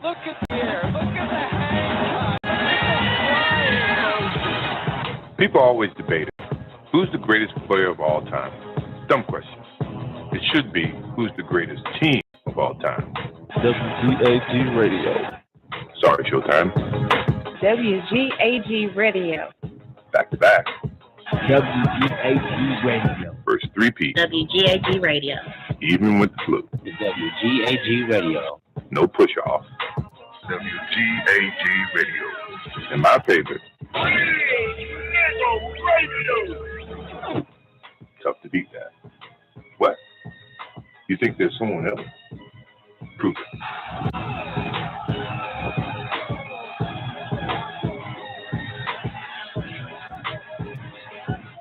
Look at the air. Look at the hang. People always debate it. Who's the greatest player of all time? Dumb question. It should be, who's the greatest team of all time? WGAG Radio. Sorry, Showtime. WGAG Radio. Back to back. WGAG Radio. First three-peat. WGAG Radio. Even with the flu. The WGAG Radio. No push-off. WGAG Radio. And my favorite. Radio. Tough to beat that. What? You think there's someone else? Prove it.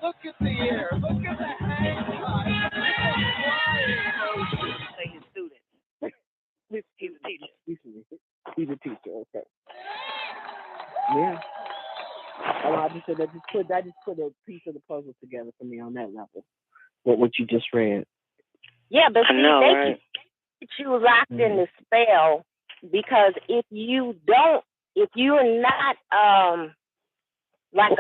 Look at the air. Look at the hang. Say his student. He's a teacher. He's a teacher. Okay. Yeah. Oh, I just said that just put a piece of the puzzle together for me on that level. What you just read. Yeah, but see, know, they right? keep you locked in the spell because if you're not like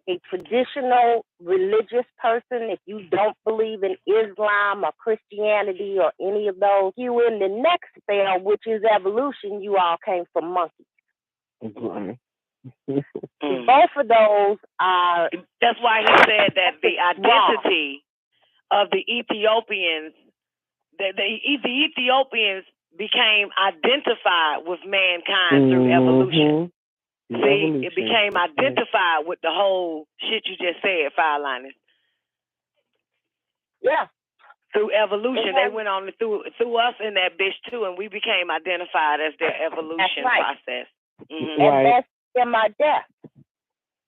a traditional religious person, if you don't believe in Islam or Christianity or any of those, you in the next spell, which is evolution, you all came from monkeys. Both of those are. That's why he said that the identity of the Ethiopians, the Ethiopians became identified with mankind through evolution. See, it became identified with the whole shit you just said, Fireliners. Yeah. Through evolution, they went on through us in that bitch too, and we became identified as their evolution process. And that's in my death.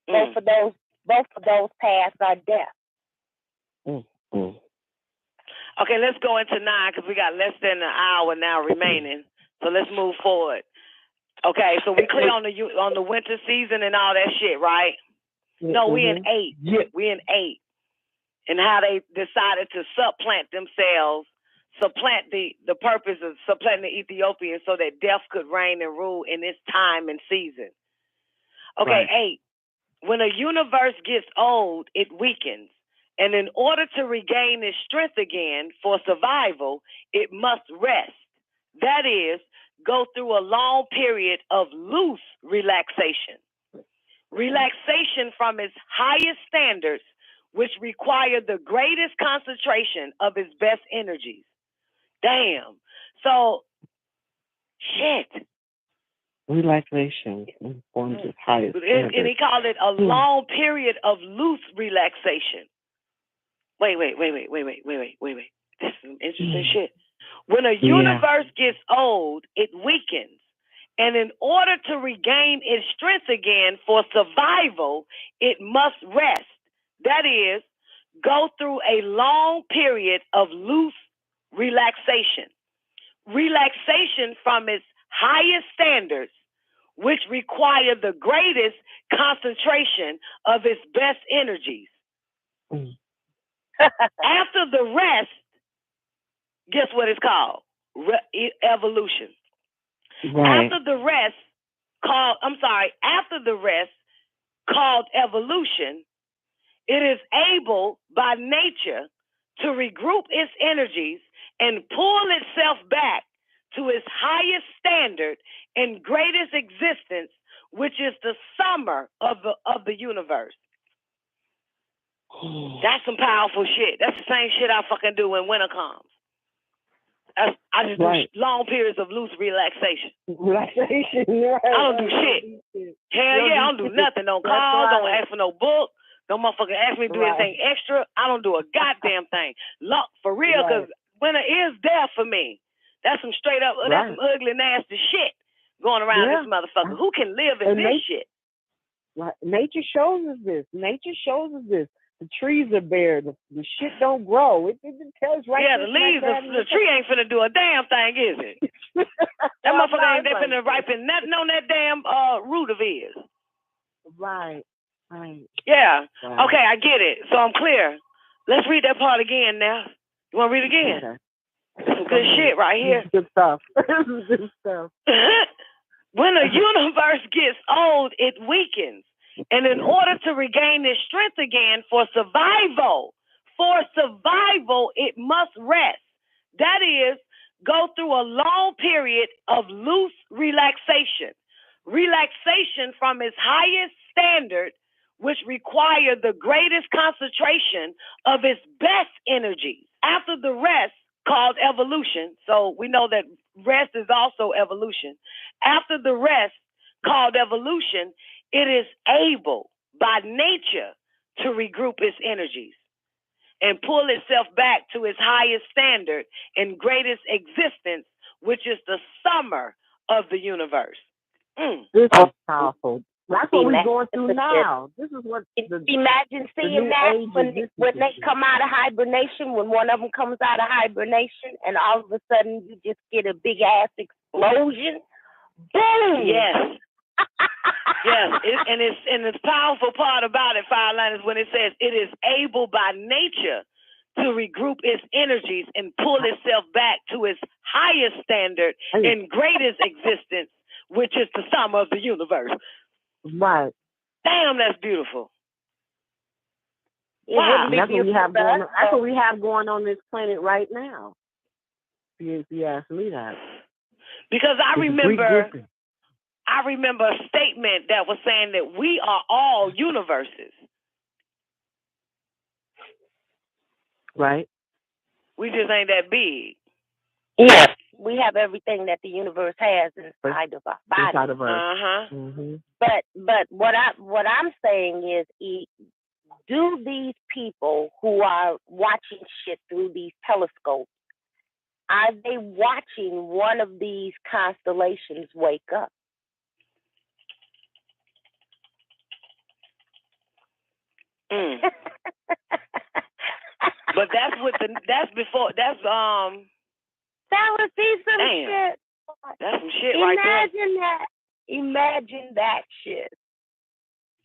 Both of those paths are death. Okay, let's go into 9 because we got less than an hour now remaining. So let's move forward. Okay, so we clear on the winter season and all that shit, right? No, we in 8. Yeah. We in 8. And how they decided to supplant themselves, supplant the purpose of supplanting the Ethiopians so that death could reign and rule in this time and season. Okay, Right. 8. When a universe gets old, it weakens. And in order to regain its strength again for survival, it must rest. That is, go through a long period of loose relaxation. Relaxation from its highest standards, which require the greatest concentration of its best energies. Damn. So, shit. Relaxation forms its highest standard. And he called it a long period of loose relaxation. Wait. This is some interesting shit. When a universe gets old, it weakens. And in order to regain its strength again for survival, it must rest. That is, go through a long period of loose relaxation. Relaxation from its highest standards, which require the greatest concentration of its best energies. After the rest, guess what it's called? Evolution. Right. After the rest, called evolution, it is able by nature to regroup its energies and pull itself back to its highest standard and greatest existence, which is the summer of the universe. That's some powerful shit. That's the same shit I fucking do when winter comes. I just do long periods of loose relaxation. Relaxation, right. I don't do shit. Hell yeah, I don't do nothing. Don't call, don't ask for no book. Don't motherfucker ask me to do anything extra. I don't do a goddamn thing. For real, because winter is there for me. That's some straight up, that's some ugly, nasty shit going around this motherfucker. Who can live in this shit? Right. Nature shows us this. The trees are bare. The shit don't grow. It tells right. Yeah, the leaves. The tree ain't finna do a damn thing, is it? That motherfucker ain't finna ripen nothing on that damn root of his. Right. Yeah. Right. Okay, I get it. So I'm clear. Let's read that part again now. You want to read it again? Some good shit right here. Good stuff. This is good stuff. When a universe gets old, it weakens. And in order to regain its strength again for survival, it must rest. That is, go through a long period of loose relaxation. Relaxation from its highest standard, which require the greatest concentration of its best energies. After the rest, called evolution, so we know that rest is also evolution. After the rest, called evolution, it is able by nature to regroup its energies and pull itself back to its highest standard and greatest existence, which is the summer of the universe. This is powerful. That's what we're going through now. This is what imagine seeing that when they come out of hibernation, when one of them comes out of hibernation, and all of a sudden you just get a big ass explosion. Boom! Yes. Yes, and the powerful part about it, Fireline, is when it says it is able by nature to regroup its energies and pull itself back to its highest standard and greatest existence, which is the sum of the universe. Right. Damn, that's beautiful. Wow. That's what we have going on. That's what we have going on this planet right now. If you ask me that. Because I remember a statement that was saying that we are all universes. Right. We just ain't that big. Yeah. We have everything that the universe has inside of our body. Inside of us. Mm-hmm. But what I'm saying is, do these people who are watching shit through these telescopes, are they watching one of these constellations wake up? But that would be some shit. That's some shit right there. Imagine that shit.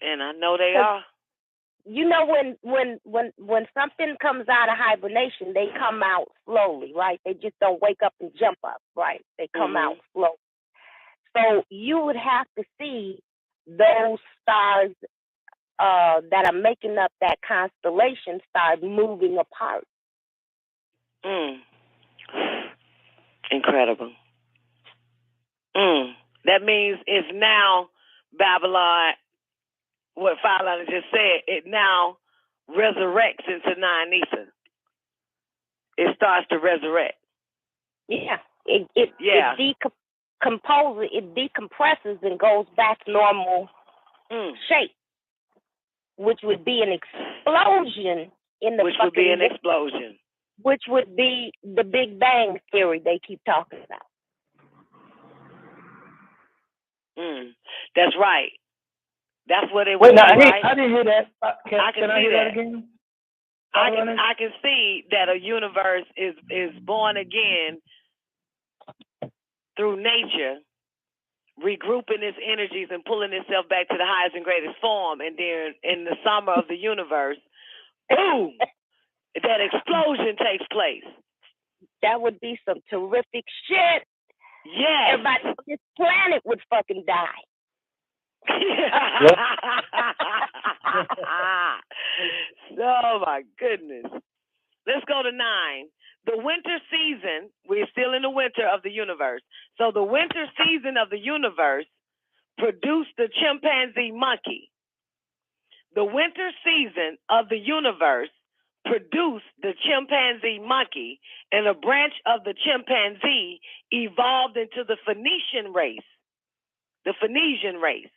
And I know they are. You know, when something comes out of hibernation, they come out slowly, right? They just don't wake up and jump up, right? They come out slowly. So you would have to see those stars that are making up that constellation start moving apart. Incredible. That means it's now Babylon, what Fireline just said, it now resurrects into nine ether. It starts to resurrect. Yeah. It decomposes, it decompresses and goes back normal shape, which would be an explosion in the explosion. Which would be the Big Bang Theory they keep talking about. That's right. That's what it was. Wait, right? I didn't hear that. Can I hear that again? I can see that a universe is born again through nature, regrouping its energies and pulling itself back to the highest and greatest form, and then in the summer of the universe, boom, that explosion takes place. That would be some terrific shit. Yeah. Everybody on this planet would fucking die. Oh my goodness. Let's go to 9. The winter season, we're still in the winter of the universe. So the winter season of the universe produced the chimpanzee monkey. The winter season of the universe produced the chimpanzee monkey, and a branch of the chimpanzee evolved into the Phoenician race. The Phoenician race.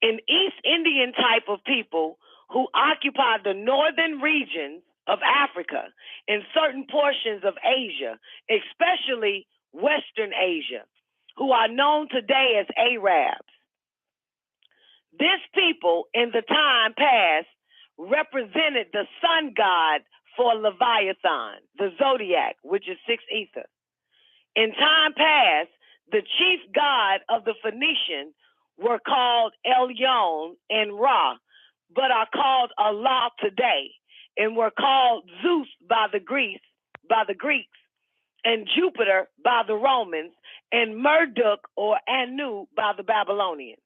An East Indian type of people who occupied the northern regions of Africa and certain portions of Asia, especially Western Asia, who are known today as Arabs. This people in the time past represented the sun god for Leviathan, the zodiac, which is 6 ether. In time past, the chief god of the Phoenician were called Elyon and Ra, but are called Allah today, and were called Zeus by the Greeks, and Jupiter by the Romans, and Marduk or Anu by the Babylonians.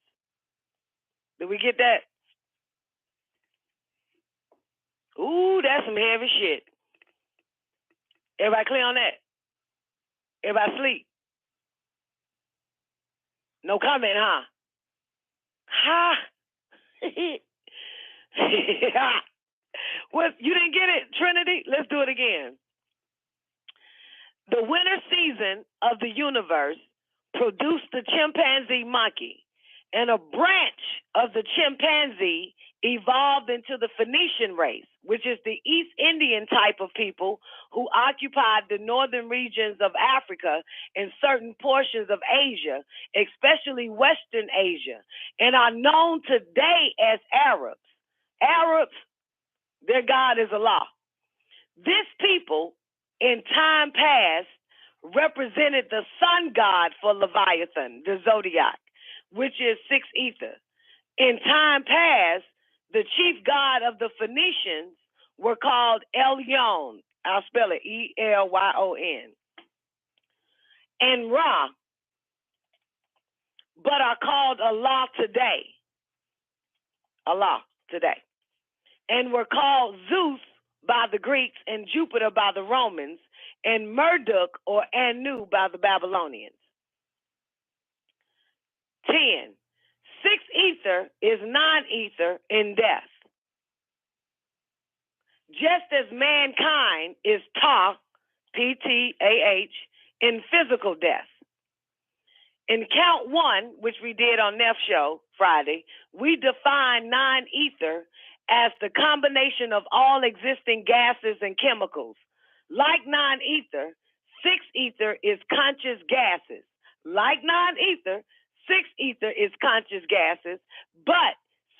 Did we get that? Ooh, that's some heavy shit. Everybody clear on that? Everybody sleep? No comment, huh? Ha! What, you didn't get it, Trinity? Let's do it again. The winter season of the universe produced the chimpanzee monkey, and a branch of the chimpanzee evolved into the Phoenician race, which is the East Indian type of people who occupied the northern regions of Africa and certain portions of Asia, especially Western Asia, and are known today as Arabs. Arabs, their God is Allah. This people, in time past, represented the sun god for Leviathan, the zodiac, which is 6 ether. In time past, the chief god of the Phoenicians were called Elyon. I'll spell it Elyon. And Ra, but are called Allah today. Allah today. And were called Zeus by the Greeks and Jupiter by the Romans, and Marduk or Anu by the Babylonians. 10. 6 ether is non-ether in death. Just as mankind is Ta, P-T-A-H, in physical death. In count 1, which we did on Neff Show Friday, we define non-ether as the combination of all existing gases and chemicals. Like non-ether, 6 ether is conscious gases. Like non-ether, 6 ether is conscious gases, but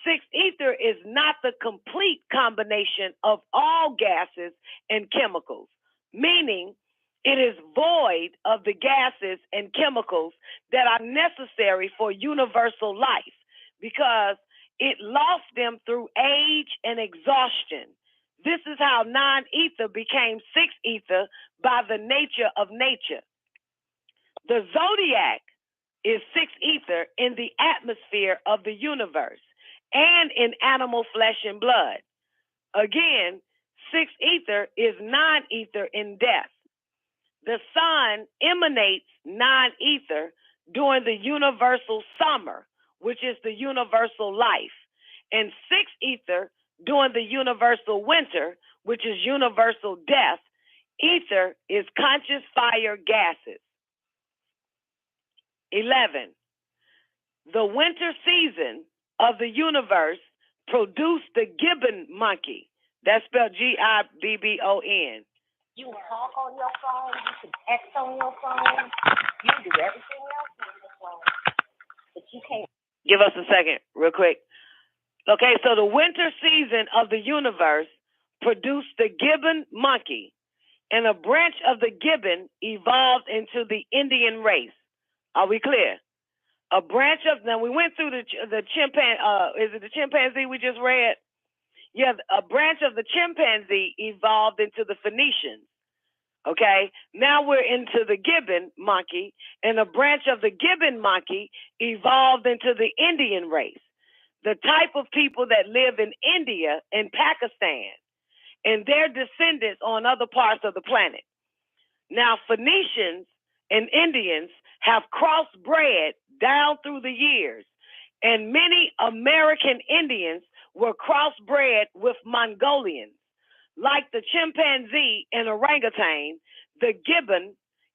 6 ether is not the complete combination of all gases and chemicals, meaning it is void of the gases and chemicals that are necessary for universal life because it lost them through age and exhaustion. This is how non-ether became 6 ether by the nature of nature. The zodiac is 6 ether in the atmosphere of the universe and in animal flesh and blood. Again, 6 ether is non-ether in death. The sun emanates non-ether during the universal summer, which is the universal life, and 6 ether during the universal winter, which is universal death. Ether is conscious fire gases. 11. The winter season of the universe produced the gibbon monkey. That's spelled Gibbon. You can talk on your phone, you can text on your phone, you can do everything else on your phone, but you can't. Give us a second, real quick. Okay, so the winter season of the universe produced the gibbon monkey, and a branch of the gibbon evolved into the Indian race. Are we clear? A branch of, now we went through the chimpanzee, is it the chimpanzee we just read? Yeah, a branch of the chimpanzee evolved into the Phoenicians. Okay, now we're into the gibbon monkey, and a branch of the gibbon monkey evolved into the Indian race, the type of people that live in India and Pakistan, and their descendants on other parts of the planet. Now, Phoenicians and Indians have crossbred down through the years, and many American Indians were crossbred with Mongolians. Like the chimpanzee and orangutan, the gibbon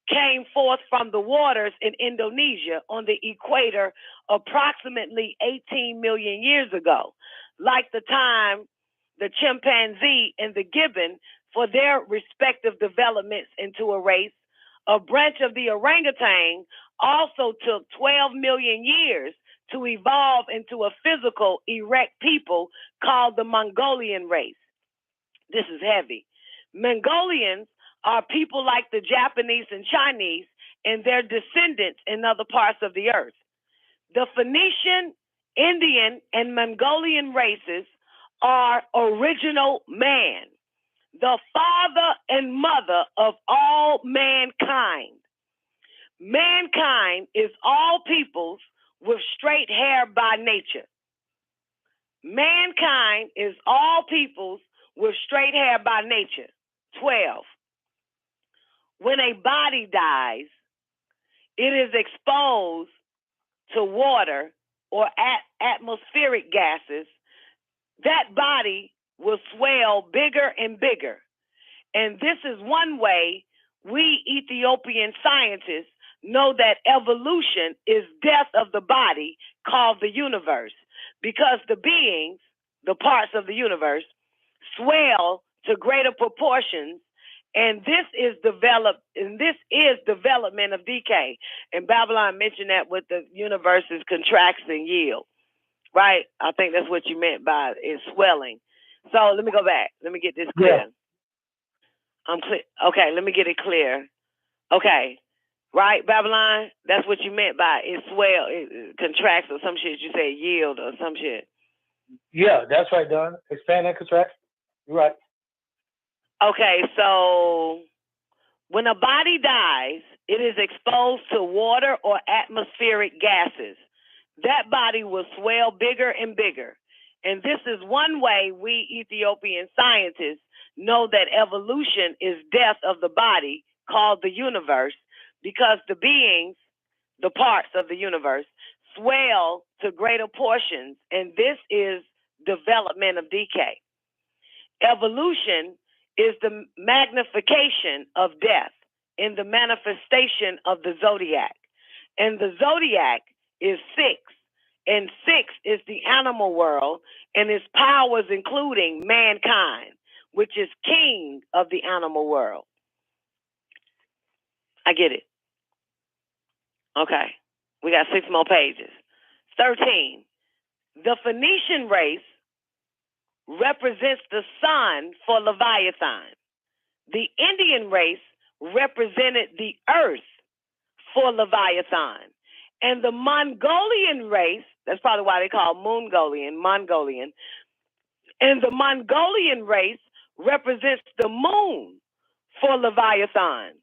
came forth from the waters in Indonesia on the equator approximately 18 million years ago. Like the time the chimpanzee and the gibbon, for their respective developments into a race, a branch of the orangutan also took 12 million years to evolve into a physical, erect people called the Mongolian race. This is heavy. Mongolians are people like the Japanese and Chinese and their descendants in other parts of the earth. The Phoenician, Indian, and Mongolian races are original man. the father and mother of all mankind. Mankind is all peoples with straight hair by nature. Mankind is all peoples with straight hair by nature. 12. When a body dies, it is exposed to water or atmospheric gases. That body will swell bigger and bigger. And this is one way we Ethiopian scientists know that evolution is death of the body called the universe, because the beings, the parts of the universe, swell to greater proportions, and this is development of decay. And Babylon mentioned that with the universe's contracts and yield, right? I think that's what you meant by is swelling. So let me go back. Let me get this clear. Yeah. I'm clear. Okay, let me get it clear. Okay. Right, Babylon? That's what you meant by it swell, it contracts or some shit. You say yield or some shit. Yeah, that's right, Don. Expand and contract. You're right. Okay, so when a body dies, it is exposed to water or atmospheric gases. That body will swell bigger and bigger. And this is one way we Ethiopian scientists know that evolution is death of the body called the universe, because the beings, the parts of the universe, swell to greater portions, and this is development of decay. Evolution is the magnification of death in the manifestation of the zodiac. And the zodiac is 6, and 6 is the animal world, and its powers including mankind, which is king of the animal world. I get it. Okay, we got 6 more pages. 13. The Phoenician race represents the sun for Leviathan. The Indian race represented the earth for Leviathan. And the Mongolian race, that's probably why they call Mongolian. And the Mongolian race represents the moon for Leviathan.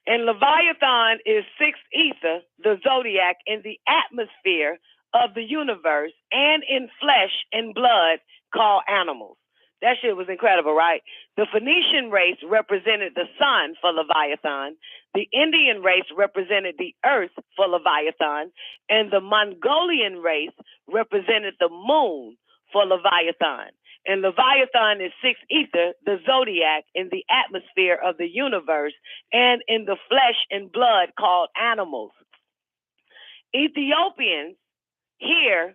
And Leviathan is 6 ether, the zodiac, in the atmosphere of the universe and in flesh and blood called animals. That shit was incredible, right? The Phoenician race represented the sun for Leviathan. The Indian race represented the earth for Leviathan. And the Mongolian race represented the moon for Leviathan. And Leviathan is 6 ether, the zodiac, in the atmosphere of the universe and in the flesh and blood called animals. Ethiopians, here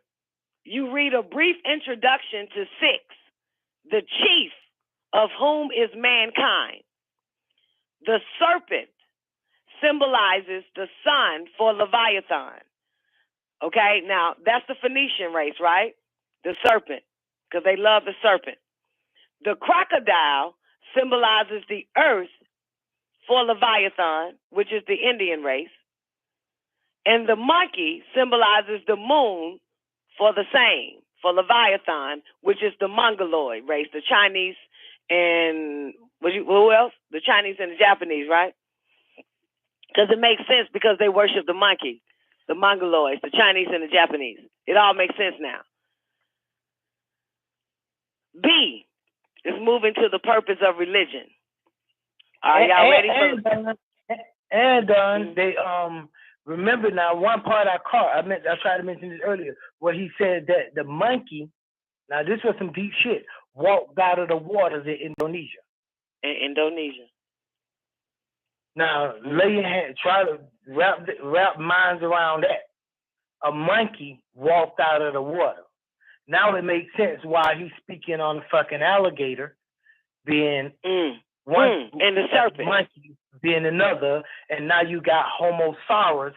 you read a brief introduction to 6, the chief of whom is mankind. The serpent symbolizes the sun for Leviathan. Okay, now that's the Phoenician race, right? The serpent, because they love the serpent. The crocodile symbolizes the earth for Leviathan, which is the Indian race. And the monkey symbolizes the moon for the same, for Leviathan, which is the Mongoloid race, the Chinese and who else? The Chinese and the Japanese, right? Because it makes sense, because they worship the monkey, the Mongoloids, the Chinese and the Japanese. It all makes sense now. B is moving to the purpose of religion. Are y'all ready for? And they remember now, one part I caught, I tried to mention this earlier, where he said that the monkey, now this was some deep shit, walked out of the waters in Indonesia. In Indonesia. Now, lay your hand, try to wrap minds around that. A monkey walked out of the water. Now it makes sense why he's speaking on the fucking alligator being one, and the serpent, monkey being another, and now you got Homo saurus,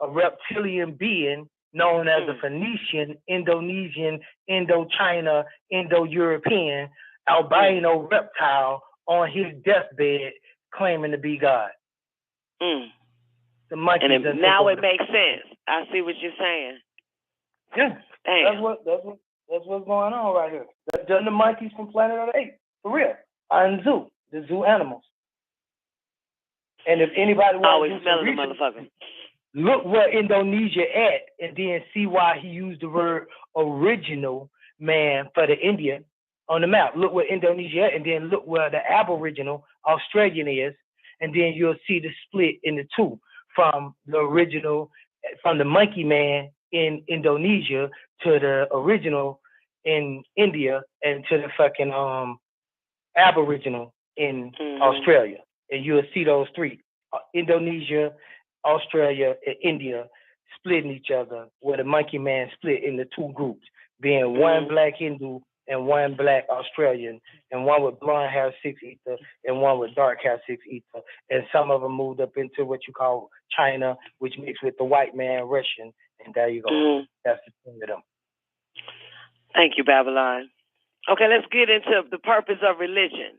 a reptilian being known as a Phoenician, Indonesian, Indochina, Indo-European, albino reptile on his deathbed claiming to be God. The monkey. And now it makes sense. I see what you're saying. Yeah. Damn. That's what's going on right here. That's the monkeys from Planet of the Apes. For real. are in zoo, the zoo animals. And if anybody always wants to smelling the motherfucker. look where Indonesia at, and then see why he used the word original man for the Indian on the map. Look where Indonesia at, and then look where the Aboriginal Australian is, and then you'll see the split in the two from the original, from the monkey man in Indonesia to the original in India, and to the fucking Aboriginal in Australia. And you'll see those three, Indonesia, Australia, and India, splitting each other, where the monkey man split into two groups, being one black Hindu and one black Australian, and one with blonde hair 6 ether and one with dark hair 6 ether. And some of them moved up into what you call China, which mixed with the white man Russian. And there you go. That's the thing of them. Thank you, Babylon. Okay, let's get into the purpose of religion.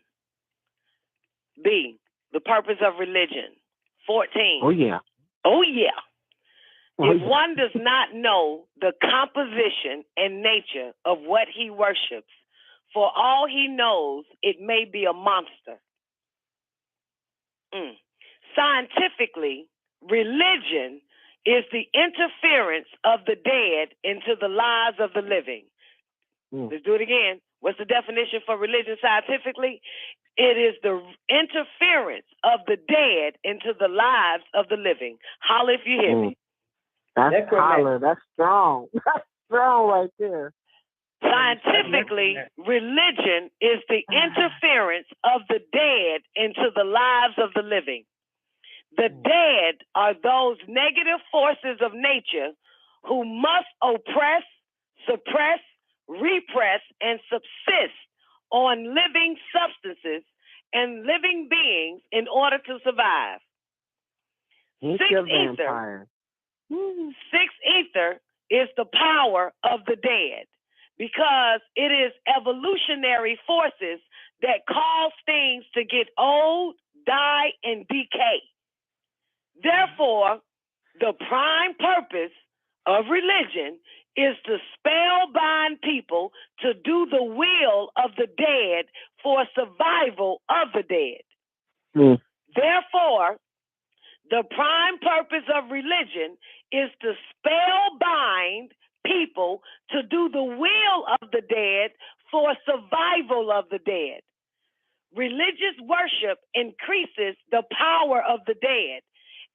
B, the purpose of religion. 14. Oh, yeah. Oh, yeah. If yeah. one does not know the composition and nature of what he worships, for all he knows, it may be a monster. Scientifically, religion is the interference of the dead into the lives of the living. Let's do it again. What's the definition for religion scientifically? It is the interference of the dead into the lives of the living. Holla if you hear me. That's holler. That's strong. That's strong right there. Scientifically, religion is the interference of the dead into the lives of the living. The dead are those negative forces of nature who must oppress, suppress, repress, and subsist on living substances and living beings in order to survive. Six ether is the power of the dead because it is evolutionary forces that cause things to get old, die, and decay. Therefore, the prime purpose of religion is to spellbind people to do the will of the dead for survival of the dead. Therefore, the prime purpose of religion is to spellbind people to do the will of the dead for survival of the dead. Religious worship increases the power of the dead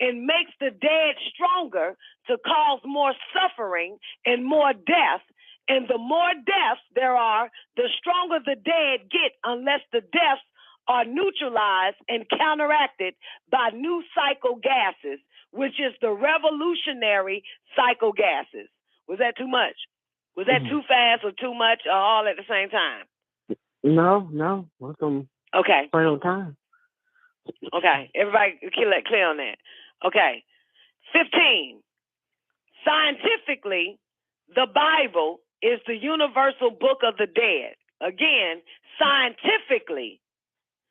and makes the dead stronger to cause more suffering and more death. And the more deaths there are, the stronger the dead get unless the deaths are neutralized and counteracted by new cycle gases, which is the revolutionary cycle gases. Was that too much? Was that too fast or too much or all at the same time? No. Welcome. Okay. Right on time. Okay. Everybody clear on that. Okay. 15. Scientifically, the Bible is the universal book of the dead. Again, scientifically,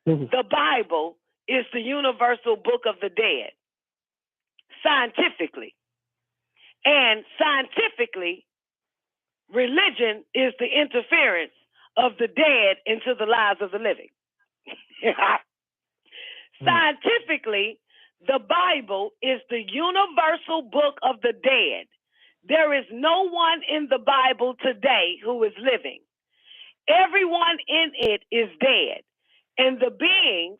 the Bible is the universal book of the dead. Scientifically. And scientifically, religion is the interference of the dead into the lives of the living. Scientifically, the Bible is the universal book of the dead. There is no one in the Bible today who is living. Everyone in it is dead. And the beings,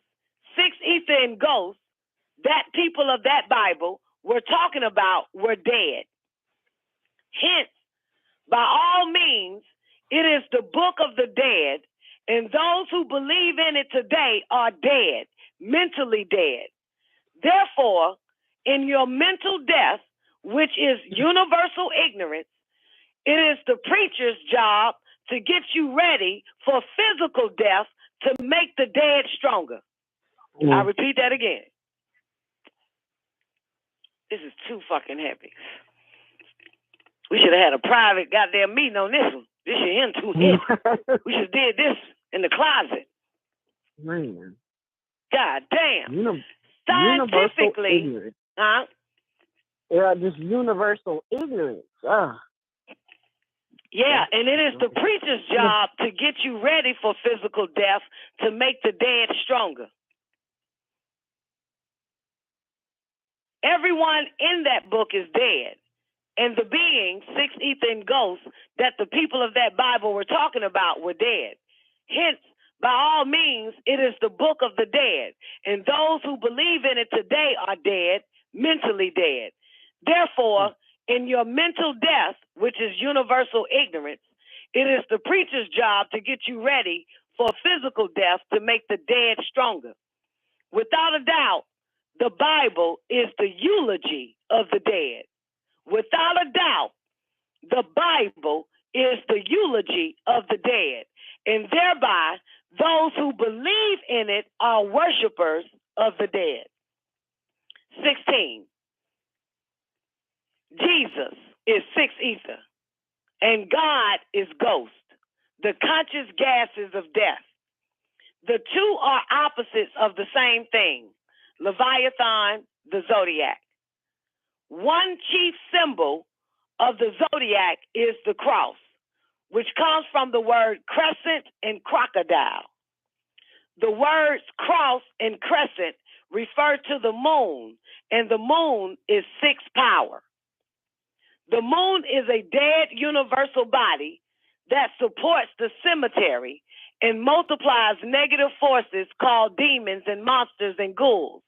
6 ether and ghosts, that people of that Bible we're talking about were dead. Hence, by all means, it is the book of the dead, and those who believe in it today are dead, mentally dead. Therefore, in your mental death, which is universal ignorance, it is the preacher's job to get you ready for physical death to make the dead stronger. I repeat that again. This is too fucking heavy. We should have had a private goddamn meeting on this one. This shit in too heavy. We should have did this in the closet. Man. God damn. Scientifically. Ignorance. Huh? Yeah, just universal ignorance. Yeah, and it is the preacher's job to get you ready for physical death to make the dead stronger. Everyone in that book is dead. And the beings, six ether and ghosts, that the people of that Bible were talking about were dead. Hence, by all means, it is the book of the dead. And those who believe in it today are dead, mentally dead. Therefore, in your mental death, which is universal ignorance, it is the preacher's job to get you ready for physical death to make the dead stronger. Without a doubt, the Bible is the eulogy of the dead. Without a doubt, the Bible is the eulogy of the dead. And thereby, those who believe in it are worshipers of the dead. 16. Jesus is six ether, and God is ghost, the conscious gases of death. The two are opposites of the same thing, Leviathan, the zodiac. One chief symbol of the zodiac is the cross, which comes from the word crescent and crocodile. The words cross and crescent refer to the moon, and the moon is six power. The moon is a dead universal body that supports the cemetery and multiplies negative forces called demons and monsters and ghouls.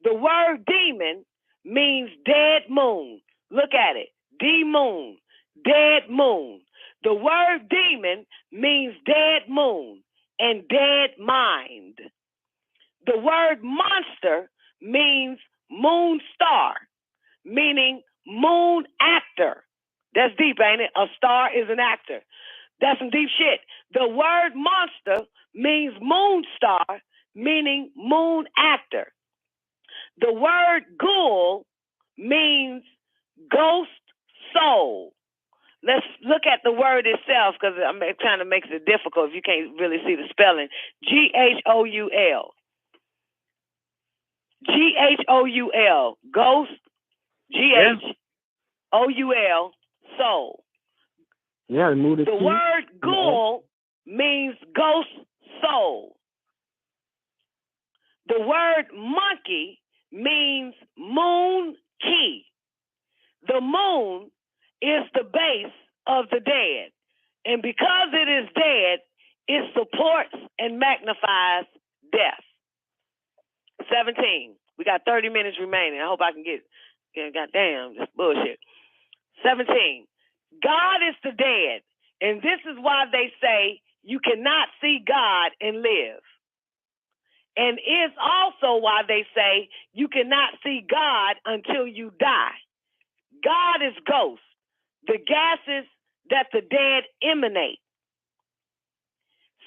The word demon means dead moon. Look at it. D-moon, dead moon. The word demon means dead moon and dead mind. The word monster means moon star, meaning moon actor. That's deep, ain't it? A star is an actor. That's some deep shit. The word monster means moon star, meaning moon actor. The word ghoul means ghost soul. Let's look at the word itself, because I'm trying to make it difficult if you can't really see the spelling. G-H-O-U-L. G-H-O-U-L. Ghost. G-H-O-U-L. Soul. Yeah, the word ghoul means ghost soul. The word monkey means moon key. The moon is the base of the dead. And because it is dead, it supports and magnifies death. 17. We got 30 minutes remaining. I hope I can get goddamn, this bullshit. 17. God is the dead. And this is why they say you cannot see God and live. And is also why they say you cannot see God until you die. God is ghost, the gases that the dead emanate.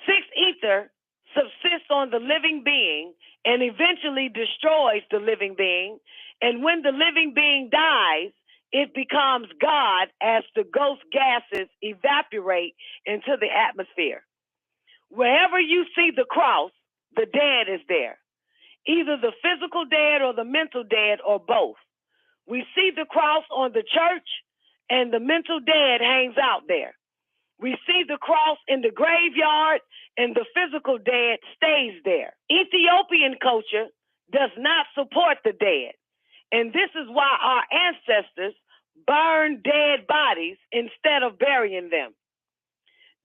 Sixth ether subsists on the living being and eventually destroys the living being. And when the living being dies, it becomes God as the ghost gases evaporate into the atmosphere. Wherever you see the cross, the dead is there. Either the physical dead or the mental dead or both. We see the cross on the church and the mental dead hangs out there. We see the cross in the graveyard and the physical dead stays there. Ethiopian culture does not support the dead. And this is why our ancestors burn dead bodies instead of burying them.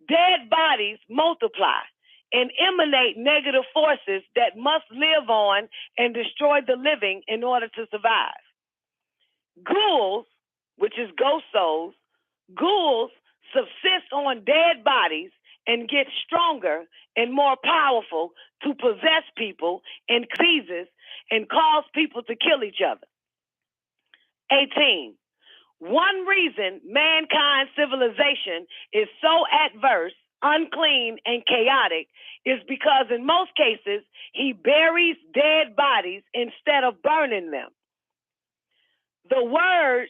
Dead bodies multiply and emanate negative forces that must live on and destroy the living in order to survive. Ghouls, which is ghost souls, ghouls subsist on dead bodies and get stronger and more powerful to possess people and diseases and cause people to kill each other. 18. One reason mankind's civilization is so adverse, unclean, and chaotic is because in most cases, he buries dead bodies instead of burning them. The word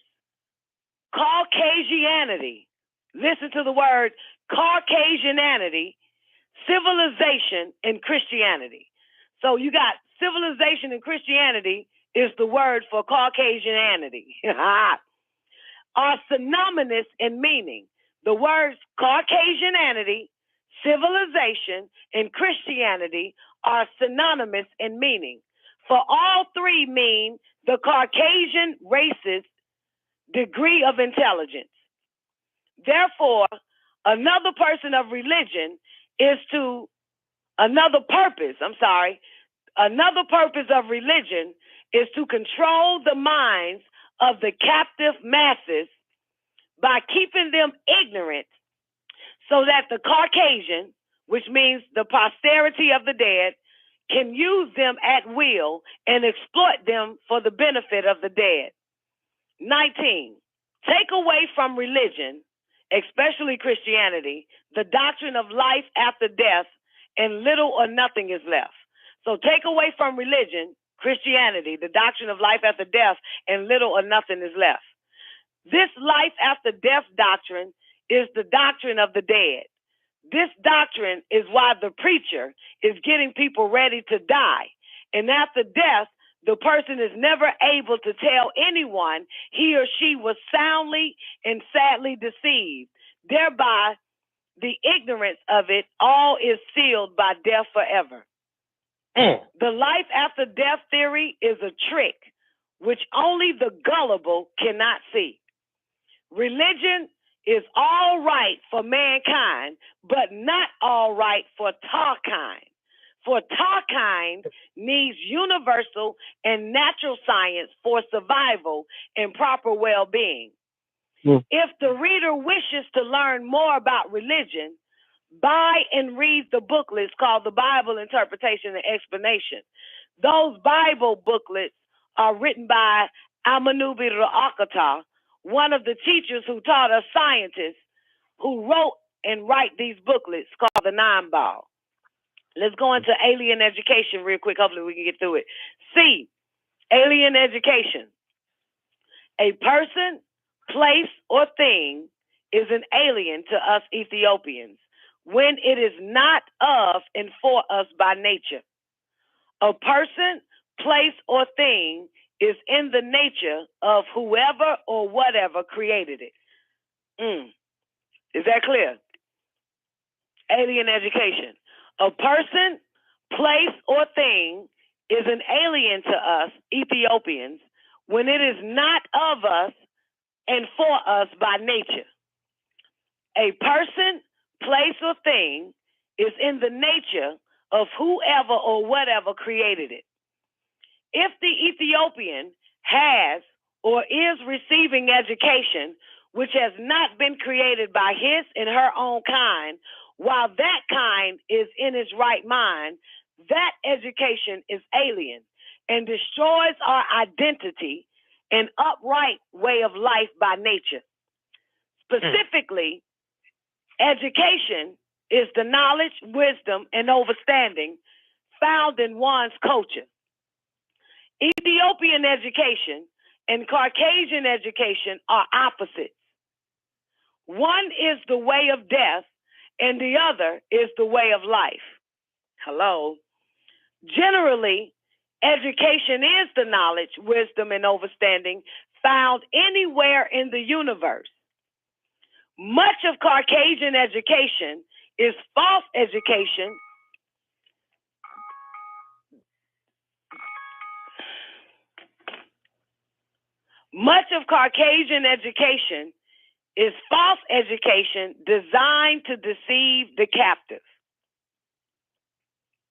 Caucasianity, listen to the word Caucasianity, civilization, and Christianity. So you got civilization and Christianity is the word for Caucasianity. Are synonymous in meaning. the words Caucasianity, civilization, and Christianity are synonymous in meaning, for all three mean the Caucasian race's degree of intelligence. Therefore, another purpose of religion is to control the minds of the captive masses by keeping them ignorant, so that the Caucasian, which means the posterity of the dead, can use them at will and exploit them for the benefit of the dead. 19, take away from religion, especially Christianity, the doctrine of life after death, and little or nothing is left. So take away from religion, Christianity, the doctrine of life after death, and little or nothing is left. This life after death doctrine is the doctrine of the dead. This doctrine is why the preacher is getting people ready to die. And after death, the person is never able to tell anyone he or she was soundly and sadly deceived. Thereby, the ignorance of it all is sealed by death forever. The life after death theory is a trick which only the gullible cannot see. Religion is all right for mankind, but not all right for Tarkind. For Tarkind needs universal and natural science for survival and proper well-being. If the reader wishes to learn more about religion, buy and read the booklets called The Bible Interpretation and Explanation. Those Bible booklets are written by Amanubi Ra'akata, one of the teachers who taught us scientists, who wrote and write these booklets called the Nine Ball. Let's go into alien education real quick. Hopefully we can get through it. C, alien education. A person, place, or thing is an alien to us Ethiopians when it is not of and for us by nature. A person, place, or thing is in the nature of whoever or whatever created it. Is that clear? Alien education. A person, place, or thing is an alien to us Ethiopians when it is not of us and for us by nature. A person, place, or thing is in the nature of whoever or whatever created it. If the Ethiopian has or is receiving education which has not been created by his and her own kind, while that kind is in its right mind, that education is alien and destroys our identity and upright way of life by nature. Specifically, education is the knowledge, wisdom, and understanding found in one's culture. Ethiopian education and Caucasian education are opposites. One is the way of death, and the other is the way of life. Hello. Generally, education is the knowledge, wisdom, and understanding found anywhere in the universe. Much of Caucasian education is false education. Much of Caucasian education is false education designed to deceive the captive.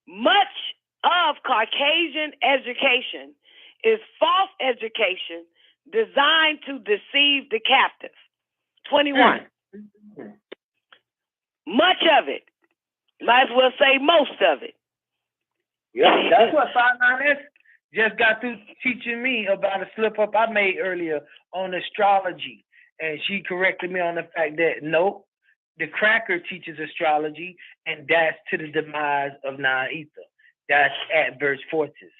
Much of Caucasian education is false education designed to deceive the captive. 21. Much of it. Might as well say most of it. Yeah, that's what 59S just got through teaching me about a slip up I made earlier on astrology. And she corrected me on the fact that no, the cracker teaches astrology, and that's to the demise of non-ether. That's adverse forces.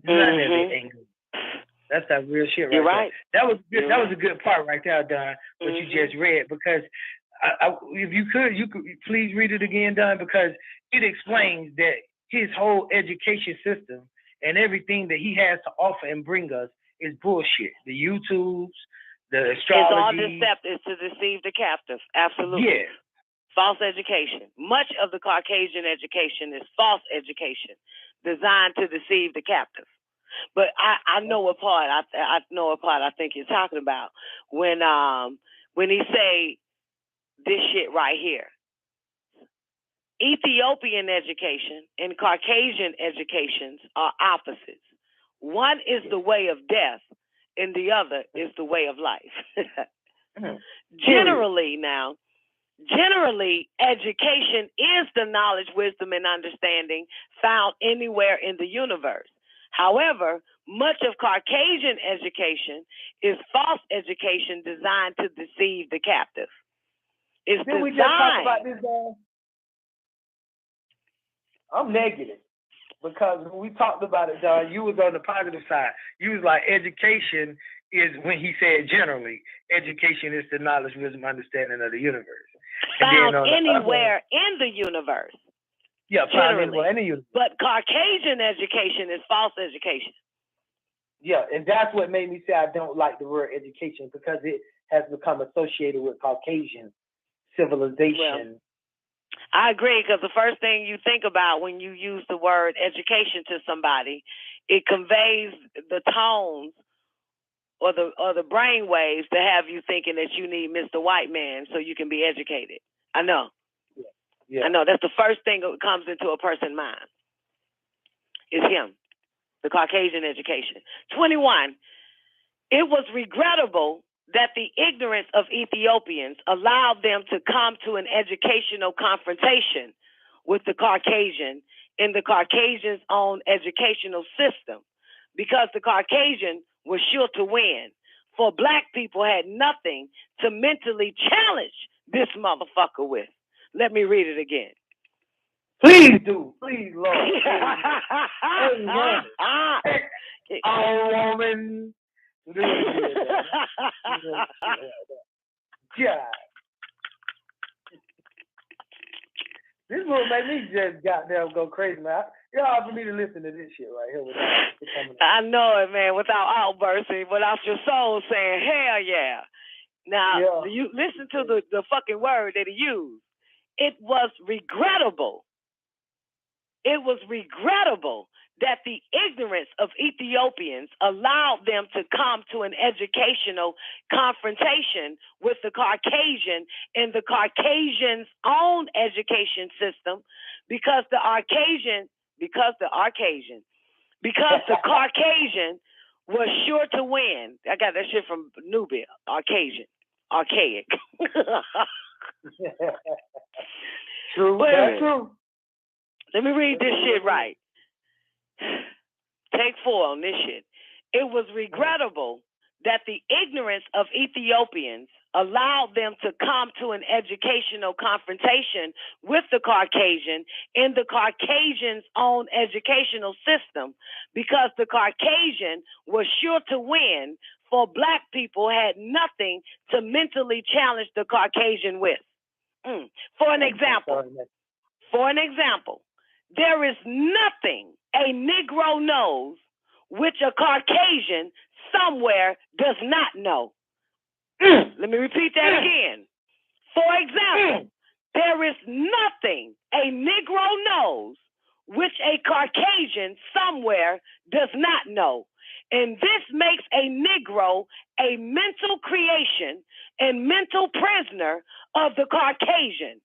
None of it ain't good. That's that real shit right You're there. right. That was good. That was a good part right there, Don, what you just read, because if you could please read it again, Don, because it explains that his whole education system and everything that he has to offer and bring us is bullshit. The YouTubes, The It's all astrology. deceptive to deceive the captive. Absolutely. Yeah. False education. Much of the Caucasian education is false education designed to deceive the captive. But I know what part I know what part I think you're talking about when he say this shit right here. Ethiopian education and Caucasian educations are opposites. One is the way of death, and the other is the way of life. Generally, education is the knowledge, wisdom, and understanding found anywhere in the universe. However, much of Caucasian education is false education designed to deceive the captive. It's Didn't we just talk about this, guys? I'm negative because when we talked about it, Don, you was on the positive side. You was like, education is, when he said generally, education is the knowledge, wisdom, understanding of the universe. Found anywhere in the universe. Yeah, found anywhere in the universe. But Caucasian education is false education. Yeah, and that's what made me say I don't like the word education, because it has become associated with Caucasian civilization. Well, I agree, because the first thing you think about when you use the word education to somebody, it conveys the tones or the brain waves to have you thinking that you need Mr. White Man so you can be educated. I know. Yeah. I know. That's the first thing that comes into a person's mind. Is him, the Caucasian education. 21. It was regrettable that the ignorance of Ethiopians allowed them to come to an educational confrontation with the Caucasian in the Caucasian's own educational system, because the Caucasian was sure to win, for black people had nothing to mentally challenge this motherfucker with. Let me read it again. Please do. Please, Lord. Oh, woman. God. This will make me just goddamn go crazy, man. Y'all for me to listen to this shit right here without I know it, man, without outbursting, without your soul saying, hell yeah. Now, you listen to the fucking word that he used. It was regrettable. It was regrettable that the ignorance of Ethiopians allowed them to come to an educational confrontation with the Caucasian in the Caucasian's own education system, because the Caucasian was sure to win. I got that shit from Nubia. Archaic. True. That's true. Let me read this shit right. Take 4 on this shit. It was regrettable that the ignorance of Ethiopians allowed them to come to an educational confrontation with the Caucasian in the Caucasian's own educational system, because the Caucasian was sure to win, for black people had nothing to mentally challenge the Caucasian with. For an example, there is nothing a Negro knows which a Caucasian somewhere does not know. Let me repeat that again. For example, there is nothing a Negro knows which a Caucasian somewhere does not know. And this makes a Negro a mental creation and mental prisoner of the Caucasian.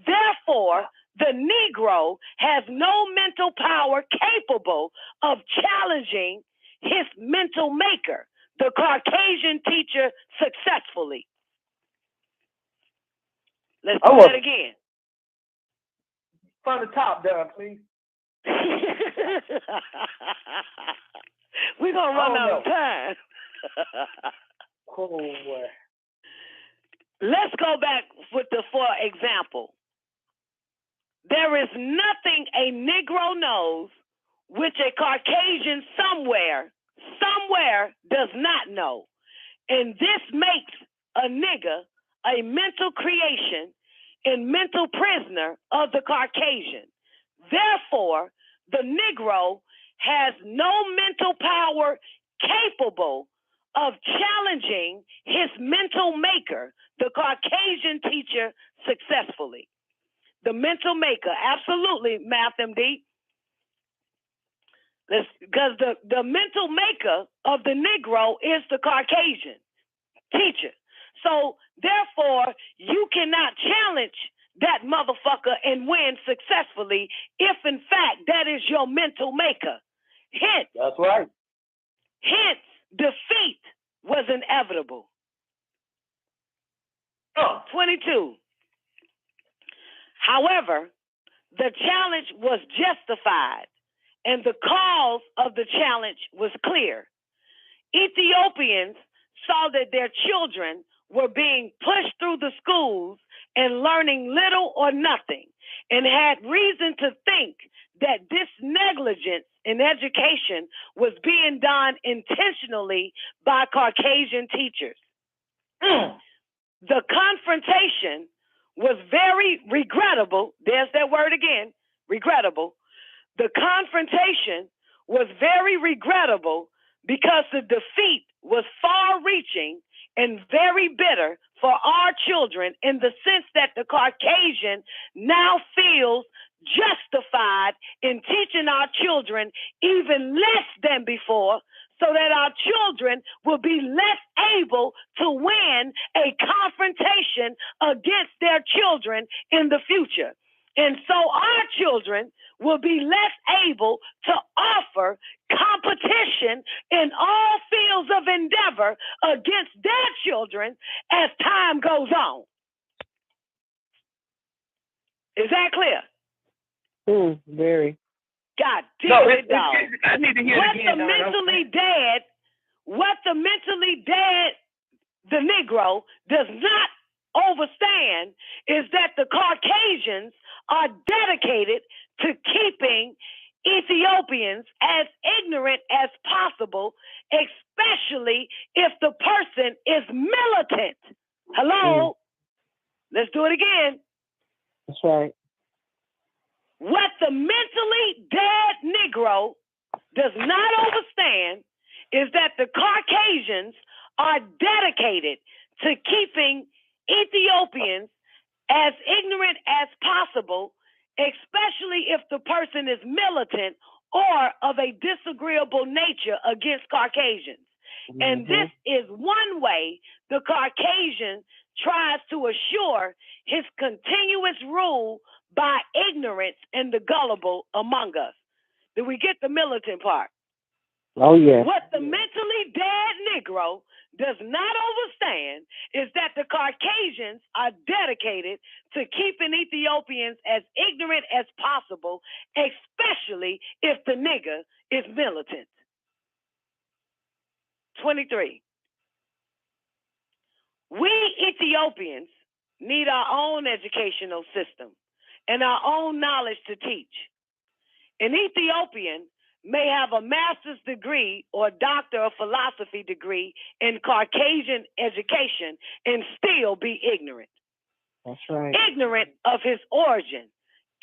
Therefore, the Negro has no mental power capable of challenging his mental maker, the Caucasian teacher, successfully. Let's do that again. From the top down, please. We're going to run out of time. Cool, boy. Let's go back with the for example. There is nothing a Negro knows which a Caucasian somewhere does not know. And this makes a nigga a mental creation and mental prisoner of the Caucasian. Therefore, the Negro has no mental power capable of challenging his mental maker, the Caucasian teacher, successfully. The mental maker, absolutely, Math MD. Because the mental maker of the Negro is the Caucasian teacher. So, therefore, you cannot challenge that motherfucker and win successfully if, in fact, that is your mental maker. Hence, That's right. Hence, defeat was inevitable. 22. However, the challenge was justified, and the cause of the challenge was clear. Ethiopians saw that their children were being pushed through the schools and learning little or nothing, and had reason to think that this negligence in education was being done intentionally by Caucasian teachers. The confrontation was very regrettable. There's that word again, regrettable. The confrontation was very regrettable because the defeat was far-reaching and very bitter for our children, in the sense that the Caucasian now feels justified in teaching our children even less than before, so that our children will be less able to win a confrontation against their children in the future. And so our children will be less able to offer competition in all fields of endeavor against their children as time goes on. Is that clear? Very. God damn it, dog. I need to hear it again. What the mentally dead, the Negro, does not understand is that the Caucasians are dedicated to keeping Ethiopians as ignorant as possible, especially if the person is militant. Hello? Let's do it again. That's right. What the mentally dead Negro does not understand is that the Caucasians are dedicated to keeping Ethiopians as ignorant as possible, especially if the person is militant or of a disagreeable nature against Caucasians. And this is one way the Caucasian tries to assure his continuous rule by ignorance and the gullible among us. Did we get the militant part? Oh, yeah. What the mentally dead Negro does not understand is that the Caucasians are dedicated to keeping Ethiopians as ignorant as possible, especially if the nigger is militant. 23. We Ethiopians need our own educational system and our own knowledge to teach. An Ethiopian may have a master's degree or doctor of philosophy degree in Caucasian education and still be ignorant. That's right. Ignorant of his origin,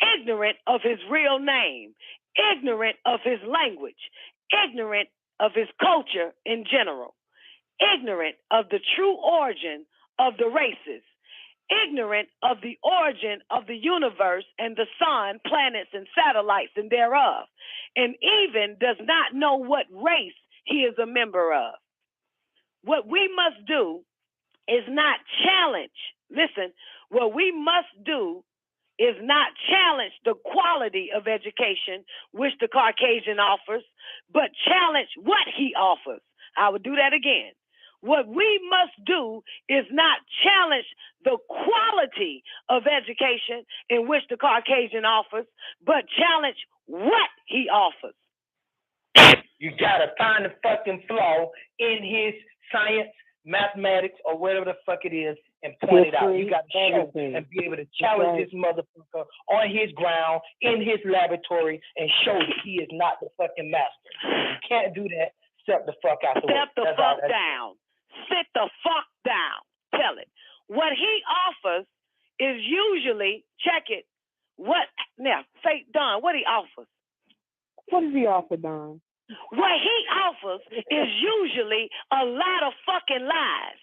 ignorant of his real name, ignorant of his language, ignorant of his culture in general, ignorant of the true origin of the races, ignorant of the origin of the universe and the sun, planets, and satellites and thereof, and even does not know what race he is a member of. What we must do is not challenge. Listen, what we must do is not challenge the quality of education which the Caucasian offers, but challenge what he offers. I will do that again. What we must do is not challenge the quality of education in which the Caucasian offers, but challenge what he offers. You gotta find the fucking flaw in his science, mathematics, or whatever the fuck it is, and point it out. You gotta show and be able to challenge this motherfucker on his ground, in his laboratory, and show that he is not the fucking master. You can't do that. Step the fuck out the way. Step the fuck down. Sit the fuck down. Tell it. What he offers is usually, check it, what, now, say, Don, what he offers. What does he offer, Don? What he offers is usually a lot of fucking lies,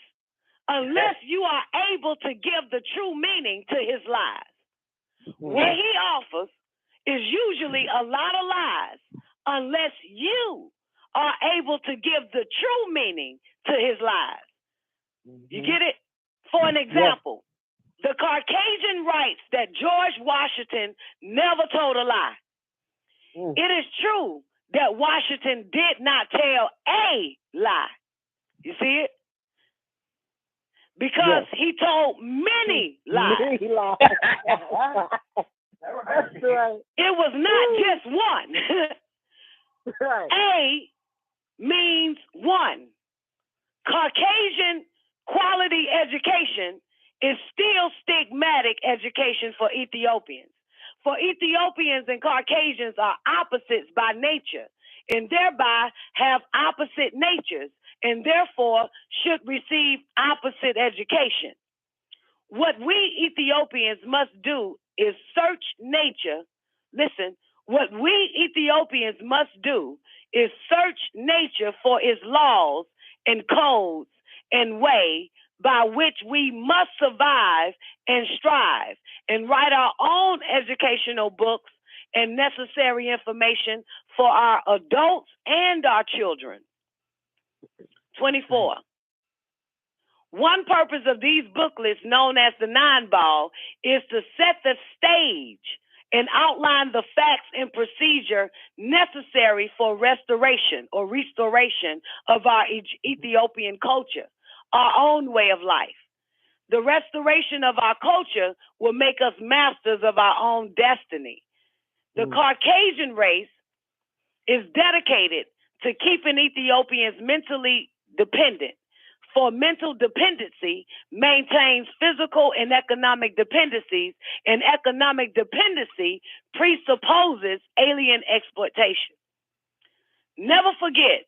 unless you are able to give the true meaning to his lies. What he offers is usually a lot of lies, unless you are able to give the true meaning to his lies. You get it? For an example, the Caucasian writes that George Washington never told a lie. It is true that Washington did not tell a lie. You see it? Because he told many lies. Many lies. That's right. It was not just one. Right. A means one. Caucasian quality education is still stigmatic education for Ethiopians. For Ethiopians and Caucasians are opposites by nature, and thereby have opposite natures, and therefore should receive opposite education. What we Ethiopians must do is search nature. Listen, what we Ethiopians must do is search nature for its laws and codes and way by which we must survive and strive, and write our own educational books and necessary information for our adults and our children. 24. One purpose of these booklets, known as the 9-ball, is to set the stage and outline the facts and procedure necessary for restoration of our Ethiopian culture, our own way of life. The restoration of our culture will make us masters of our own destiny. The Caucasian race is dedicated to keeping Ethiopians mentally dependent. For mental dependency maintains physical and economic dependencies, and economic dependency presupposes alien exploitation. Never forget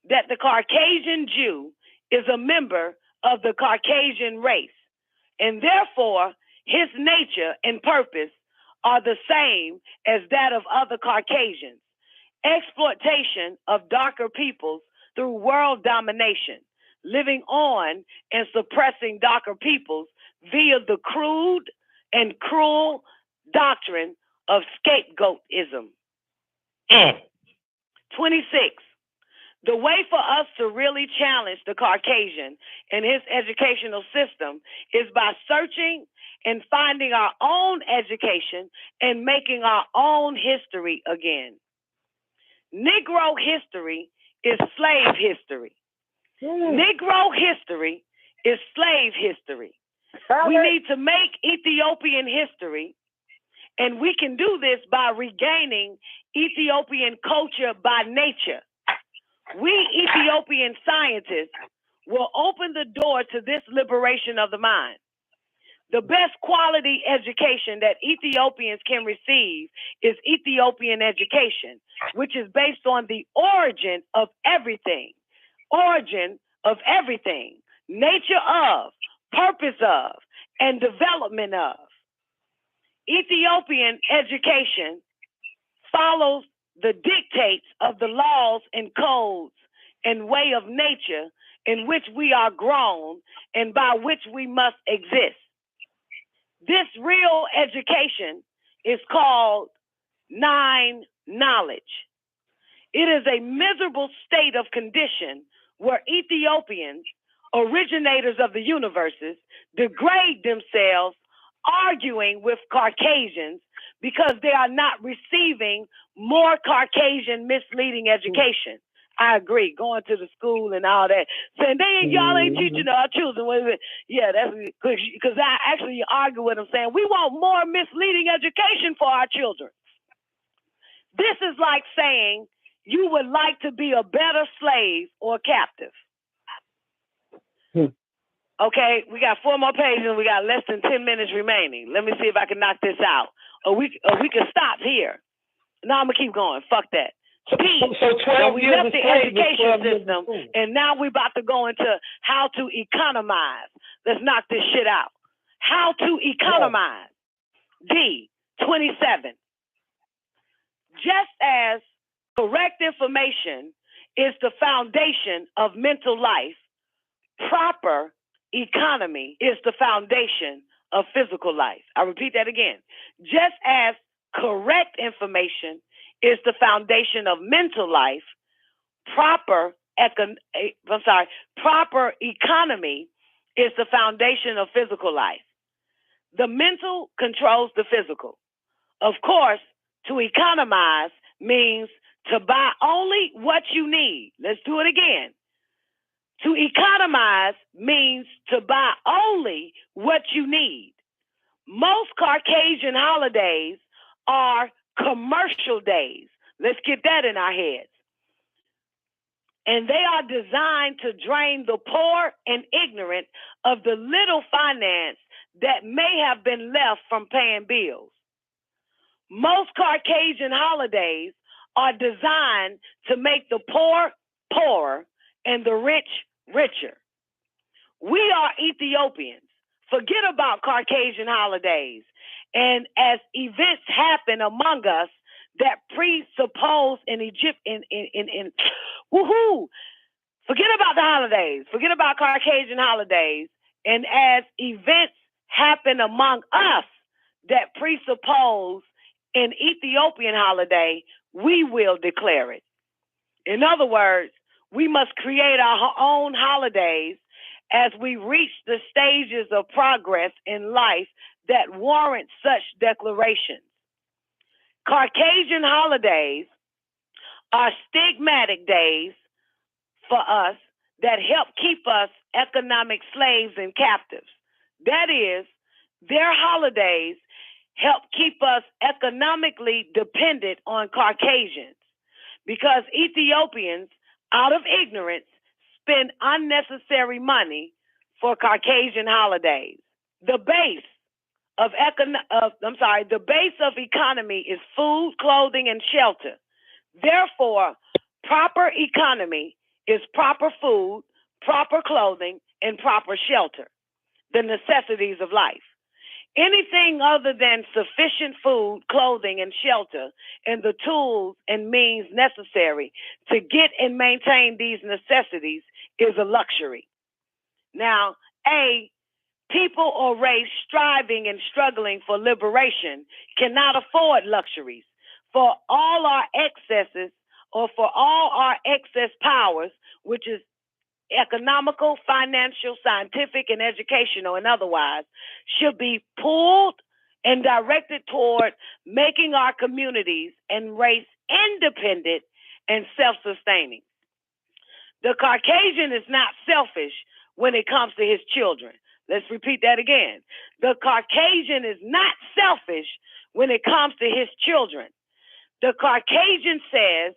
that the Caucasian Jew is a member of the Caucasian race, and therefore his nature and purpose are the same as that of other Caucasians. Exploitation of darker peoples through world domination, living on and suppressing darker peoples via the crude and cruel doctrine of scapegoatism. 26. The way for us to really challenge the Caucasian and his educational system is by searching and finding our own education and making our own history again. Negro history is slave history. Negro history is slave history. We need to make Ethiopian history, and we can do this by regaining Ethiopian culture by nature. We Ethiopian scientists will open the door to this liberation of the mind. The best quality education that Ethiopians can receive is Ethiopian education, which is based on the origin of everything. Origin of everything, nature of, purpose of, and development of. Ethiopian education follows the dictates of the laws and codes and way of nature in which we are grown and by which we must exist. This real education is called 9 knowledge. It is a miserable state of condition where Ethiopians, originators of the universes, degrade themselves arguing with Caucasians because they are not receiving more Caucasian misleading education. I agree, going to the school and all that, saying y'all ain't teaching our children. Yeah, that's because I actually argue with them, saying we want more misleading education for our children. This is like saying you would like to be a better slave or captive. Okay, we got 4 more pages and we got less than 10 minutes remaining. Let me see if I can knock this out. Or we can stop here. No, I'm gonna keep going. Fuck that. So 12 we years left of the slavery, education 12 years system, of school. and now we're about to go into how to economize. Let's knock this shit out. How to economize. D, 27. Just as correct information is the foundation of mental life. Proper economy is the foundation of physical life. I repeat that again. Just as correct information is the foundation of mental life, proper economy is the foundation of physical life. The mental controls the physical. Of course, to economize means to buy only what you need. Let's do it again. To economize means to buy only what you need. Most Caucasian holidays are commercial days. Let's get that in our heads. And they are designed to drain the poor and ignorant of the little finance that may have been left from paying bills. Most Caucasian holidays are designed to make the poor poorer and the rich richer. We are Ethiopians. Forget about Caucasian holidays. And as events happen among us that presuppose in Egypt, forget about the holidays. Forget about Caucasian holidays. And as events happen among us that presuppose an Ethiopian holiday, we will declare it. In other words, we must create our own holidays as we reach the stages of progress in life that warrant such declarations. Caucasian holidays are stigmatic days for us that help keep us economic slaves and captives. That is, their holidays help keep us economically dependent on Caucasians because Ethiopians, out of ignorance, spend unnecessary money for Caucasian holidays. The base of economy is food, clothing, and shelter. Therefore, proper economy is proper food, proper clothing, and proper shelter, the necessities of life. Anything other than sufficient food, clothing, and shelter, and the tools and means necessary to get and maintain these necessities is a luxury. Now, people or race striving and struggling for liberation cannot afford luxuries. For all our excesses or for all our excess powers, which is economical, financial, scientific, and educational and otherwise, should be pulled and directed toward making our communities and race independent and self-sustaining. The Caucasian is not selfish when it comes to his children. Let's repeat that again. The Caucasian is not selfish when it comes to his children. The Caucasian says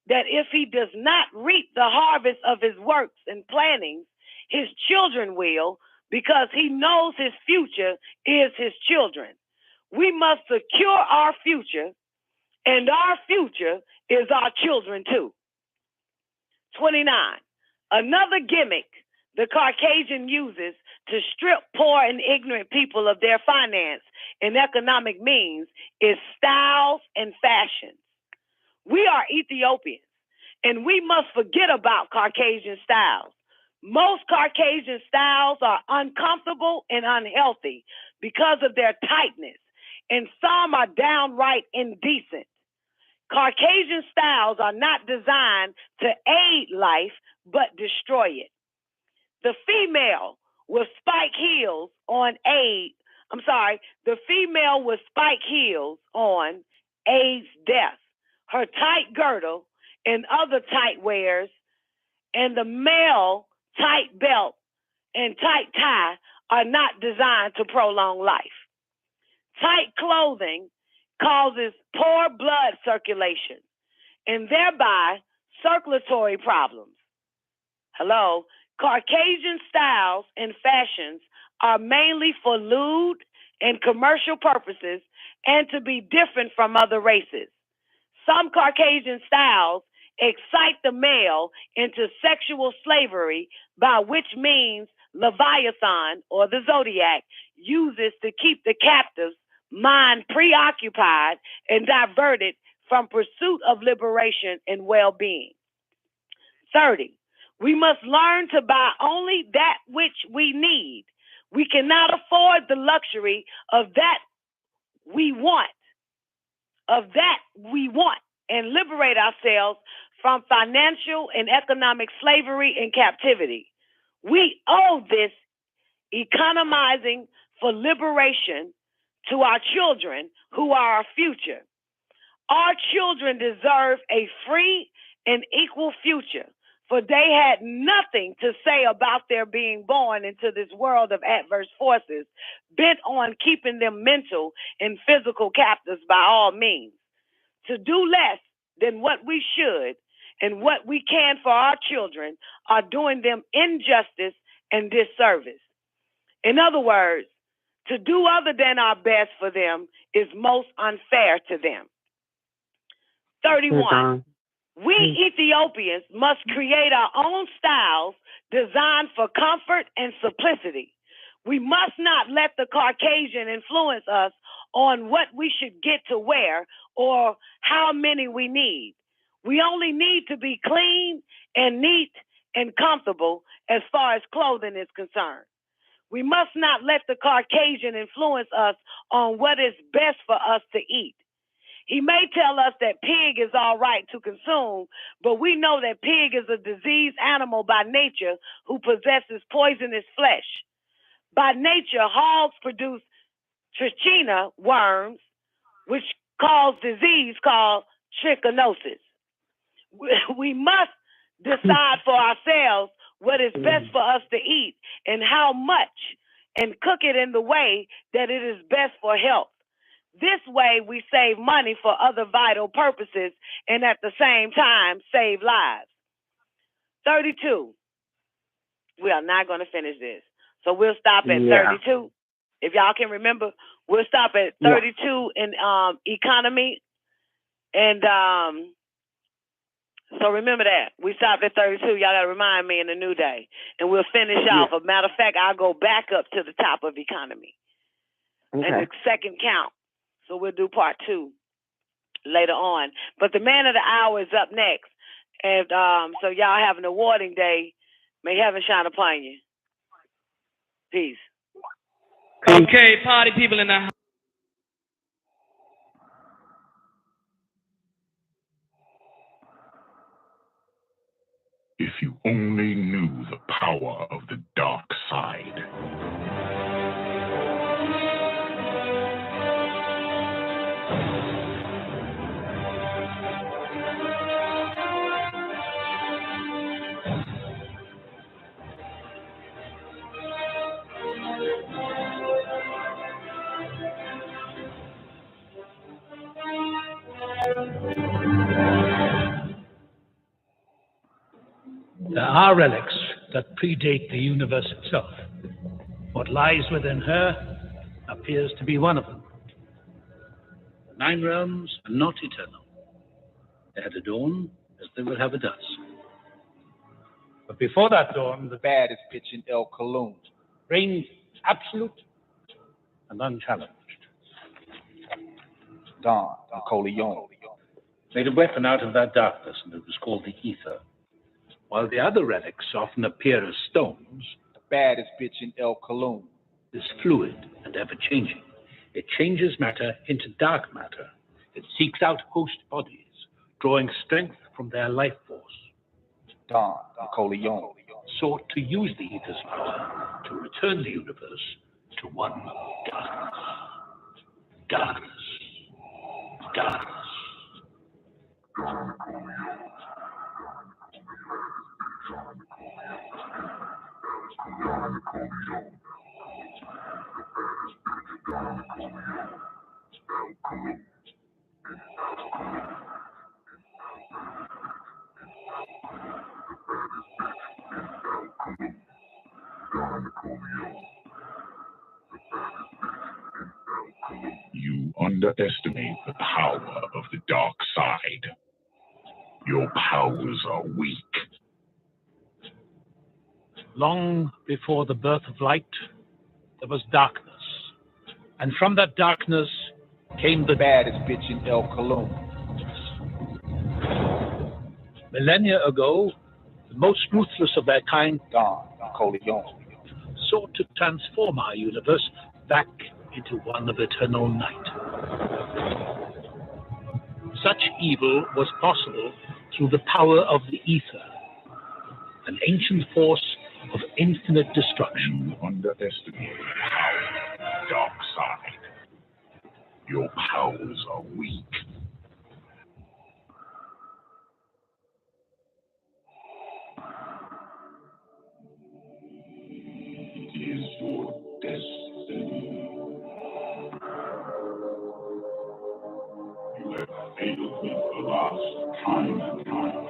that if he does not reap the harvest of his works and plannings, his children will, because he knows his future is his children. We must secure our future, and our future is our children too. 29. Another gimmick the Caucasian uses to strip poor and ignorant people of their finance and economic means is styles and fashions. We are Ethiopians, and we must forget about Caucasian styles. Most Caucasian styles are uncomfortable and unhealthy because of their tightness, and some are downright indecent. Caucasian styles are not designed to aid life, but destroy it. The female with spike heels on aids death. Her tight girdle and other tight wears, and the male tight belt and tight tie are not designed to prolong life. Tight clothing causes poor blood circulation and thereby circulatory problems. Hello? Caucasian styles and fashions are mainly for lewd and commercial purposes and to be different from other races. Some Caucasian styles excite the male into sexual slavery, by which means Leviathan, or the Zodiac, uses to keep the captive's mind preoccupied and diverted from pursuit of liberation and well-being. 30. We must learn to buy only that which we need. We cannot afford the luxury of that we want, and liberate ourselves from financial and economic slavery and captivity. We owe this economizing for liberation to our children who are our future. Our children deserve a free and equal future, for they had nothing to say about their being born into this world of adverse forces, bent on keeping them mental and physical captives by all means. To do less than what we should and what we can for our children are doing them injustice and disservice. In other words, to do other than our best for them is most unfair to them. 31. We Ethiopians must create our own styles designed for comfort and simplicity. We must not let the Caucasian influence us on what we should get to wear or how many we need. We only need to be clean and neat and comfortable as far as clothing is concerned. We must not let the Caucasian influence us on what is best for us to eat. He may tell us that pig is all right to consume, but we know that pig is a diseased animal by nature who possesses poisonous flesh. By nature, hogs produce trichina worms, which cause disease called trichinosis. We must decide for ourselves what is best for us to eat and how much, and cook it in the way that it is best for health. This way we save money for other vital purposes and at the same time save lives. 32. We are not going to finish this. So we'll stop at 32. If y'all can remember, we'll stop at 32 in economy. And so remember that. We stopped at 32. Y'all got to remind me in the new day. And we'll finish off. As a matter of fact, I'll go back up to the top of economy. Okay. And the second count. So we'll do part 2 later on. But the man of the hour is up next. And so y'all have an awarding day. May heaven shine upon you. Peace. Okay, party people in the house. If you only knew the power of the dark side. There are relics that predate the universe itself. What lies within her appears to be one of them. The 9 realms are not eternal. They had a dawn as they will have a dusk. But before that dawn, the baddest bitch in El Cologne reigned absolute and unchallenged. Don Nicoleone made a weapon out of that darkness, and it was called the ether. While the other relics often appear as stones, the baddest bitch in El Cologne is fluid and ever-changing. It changes matter into dark matter. It seeks out host bodies, drawing strength from their life force. Don Nicoleone sought to use the ether's power to return the universe to one darkness. Darkness. Darkness. You underestimate the power of the dark side. Your powers are weak. Long before the birth of light, there was darkness. And from that darkness came the baddest bitch in El Cologne. Millennia ago, the most ruthless of their kind, Don Nicoleone. sought to transform our universe back into one of eternal night. Such evil was possible through the power of the ether, an ancient force of infinite destruction. You underestimate the dark side. Your powers are weak. It is your destiny. You have failed me the last time and time.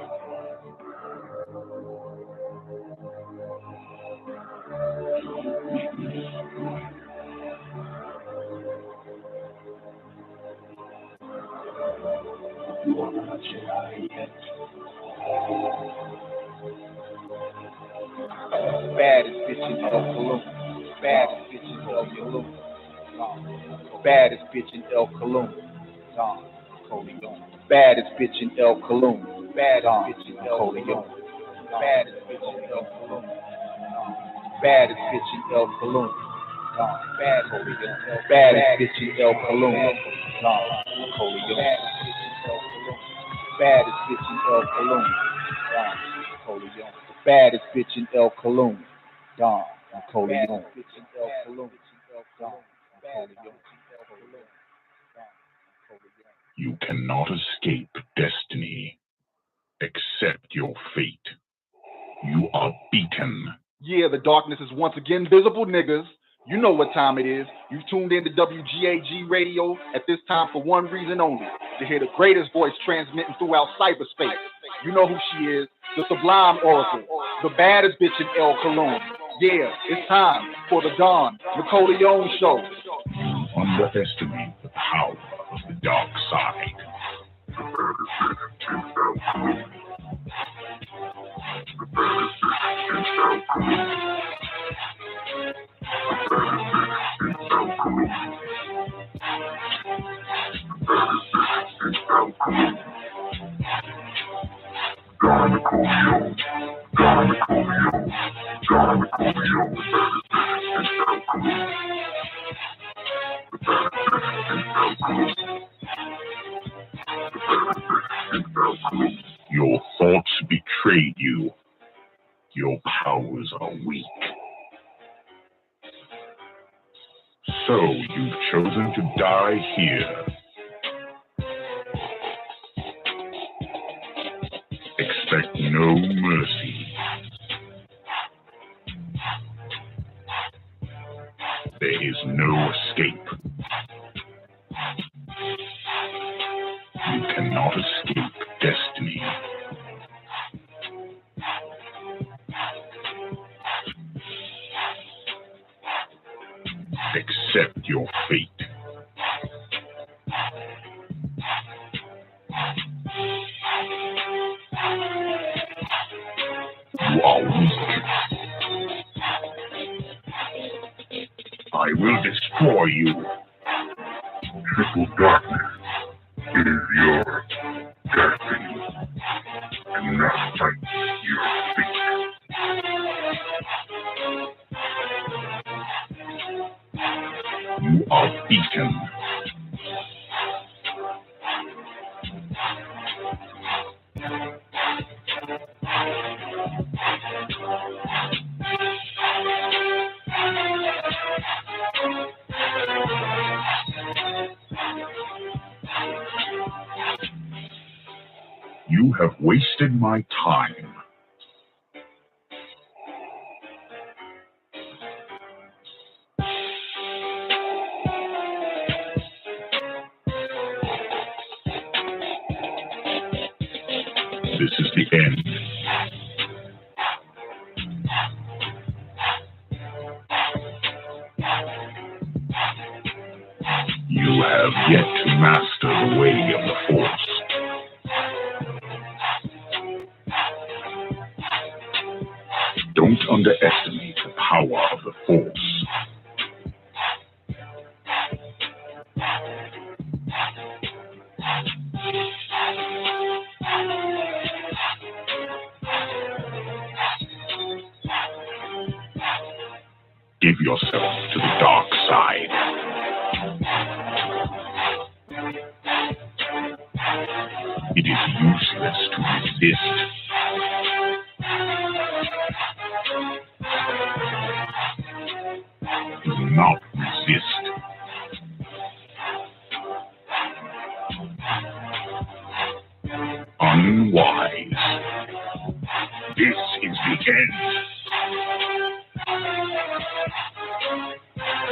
You are not a Jedi yet. Baddest bitch in El Cologne. Baddest bitch in El Cologne. Baddest bitch in El Cologne. Don Nicoleone. Baddest bitch in El Cologne. Baddest bitch in El Cologne. Baddest bitch in El Cologne. Baddest bitch in El Cologne. Baddest bitch in El Cologne. Don Nicoleone. Baddest bitch in El Cologne. Don Nicoleone. Baddest bitch in El Cologne. Don Nicoleone. You cannot escape destiny. Accept your fate. You are beaten. Yeah, the darkness is once again visible, niggas. You know what time it is. You've tuned in to WGAG radio at this time for one reason only, to hear the greatest voice transmitting throughout cyberspace. You know who she is, the sublime oracle, the baddest bitch in El Cologne. Yeah, it's time for the Don Nicoleone Show. You underestimate the power of the dark side. The baddest bitch in El Cologne. The baddest bitch in El Cologne. The baddest bitch in El Cologne. The baddest bitch in El Cologne. Don Nicoleone. Don Nicoleone. Don Nicoleone. The baddest bitch in El Cologne. The baddest bitch in El Cologne. Your thoughts betrayed you. Your powers are weak. So you've chosen to die here. Expect no mercy. There is no escape. You cannot escape destiny. Accept your fate. You are weak. I will destroy you. Triple darkness is your destiny. And not fight your fate. You are beaten. You have wasted my time. This is the end. You have yet to master the way of the Force. Don't underestimate the power of the Force. Give yourself to the dark side. It is useless to resist. Do not resist. Unwise. This is the end.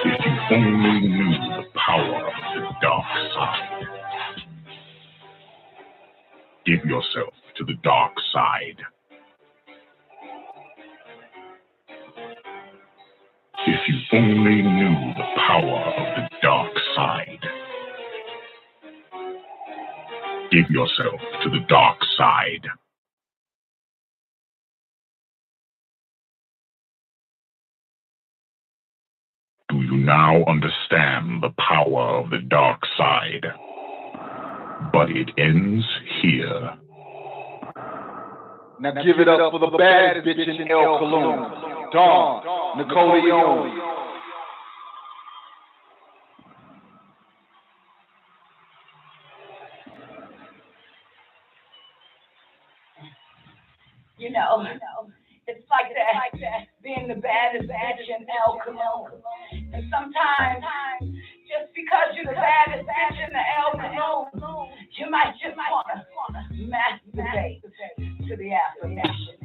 If you only knew the power of the dark side. Give yourself to the dark side. If you only knew the power of the dark side. Give yourself to the dark side. Do you now understand the power of the dark side? But it ends here. Now give it up for the baddest bitch in El Cologne, Dawn, Nicoleone. You know, it's like that, being the baddest bitch in El Cologne. And sometimes, just because you're the baddest bitch in the El Cologne, you might just wanna masturbate to the affirmation.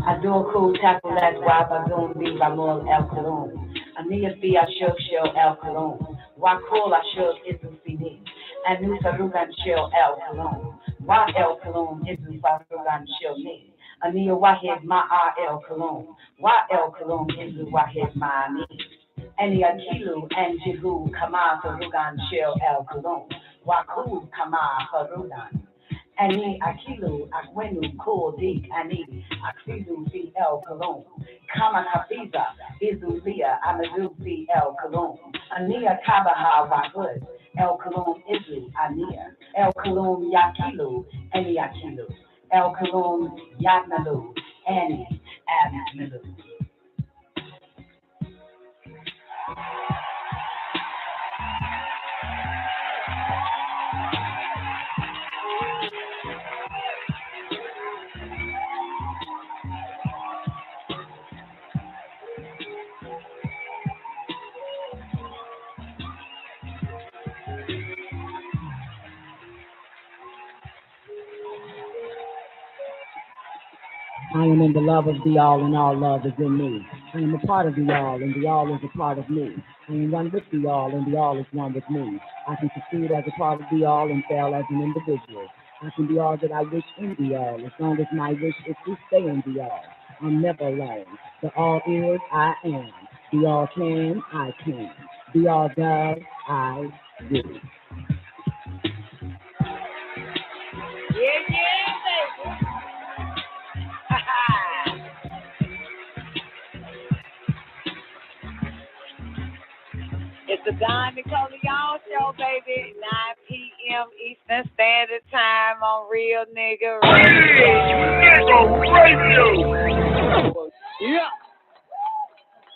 I do a cool tackle that why I don't be by more El Cologne. I need to be a show El Cologne. Why cool I show is a CD. And new Sarugan show El Cologne. Why El Cologne is a Sarugan show me. Ania Wahid Ma El Cologne. Why El Cologne is the Wahid Ma me. Any Akilu and Jihu Kama Farugan Shell El Cologne. Waku Kama Farugan. Any Akilu Akwenu Ko Dik Ani Akilu Fi El Cologne. Kama Hafiza Izulia Amadu Fi El Cologne. Ania Kabaha Wahud El Cologne Izu Ania. El Cologne Yakilu Any Akilu. El Cologne Yatnalu Any Abnalu. I am in the love of the all, and all love is in me. I am a part of the all, and the all is a part of me. I am one with the all, and the all is one with me. I can succeed as a part of the all and fail as an individual. I can be all that I wish in the all, as long as my wish is to stay in the all. I'm never alone. The all is, I am. The all can, I can. The all does, I do. Yeah, baby. It's the Don Nicoleone Show, baby. 9 p.m. Eastern Standard Time on Real Nigga Radio. Yeah.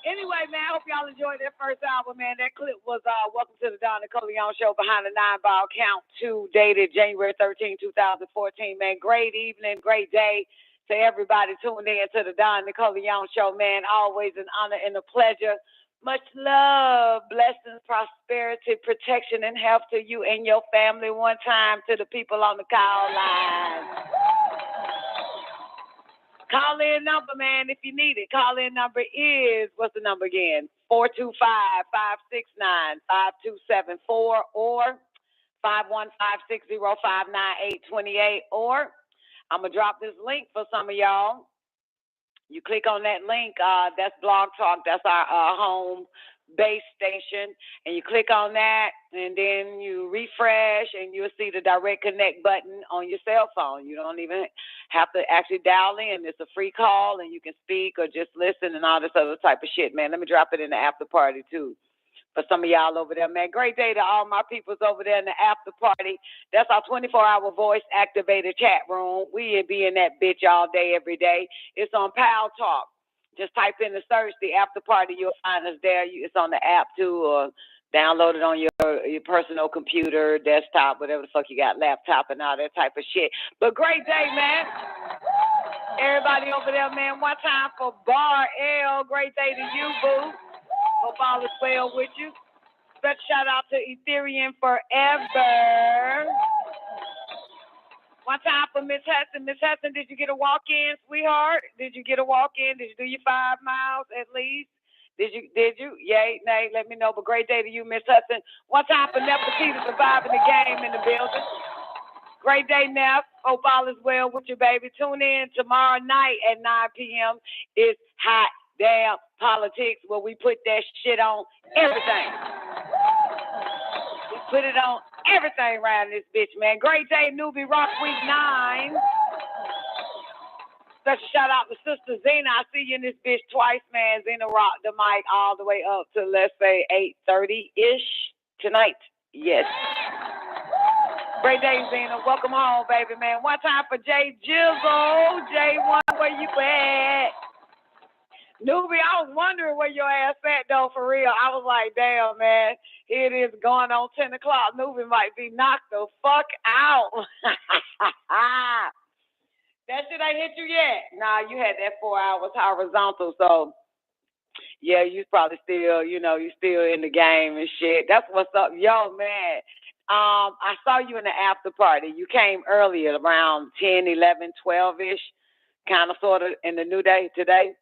Anyway, man, I hope y'all enjoyed that first album, man. That clip was Welcome to the Don Nicoleone Show Behind the 9-Ball Count 2, dated January 13, 2014, man. Great evening, great day to everybody tuned in to the Don Nicoleone Show, man. Always an honor and a pleasure. Much love, blessings, prosperity, protection, and health to you and your family. One time to the people on the call line. Call in number, man, if you need it. Call in number is, what's the number again? 425-569-5274 or 515-605-9828. Or I'm going to drop this link for some of y'all. You click on that link, that's Blog Talk, that's our home base station, and you click on that, and then you refresh, and you'll see the direct connect button on your cell phone. You don't even have to actually dial in. It's a free call, and you can speak or just listen and all this other type of shit, man. Let me drop it in the after party, too. For some of y'all over there, man. Great day to all my peoples over there in the after party. That's our 24-hour voice activated chat room. We be in that bitch all day, every day. It's on Pal Talk. Just type in the search, the after party. You'll find us there. It's on the app too, or download it on your personal computer, desktop, whatever the fuck you got, laptop and all that type of shit. But great day, man. Everybody over there, man. One time for Bar L. Great day to you, boo. Hope all is well with you. Special shout out to Ethereum Forever. One time for Miss Hudson. Miss Hudson, did you get a walk-in, sweetheart? Did you get a walk-in? Did you do your 5 miles at least? Did you? Yay, nay, let me know. But great day to you, Miss Hudson. One time for Nefertiti surviving the game in the building. Great day, Neff. Hope all is well with you, baby. Tune in tomorrow night at 9 p.m. It's Hot Damn Politics, where we put that shit on everything. We put it on everything around this bitch, man. Great day, Newbie Rock Week 9. Special shout out to Sister Zena. I see you in this bitch twice, man. Zena rocked the mic all the way up to, let's say, 8:30-ish tonight. Yes. Great day, Zena. Welcome home, baby, man. One time for Jay Jizzle. J1, where you at? Newbie, I was wondering where your ass at, though, for real. I was like, damn, man. Here it is going on 10 o'clock. Newbie might be knocked the fuck out. That shit ain't hit you yet. Nah, you had that 4 hours horizontal, so yeah, you probably still, you still in the game and shit. That's what's up. Yo, man, I saw you in the after party. You came earlier, around 10, 11, 12-ish, kind of, sort of, in the new day today.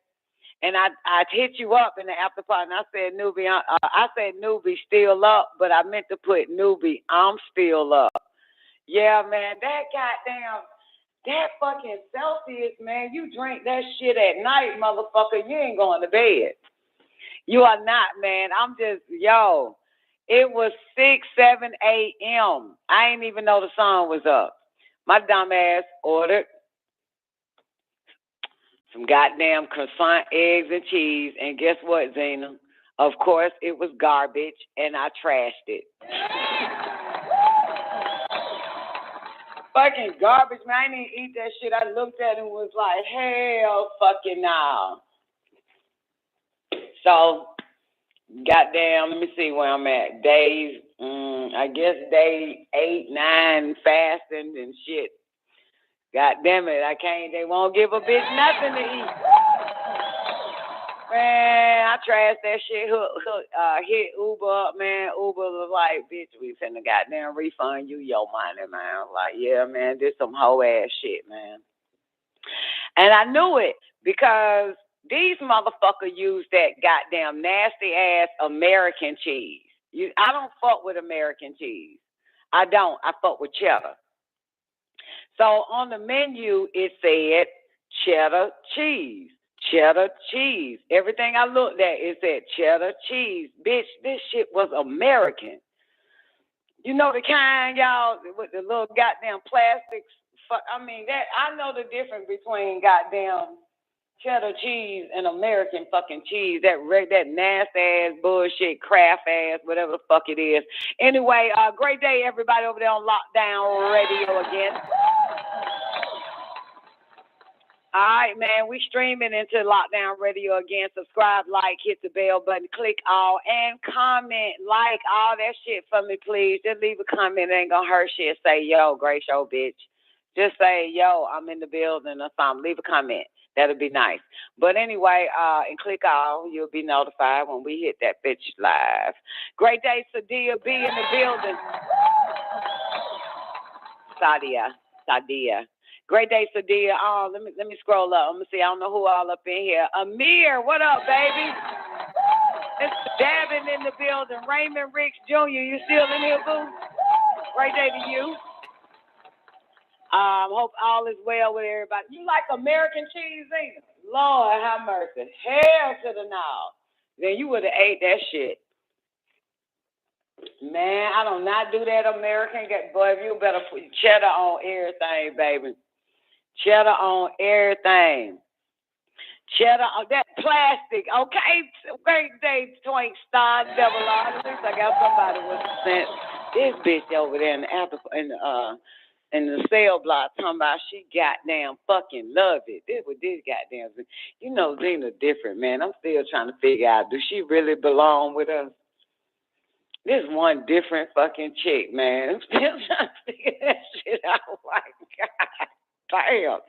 And I hit you up in the after party, and I said, Newbie, still up, but I meant to put Newbie, I'm still up. Yeah, man, that fucking Celsius, man, you drink that shit at night, motherfucker, you ain't going to bed. You are not, man. I'm just, it was 6, 7 a.m. I didn't even know the sun was up. My dumb ass ordered some goddamn croissant, eggs, and cheese, and guess what, Zena? Of course, it was garbage, and I trashed it. Fucking garbage, man. I didn't eat that shit. I looked at it and was like, hell fucking no. So, goddamn, let me see where I'm at. Days, I guess day 8, 9, fasting and shit. God damn it, they won't give a bitch nothing to eat. Man, I trashed that shit, hit Uber up, man. Uber was like, bitch, we finna goddamn refund you your money, man. I was like, yeah, man, this some hoe ass shit, man. And I knew it because these motherfuckers use that goddamn nasty ass American cheese. I don't fuck with American cheese. I don't. I fuck with cheddar. So on the menu, it said cheddar cheese. Cheddar cheese. Everything I looked at, it said cheddar cheese. Bitch, this shit was American. You know the kind, y'all, with the little goddamn plastics. I know the difference between goddamn cheddar cheese and American fucking cheese. That nasty ass bullshit, Kraft ass, whatever the fuck it is. Anyway, great day, everybody over there on Lockdown Radio again. All right, man, we streaming into Lockdown Radio again. Subscribe, like, hit the bell button, click all, and comment, like, all that shit for me, please. Just leave a comment. It ain't gonna hurt shit. Say, yo, great show, bitch. Just say, yo, I'm in the building or something. Leave a comment. That'll be nice. But anyway, and click all. You'll be notified when we hit that bitch live. Great day, Sadia B in the building. Sadia. Great day, Sadia. Oh, let me scroll up. Let me see. I don't know who all up in here. Amir, what up, baby? It's Davin in the building. Raymond Ricks Jr., you still in here, boo? Great day to you. Hope all is well with everybody. You like American cheese, ain't you? Lord have mercy. Hell to the no. Then you would have ate that shit. Man, I do not do that American. Boy, you better put cheddar on everything, baby. Cheddar on everything. Cheddar on that plastic. Okay, great day, Twink Star Devil. At least I got somebody with sense. This bitch over there in the in the cell block talking about she goddamn fucking love it. This what this goddamn, you know, Zena different, man. I'm still trying to figure out, do she really belong with us? This one different fucking chick, man. I'm still trying to figure that shit out. Like, God damn.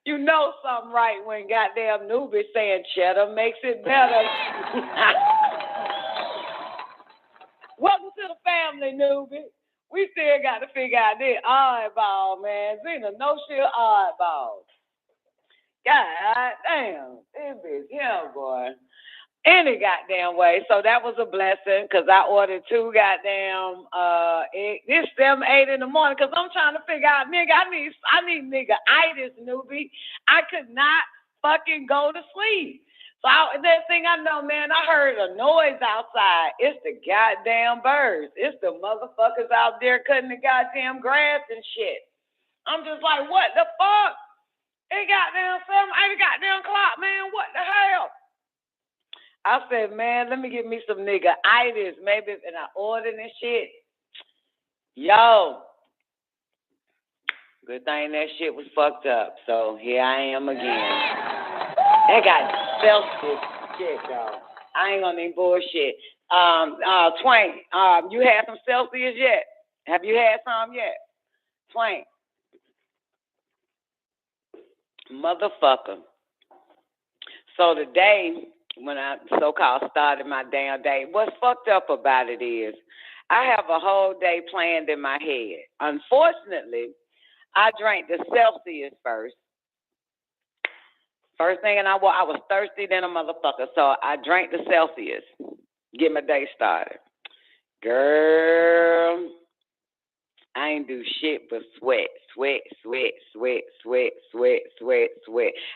You know something right when goddamn newbie saying cheddar makes it better. Welcome to the family, newbie. We still got to figure out this oddball, man. Zena, no shit oddball. God damn. This bitch, yeah, boy. Any goddamn way. So that was a blessing because I ordered 2 goddamn eggs. It's 7, 8 in the morning because I'm trying to figure out, nigga, I need nigga-itis, newbie. I could not fucking go to sleep. So that thing I know, man, I heard a noise outside. It's the goddamn birds. It's the motherfuckers out there cutting the goddamn grass and shit. I'm just like, what the fuck? It goddamn 7, 8 goddamn o'clock, man. What the hell? I said, man, let me get me some nigga-itis, maybe, and I ordered and shit. Yo, good thing that shit was fucked up. So here I am again. That got Celsius shit, though. I ain't gonna need bullshit. Twain, you had some Celsius yet? Have you had some yet? Twain. Motherfucker. So today, when I so-called started my damn day, what's fucked up about it is I have a whole day planned in my head. Unfortunately, I drank the Celsius first. First thing, and I was thirsty than a motherfucker, so I drank the Celsius. Get my day started. Girl, I ain't do shit but sweat. I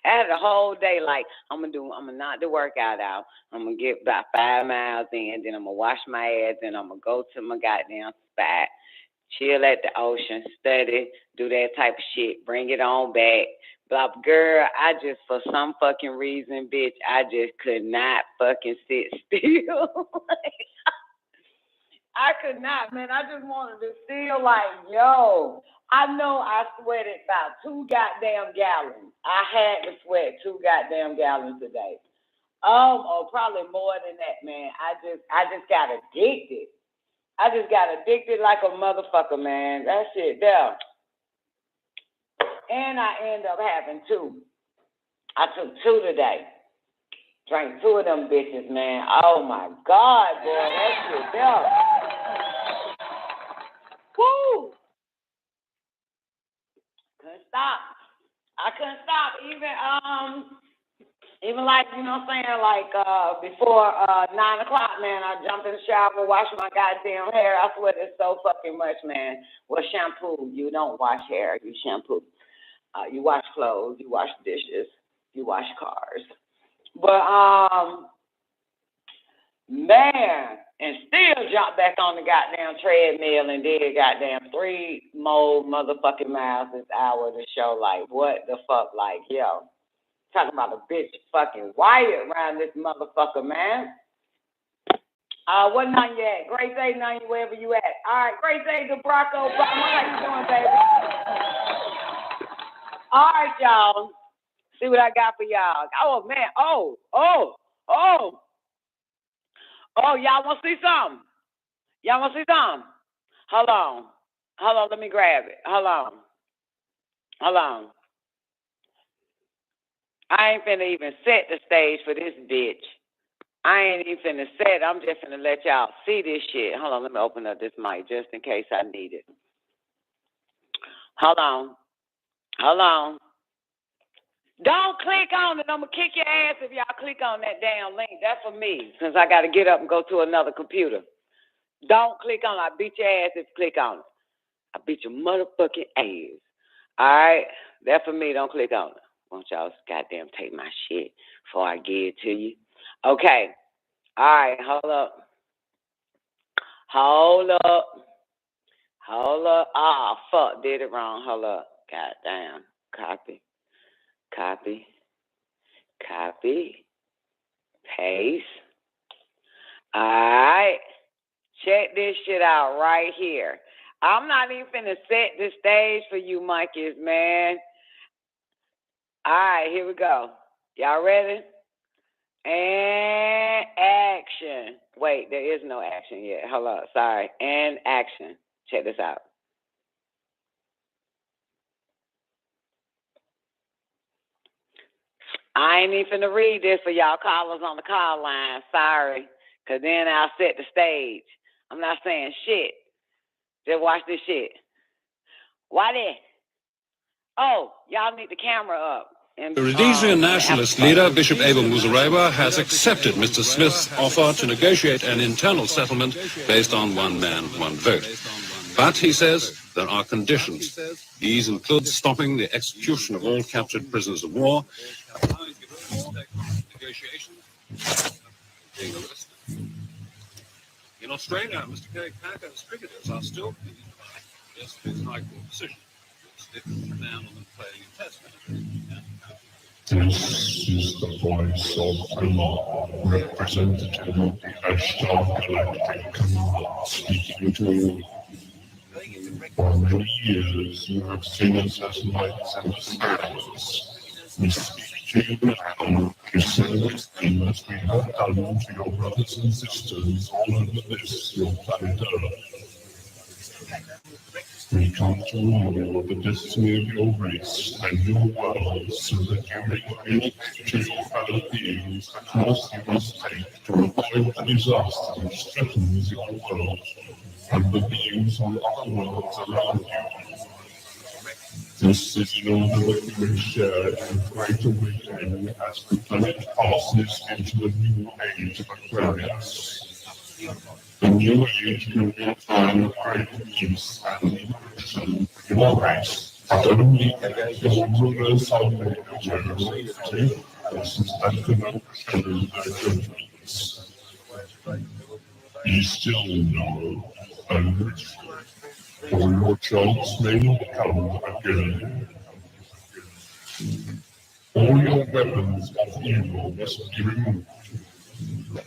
had a whole day like, I'm gonna knock the workout out. I'm gonna get about 5 miles in, then I'm gonna wash my ass, then I'm gonna go to my goddamn spot, chill at the ocean, study, do that type of shit, bring it on back. But girl, I just, for some fucking reason, bitch, I just could not fucking sit still. I could not, man. I just wanted to feel like, yo, I know I sweated about 2 goddamn gallons. I had to sweat 2 goddamn gallons a day. Or probably more than that, man. I just got addicted. I just got addicted like a motherfucker, man. That shit there. And I end up having 2. I took 2 today. Drank 2 of them bitches, man. Oh my God, boy, that shit there. Woo! Couldn't stop. I couldn't stop. Even like, you know what I'm saying, like before 9 o'clock, man, I jumped in the shower, washed my goddamn hair. I sweat it's so fucking much, man. Well, shampoo. You don't wash hair, you shampoo. You wash clothes, you wash dishes, you wash cars. But man, and still jump back on the goddamn treadmill and did goddamn 3 more motherfucking miles this hour to show like what the fuck, like, yo, talking about a bitch fucking wired around this motherfucker, man. What none you at? Great day, none you wherever you at. All right, great day to Barack Obama. How you doing, baby? All right, y'all. See what I got for y'all. Oh man, oh, y'all want to see something? Y'all want to see something? Hold on, let me grab it. Hold on. I ain't finna even set the stage for this bitch. I ain't even finna set. I'm just finna let y'all see this shit. Hold on, let me open up this mic just in case I need it. Hold on. Don't click on it. I'm going to kick your ass if y'all click on that damn link. That's for me, since I got to get up and go to another computer. Don't click on it. I beat your ass if you click on it. I beat your motherfucking ass. All right? That's for me. Don't click on it. Won't y'all goddamn take my shit before I give it to you? Okay. All right. Hold up. Ah, fuck. Did it wrong. Hold up. Goddamn. Copy. Paste. All right. Check this shit out right here. I'm not even finna set the stage for you monkeys, man. All right, here we go. Y'all ready? And action. Wait, there is no action yet. Hold up, sorry. And action. Check this out. I ain't even finna read this for y'all callers on the call line. Sorry. Because then I'll set the stage. I'm not saying shit. Just watch this shit. Why this? Oh, y'all need the camera up. The Rhodesian nationalist leader, Bishop Abel Muzorewa, has accepted Mr. Smith's offer to negotiate an internal settlement based on one man, one vote. But, he says, there are conditions. These include stopping the execution of all captured prisoners of war. In Australia, Mr. Kerry Packer's cricketers are still pleading yesterday's High Court decision. It's the ban on them playing in Test matches. This is the voice of Allah, representative of the Ashtar Galactic Command, speaking to you. For many years you have seen us as lights and stars. We speak to you now to say the same as we have done to your brothers and sisters all over this, your planet Earth. We come to warn you of the destiny of your race and your world so that you may connect to your fellow beings the course you must take to avoid the disaster which threatens your world and the beings on other worlds around you. This is in order that you may share in the great awakening as the planet passes into a new age of Aquarius. The new age will be a time of great peace and liberation in your race, but only your rulers are made aware of safety, since that cannot show their judgments. Be still now, and rich, or your chance may not come again. All your weapons of evil must be removed.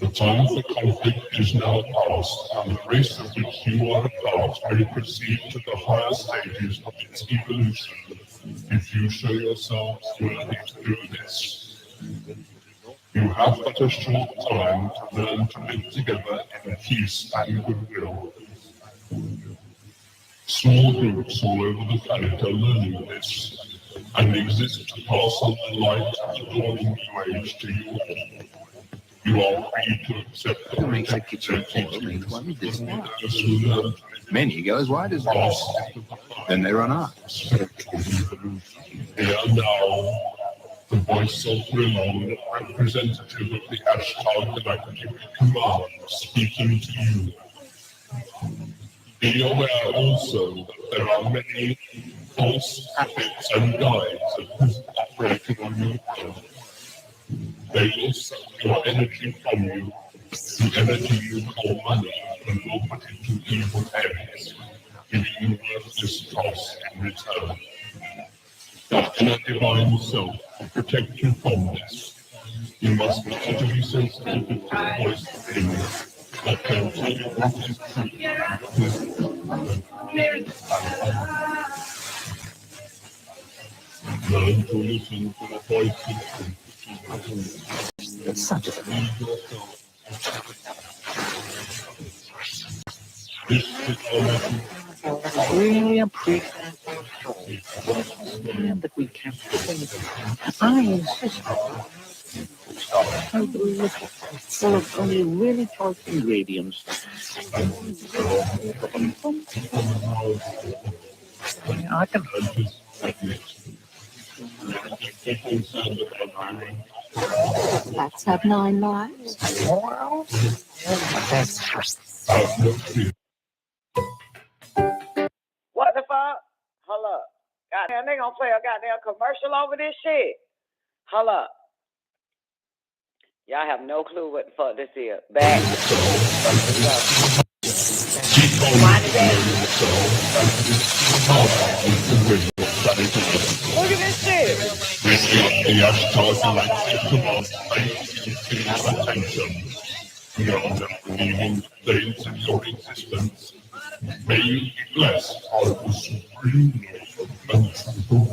The time for conflict is now past, and the race of which you are a part may proceed to the higher stages of its evolution, if you show yourselves worthy to do this. You have but a short time to learn to live together in peace and goodwill. Small groups all over the planet are learning this, and exist to pass on the light of the dawning new age to you all. You are free to accept the Many go as wide as this. Then they run out. They are now the voice of Rilon, representative of the Ashtar Galactic Command, speaking to you. Be aware also that there are many false prophets and guides operating on your world. They will suck your energy from you, the energy you call money, and will put it to evil ends, giving you worthless costs in return. But in a divine self to protect you from this, you must be utterly sensitive to the voice of him that can tell you what is true. Learn to listen to the voice of truth. It's such a I really appreciate that we can I insist full of only really choice ingredients. I can Let's have 9 lives. Well, What the fuck? Hold up. Goddamn, they gonna play a goddamn commercial over this shit. Hold up. Y'all have no clue what the fuck this is. Back. Look at this shit. The Ashtar Galactic Command attention. You are not believing days of your existence. May you be blessed by the supreme love of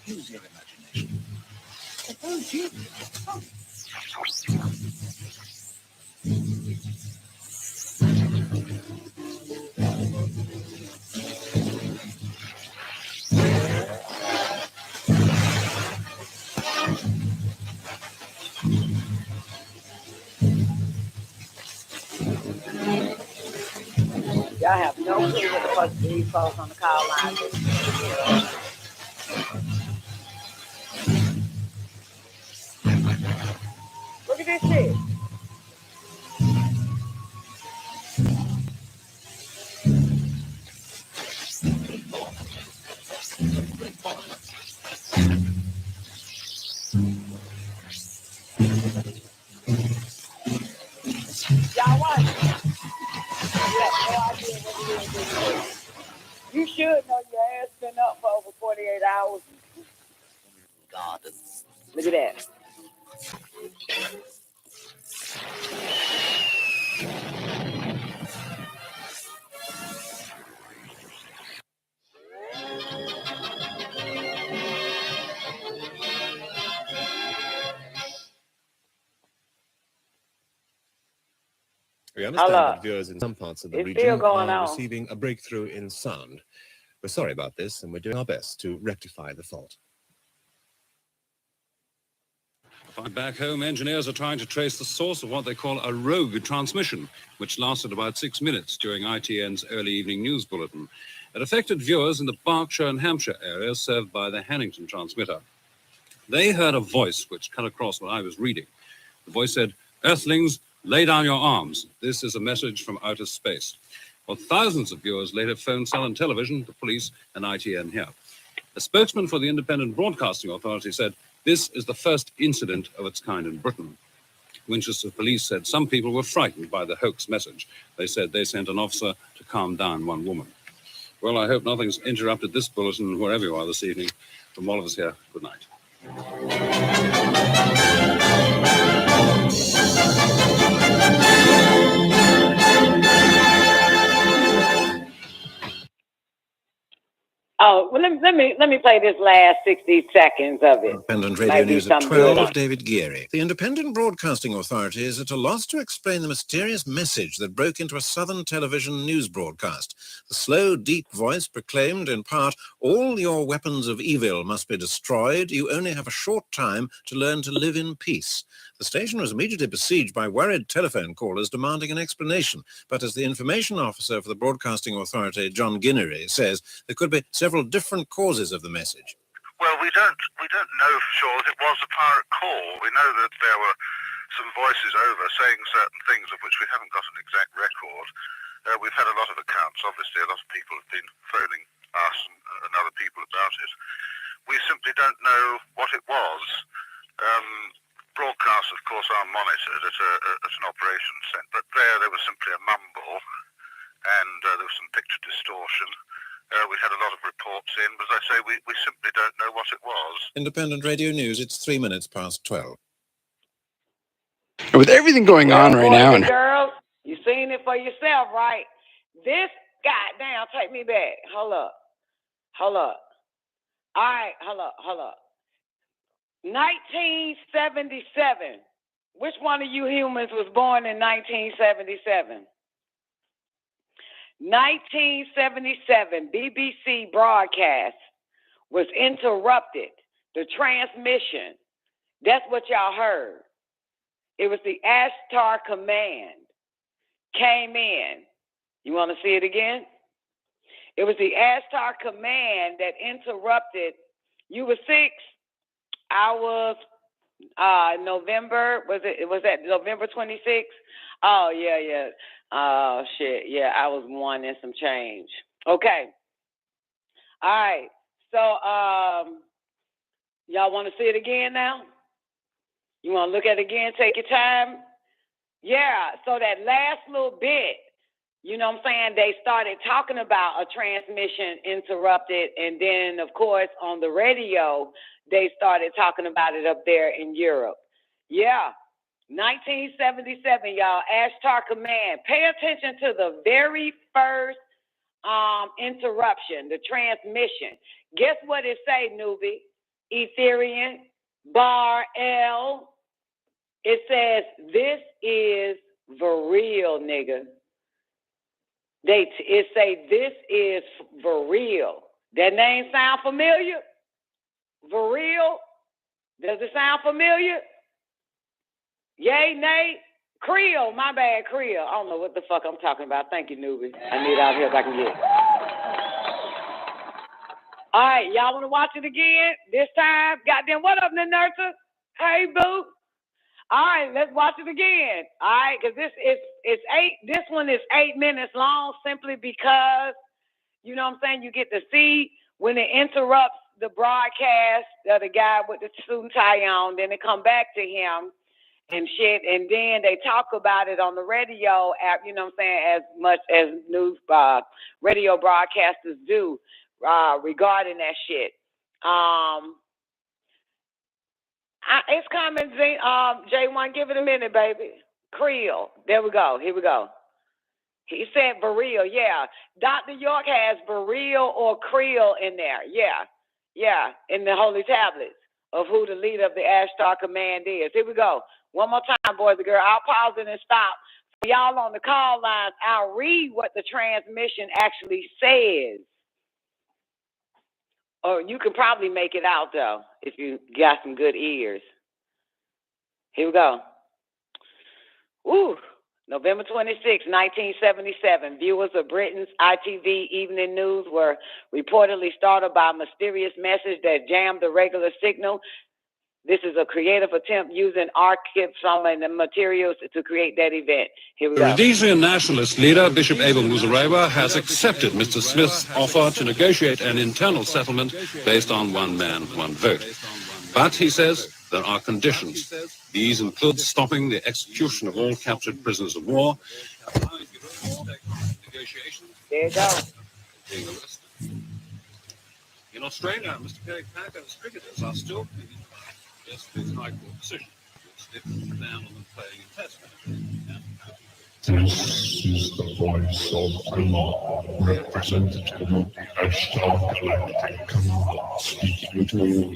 Use your imagination. Suppose you. Y'all have no clue what the fuck these folks on the call line do. Look at this shit. Y'all watch. You have no idea what it is anymore. You should know your ass been up for over 48 hours. God, look at that. We understand that viewers in some parts of the region are receiving a breakthrough in sound. We're sorry about this, and we're doing our best to rectify the fault. Back home, engineers are trying to trace the source of what they call a rogue transmission, which lasted about 6 minutes during ITN's early evening news bulletin. It affected viewers in the Berkshire and Hampshire area served by the Hannington transmitter. They heard a voice which cut across what I was reading. The voice said, "Earthlings, lay down your arms. This is a message from outer space." Well, thousands of viewers later phoned Southern Television, the police, and ITN here. A spokesman for the Independent Broadcasting Authority said, "This is the first incident of its kind in Britain." Winchester police said some people were frightened by the hoax message. They said they sent an officer to calm down one woman. Well, I hope nothing's interrupted this bulletin wherever you are this evening. From all of us here, good night. Oh, well, let me play this last 60 seconds of it. Independent Radio News at 12 with David Geary. The Independent Broadcasting Authority is at a loss to explain the mysterious message that broke into a Southern Television news broadcast. The slow, deep voice proclaimed, in part, "All your weapons of evil must be destroyed. You only have a short time to learn to live in peace." The station was immediately besieged by worried telephone callers demanding an explanation. But as the information officer for the Broadcasting Authority, John Guinery, says, there could be several different causes of the message. Well, we don't know for sure that it was a pirate call. We know that there were some voices over saying certain things of which we haven't got an exact record. We've had a lot of accounts. Obviously, a lot of people have been phoning us and other people about it. We simply don't know what it was. Broadcasts, of course, are monitored at an operations centre, but there was simply a mumble, and there was some picture distortion. We had a lot of reports in, but as I say, we simply don't know what it was. Independent Radio News, it's 3 minutes past 12. With everything going on right now, and girls, you seen it for yourself, right? This, goddamn, take me back. Hold up. All right, hold up. 1977. Which one of you humans was born in 1977? 1977, BBC broadcast was interrupted. The transmission. That's what y'all heard. It was the ASTARA command. Came in. You want to see it again? It was the ASTARA command that interrupted. You were 6. I was November. Was that November 26th? Oh yeah. Oh shit. Yeah, I was 1 and some change. Okay. All right. So y'all want to see it again now? You want to look at it again? Take your time. Yeah. So that last little bit, you know what I'm saying? They started talking about a transmission interrupted, and then of course on the radio they started talking about it up there in Europe. Yeah. 1977, y'all. ASTARA command. Pay attention to the very first interruption, the transmission. Guess what it say, newbie? Ethereum, bar L. It says, this is for real, nigga. It say, this is for real. That name sound familiar? For real? Does it sound familiar? Yay, nay? Creole, my bad, Creole. I don't know what the fuck I'm talking about. Thank you, newbie. I need all the help I can get. All right, y'all want to watch it again? This time? Goddamn, what up, Nursa? Hey, boo. All right, let's watch it again. All right, because this one is 8 minutes long simply because, you know what I'm saying, you get to see when it interrupts the broadcast of the guy with the suit and tie on, then they come back to him and shit, and then they talk about it on the radio app, you know what I'm saying, as much as news radio broadcasters do regarding that shit. It's coming, J1, give it a minute, baby. Creole. There we go. Here we go. He said Bereal, yeah. Dr. York has Bereal or Creole in there. Yeah, in the Holy Tablets of who the leader of the ASTARA command is. Here we go. One more time, boys and girls. I'll pause it and stop. For y'all on the call lines, I'll read what the transmission actually says. Or you can probably make it out, though, if you got some good ears. Here we go. Ooh. November 26, 1977, viewers of Britain's ITV Evening News were reportedly startled by a mysterious message that jammed the regular signal. This is a creative attempt using archives from the materials to create that event. Here we go. The Rhodesian nationalist leader, Bishop Abel Muzorewa, has accepted Mr. Smith's offer to negotiate an internal settlement based on one man, one vote. But, he says, there are conditions. These include stopping the execution of all captured prisoners of war. There you go. In Australia, Mr. Perry Parker's cricketers are still pleading yesterday's High Court decision, which lifted the ban on them playing in Test matches. This is the voice of Allah, representative of the ASTARA Galactic Command, speaking to you.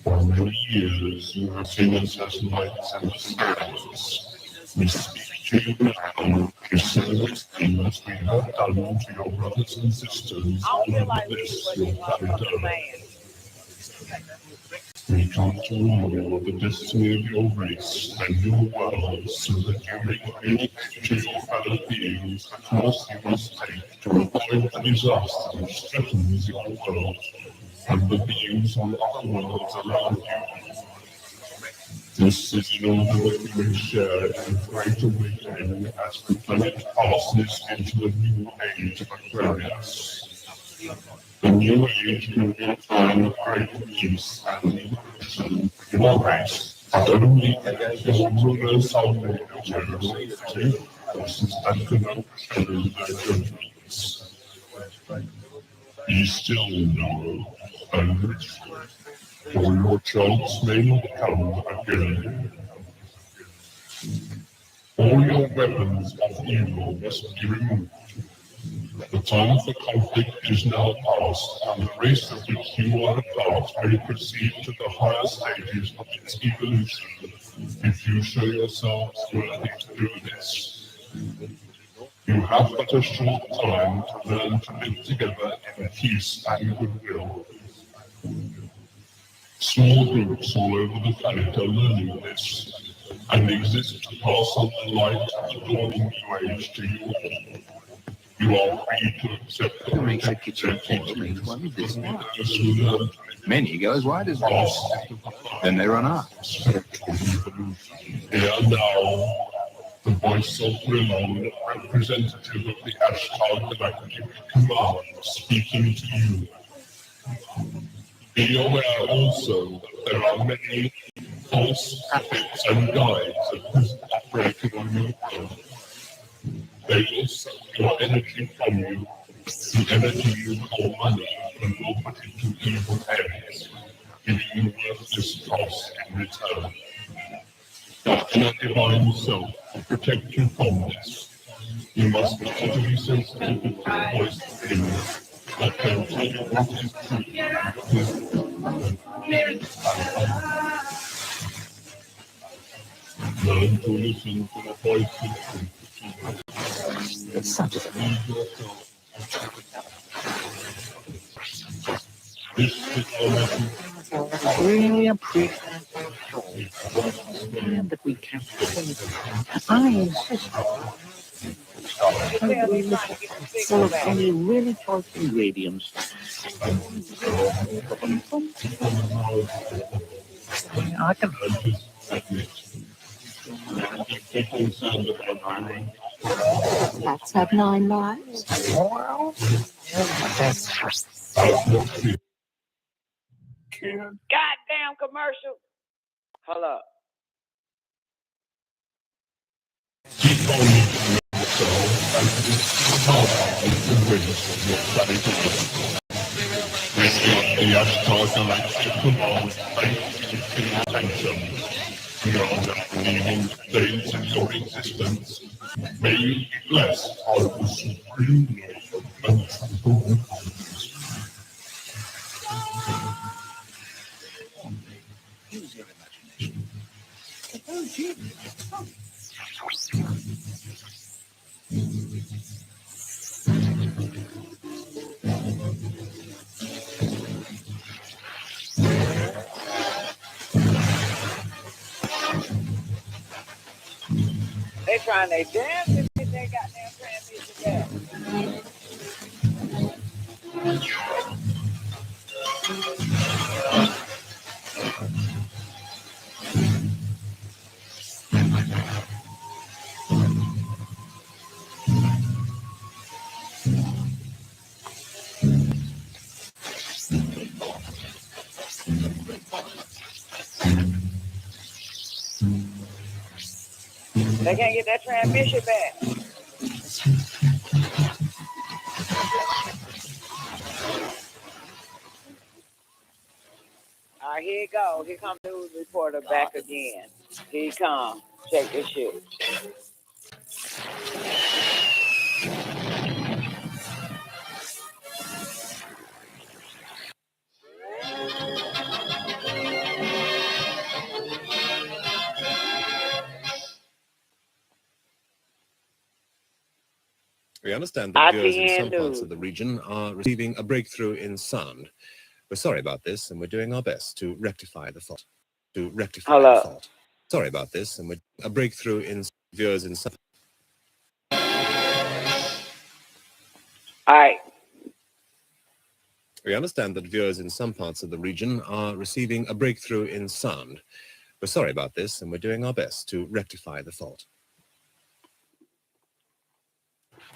For many years, you have seen us as lights and shadows. We speak to you now to service them as we have done to your brothers and sisters all over this, your planet Earth. We come to remind you of the destiny of your race and your world so that you may communicate to your fellow beings the course you must take to avoid the disaster which threatens your world and the beings on other worlds around you. This is in order that you may share in the great awakening as the planet passes into a new age of Aquarius. The new age will be a time of great peace and liberation for your race, but only your rulers are made to forces that cannot show their judgments. Be still now, and for your chance may not come again. All your weapons of evil must be removed. The time for conflict is now past, and the race of which you are a part may proceed to the higher stages of its evolution, if you show yourselves worthy to do this. You have but a short time to learn to live together in peace and goodwill. Small groups all over the planet are learning this, and exist to pass on the light of the dawning new age to you all. You are free to accept the Many go as wide as this. Then they run out. Here now, the voice of Ramon, representative of the ASTARA Galactic Command, speaking to you. Be aware also that there are many false prophets and guides operating on your world. They will suck your energy from you, the energy you call money, and will put it to evil hands, giving you worthless costs in return. Your divine self to protect you from this. You must be utterly sensitive to the voice within you that can tell you what is true. Learn to listen to the voice of truth. It's such a this is our message. I really appreciate that we can. I insist full of any really choice ingredients. I can. Cats have 9 lives. Well, Goddamn commercial. Hold up. Days in your existence may you be blessed by the supreme love use your imagination. Oh, gee. They trying their damn to get their goddamn transmission back. They can't get that transmission back. All right, here you go. Here comes the news reporter back again. Here he come. Check this shit. We understand that viewers in ITN some parts News. of the region are receiving a breakthrough in sound. We're sorry about this, and we're doing our best to rectify the fault. Sorry about this, and we're a breakthrough in viewers in some. All right. We understand that viewers in some parts of the region are receiving a breakthrough in sound. We're sorry about this, and we're doing our best to rectify the fault.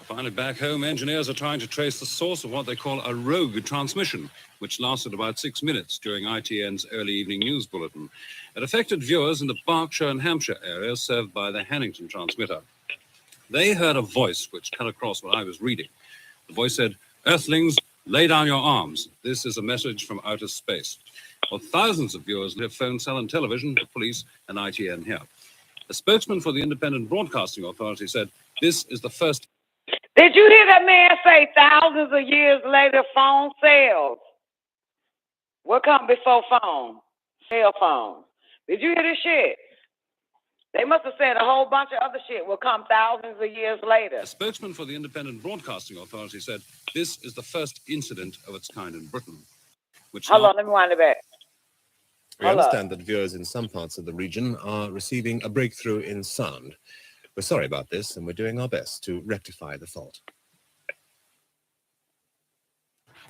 Finally, back home, engineers are trying to trace the source of what they call a rogue transmission, which lasted about 6 minutes during ITN's early evening news bulletin. It affected viewers in the Berkshire and Hampshire area served by the Hannington transmitter. They heard a voice which cut across what I was reading. The voice said, "Earthlings, lay down your arms. This is a message from outer space." Well, thousands of viewers have phoned, cell and television, the police, and ITN here. A spokesman for the Independent Broadcasting Authority said, "This is the first..." Did you hear that man say thousands of years later phone cells? What come before phone? Cell phone. Did you hear this shit? They must have said a whole bunch of other shit will come thousands of years later. A spokesman for the Independent Broadcasting Authority said, "This is the first incident of its kind in Britain." Hold on, let me wind it back. We understand that viewers in some parts of the region are receiving a breakthrough in sound. We're sorry about this, and we're doing our best to rectify the fault.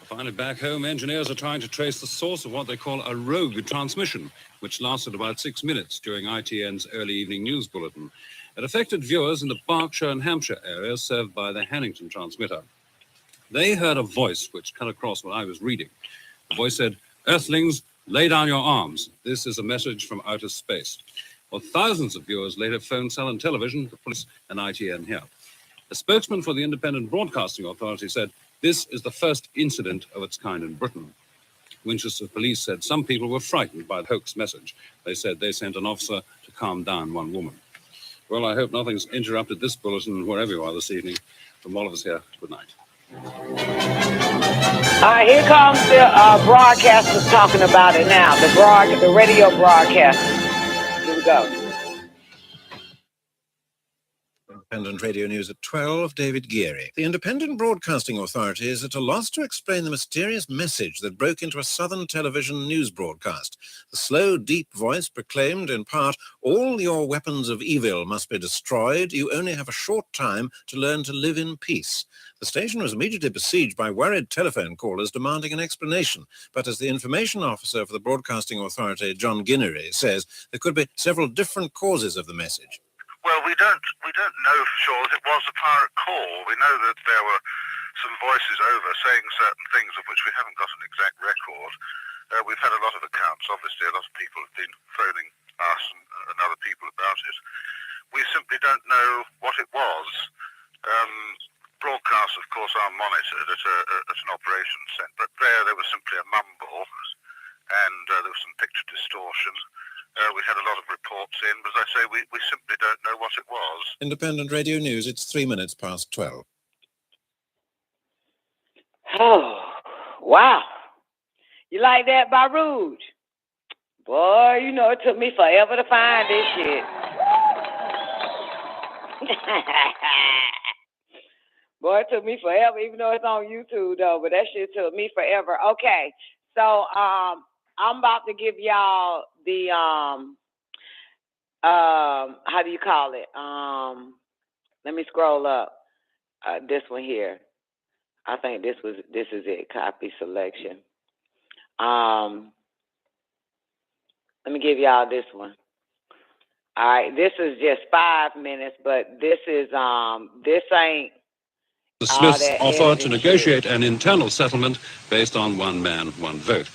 Finally, back home, engineers are trying to trace the source of what they call a rogue transmission, which lasted about 6 minutes during ITN's early evening news bulletin. It affected viewers in the Berkshire and Hampshire area served by the Hannington transmitter. They heard a voice which cut across what I was reading. The voice said, "Earthlings, lay down your arms. This is a message from outer space." Well, thousands of viewers later phoned, cell and television, the police, and ITN here. A spokesman for the Independent Broadcasting Authority said, "This is the first incident of its kind in Britain." Winchester police said some people were frightened by the hoax message. They said they sent an officer to calm down one woman. Well, I hope nothing's interrupted this bulletin wherever you are this evening. From all of us here, good night. All right, here comes the broadcasters talking about it now. The radio broadcasters. Here we go. Independent Radio News at 12, David Geary. The Independent Broadcasting Authority is at a loss to explain the mysterious message that broke into a Southern television news broadcast. The slow, deep voice proclaimed in part, "All your weapons of evil must be destroyed. You only have a short time to learn to live in peace." The station was immediately besieged by worried telephone callers demanding an explanation. But as the information officer for the Broadcasting Authority, John Guinery, says, there could be several different causes of the message. Well, we don't know for sure that it was a pirate call. We know that there were some voices over saying certain things of which we haven't got an exact record. We've had a lot of accounts. Obviously, a lot of people have been phoning us and other people about it. We simply don't know what it was. Broadcasts, of course, are monitored at an operations centre, but there was simply a mumble, and there was some picture distortion. We had a lot of reports in, but as I say, we simply don't know what it was. Independent Radio News, it's 3 minutes past 12. Oh, wow. You like that, Baruch? Boy, you know, it took me forever to find this shit. Boy, it took me forever, even though it's on YouTube, though, but that shit took me forever. Okay, so I'm about to give y'all the, how do you call it? Let me scroll up. This one here. I think this is it, copy selection. Let me give y'all this one. All right, this is just 5 minutes, but this is, this ain't. The Smiths offer to negotiate an internal settlement based on one man, one vote.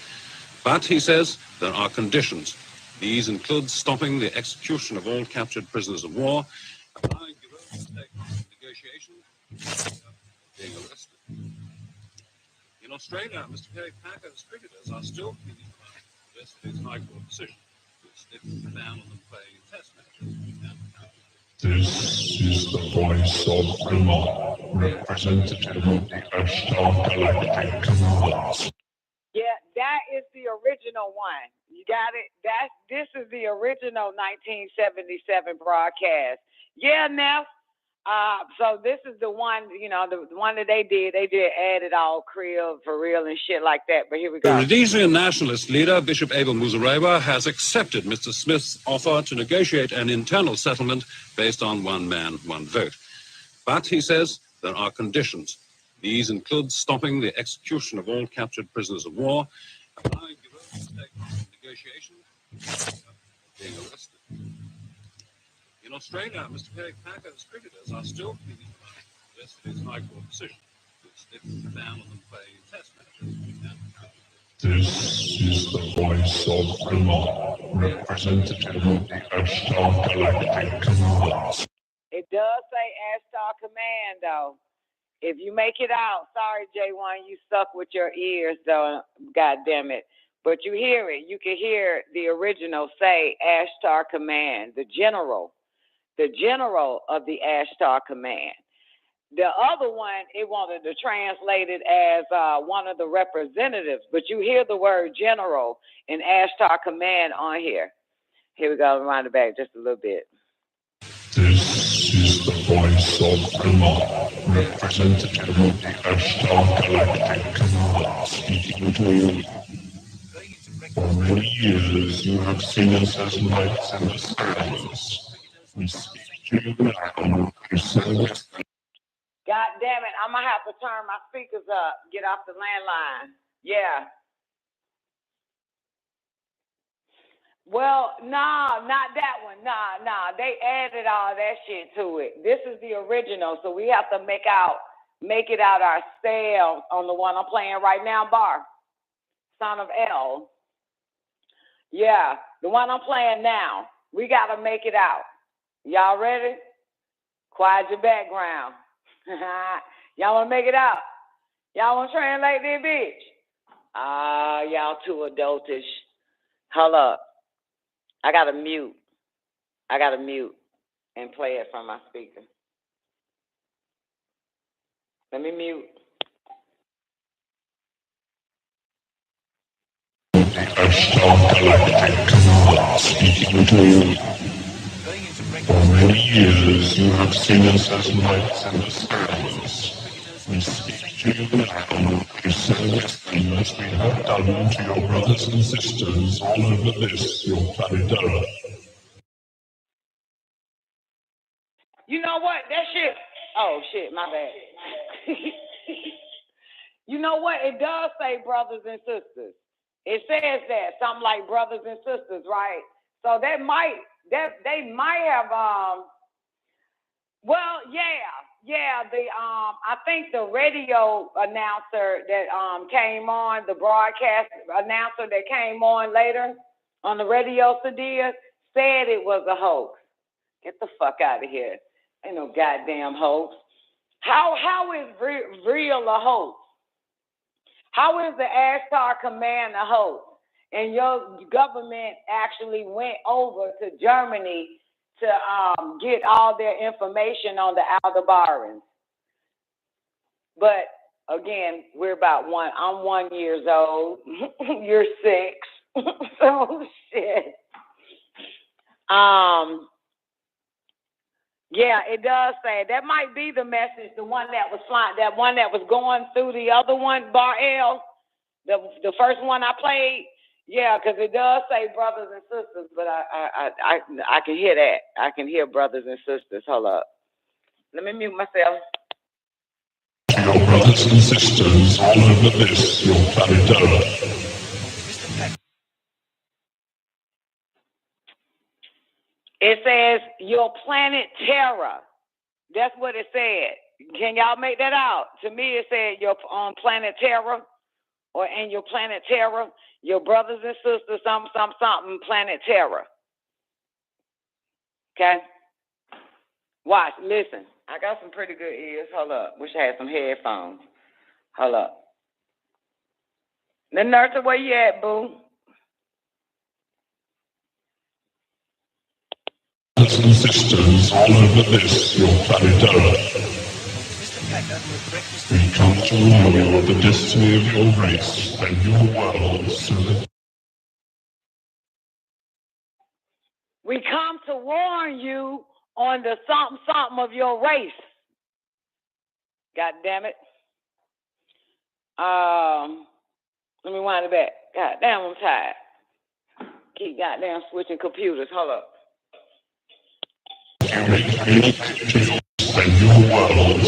But, he says, there are conditions. These include stopping the execution of all captured prisoners of war, allowing Giroux to take negotiations, being arrested. In Australia, Mr. Perry Packer's cricketers are still pleading for yesterday's High Court decision, which lifted the ban on them playing test matches. This is the voice of Umar, representative of the ASTARA Galactic Commanders. Yeah, that is the original one. You got it? This is the original 1977 broadcast. Yeah, Neff. So this is the one, you know, the one that they did added all crib for real and shit like that. But here we go. The Rhodesian nationalist leader, Bishop Abel Muzorewa, has accepted Mr. Smith's offer to negotiate an internal settlement based on one man, one vote. But, he says, there are conditions. These include stopping the execution of all captured prisoners of war, allowing Giroux to take negotiations, being arrested. In Australia, Mr. Perry Packer's cricketers are still pleading for yesterday's High Court decision, which lifted the ban on them playing test matches. This is the voice of Umar, representative of the ASTARA Galactic Commanders. It does say ASTAR Command, though. If you make it out, sorry, J1, you suck with your ears, though. God damn it. But you hear it. You can hear the original say ASTAR Command, the general of the ASTAR Command. The other one, it wanted to translate it as one of the representatives, but you hear the word general in ASTAR Command on here. Here we go, rewind it back just a little bit. This is the voice of Umar, representative of the ASTARA Galactic Commanders, speaking to you. For many years you have seen us as knights in the skies. We speak to you now concerning. God damn it, I'm going to have to turn my speakers up, get off the landline. Yeah. Well, nah, not that one. Nah. They added all that shit to it. This is the original, so we have to make it out ourselves on the one I'm playing right now, Bar. Son of L. Yeah, the one I'm playing now. We got to make it out. Y'all ready? Quiet your background. Y'all want to make it out? Y'all want to translate this bitch? Y'all too adultish. Hold up. I gotta mute and play it from my speaker. Let me mute. Speaking to you. For many years you have seen us as lights in the skies. We speak to you now. We say the same as we have done to your brothers and sisters all over this, your planet Earth. You know what? That shit. Oh shit, my bad. You know what? It does say brothers and sisters. It says that something like brothers and sisters, right? So they might have well, yeah. I think the radio announcer that came on, the broadcast announcer that came on later on the radio, Sadia, said it was a hoax. Get the fuck out of here. Ain't no goddamn hoax. How is real a hoax? How is the ASTAR command a hoax? And your government actually went over to Germany to get all their information on the Aldebarans. But again, we're about one. I'm 1 year old. You're 6. So shit. Yeah, it does say that might be the message. The one that was flying, that one that was going through the other one, Bar L, the first one I played. Yeah, because it does say brothers and sisters, but I can hear that. I can hear brothers and sisters. Hold up. Let me mute myself. Your brothers and sisters all over this, your planet Earth. It says your planet Terra. That's what it said. Can y'all make that out? To me, it said your planet Terra, or in your planet Terra, your brothers and sisters, something, planet Terra. Okay? Watch, listen. I got some pretty good ears. Hold up. Wish I had some headphones. Hold up. The nurse, where you at, boo? Brothers and sisters all over this, your planet Earth. We come to warn you of the destiny of your race and your world so that we come to warn you on the something of your race. God damn it. Let me wind it back. God damn, I'm tired. Keep goddamn switching computers. Hold up. and your world.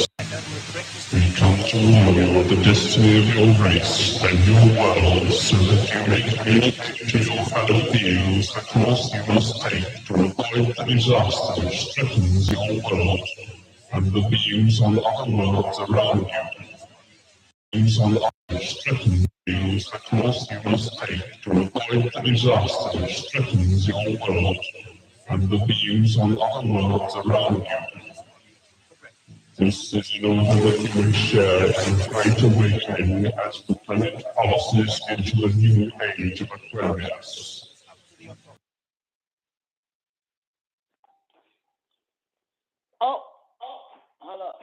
We come to warn you of the destiny of your race and your world so that you may communicate to your fellow beings the course you must take to avoid the disaster which threatens your world and the beings on other worlds around you. Beings on others threaten beings the course you must take to avoid the disaster which threatens your world and the beings on other worlds around you. This is in order that you may share in great awakening as the planet passes into a new age of Aquarius. Oh, hold up.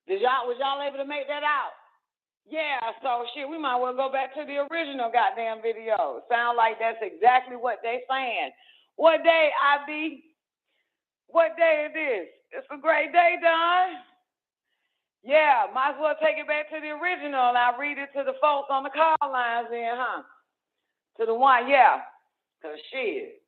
Was y'all able to make that out? Yeah, so shit, we might well go back to the original goddamn video. Sound like that's exactly what they saying. What day, IB? What day it is? It's a great day, Don. Yeah, might as well take it back to the original and I'll read it to the folks on the call lines then, huh? To the one, yeah. Cause shit.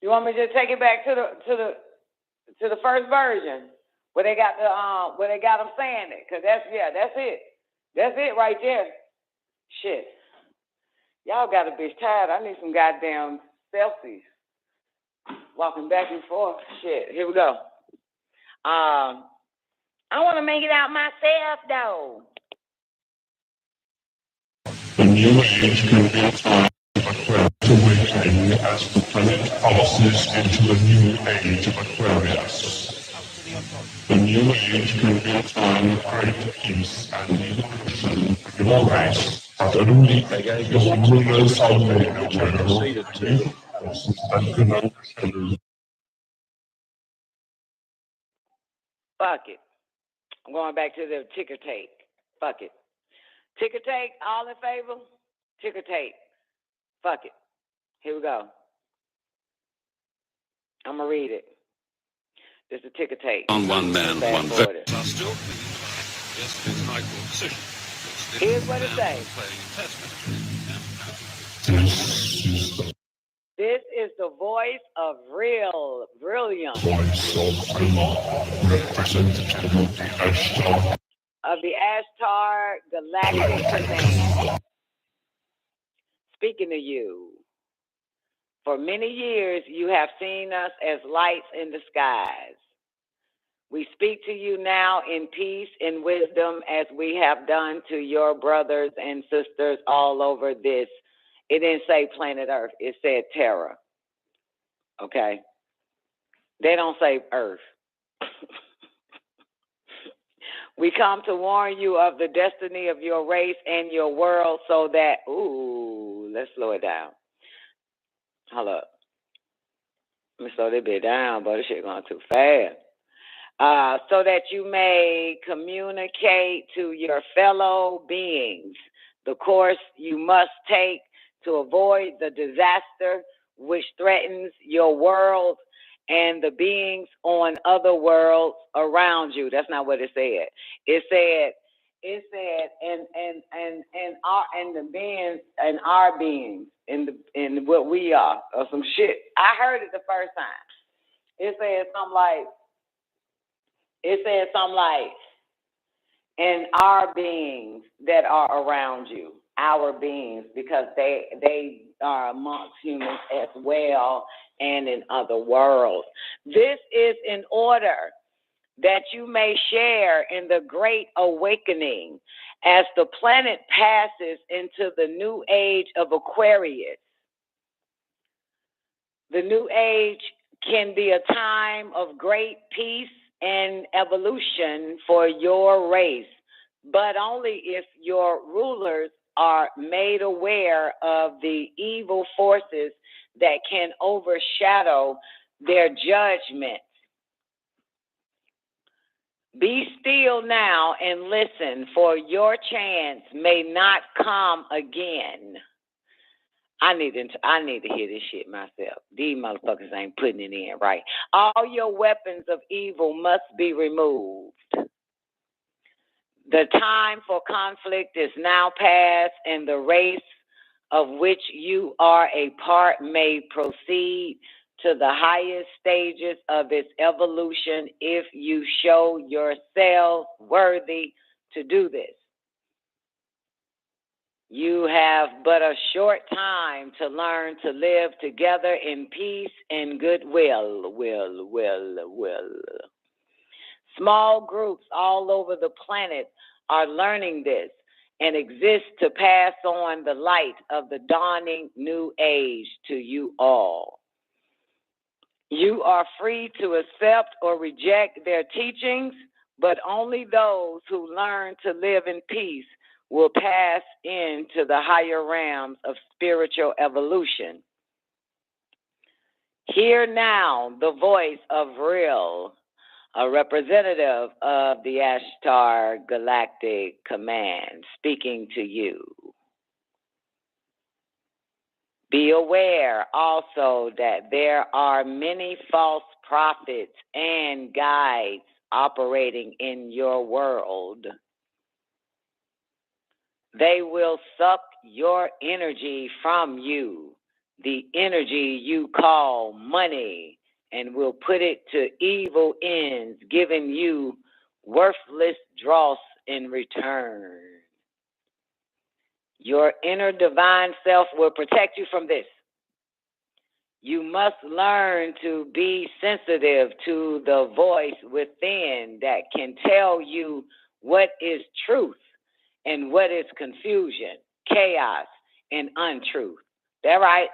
You want me to just take it back to the first version where they got them saying it? Cause that's it. That's it right there. Shit. Y'all got a bitch tired. I need some goddamn selfies. Walking back and forth. Shit. Here we go. I want to make it out myself, though. The new age can be a time of awakening as the planet passes into a new age of Aquarius. The new age can be a time of great peace and evolution for your race Fuck it. I'm going back to the ticker tape. Fuck it. Ticker tape, all in favor? Ticker tape. Fuck it. Here we go. I'm going to read it. This is a ticker tape. On one man, one vote. Here's what it says. This is the voice of real brilliance. Of the ASTARA Galactic Command. Speaking to you. For many years, you have seen us as lights in the skies. We speak to you now in peace and wisdom as we have done to your brothers and sisters all over this. It didn't say planet Earth. It said Terra. Okay? They don't say Earth. We come to warn you of the destiny of your race and your world so that, let's slow it down. Hold up. Let me slow this bit down, but this shit going too fast. So that you may communicate to your fellow beings the course you must take to avoid the disaster which threatens your world and the beings on other worlds around you. That's not what it said. It said and the beings and our beings in what we are or some shit. I heard it the first time. It said something like and our beings that are around you, our beings, because they are amongst humans as well and in other worlds. This is in order that you may share in the great awakening as the planet passes into the new age of Aquarius. The new age can be a time of great peace and evolution for your race, but only if your rulers are made aware of the evil forces that can overshadow their judgment. Be still now and listen, for your chance may not come again. I need to hear this shit myself. These motherfuckers ain't putting it in right. All your weapons of evil must be removed. The time for conflict is now past, and the race of which you are a part may proceed to the highest stages of its evolution if you show yourselves worthy to do this. You have but a short time to learn to live together in peace and goodwill. Small groups all over the planet are learning this and exist to pass on the light of the dawning new age to you all. You are free to accept or reject their teachings, but only those who learn to live in peace will pass into the higher realms of spiritual evolution. Hear now the voice of Real, a representative of the ASTARA Galactic Command, speaking to you. Be aware also that there are many false prophets and guides operating in your world. They will suck your energy from you, the energy you call money, and will put it to evil ends, giving you worthless dross in return. Your inner divine self will protect you from this. You must learn to be sensitive to the voice within that can tell you what is truth and what is confusion, chaos, and untruth. That right?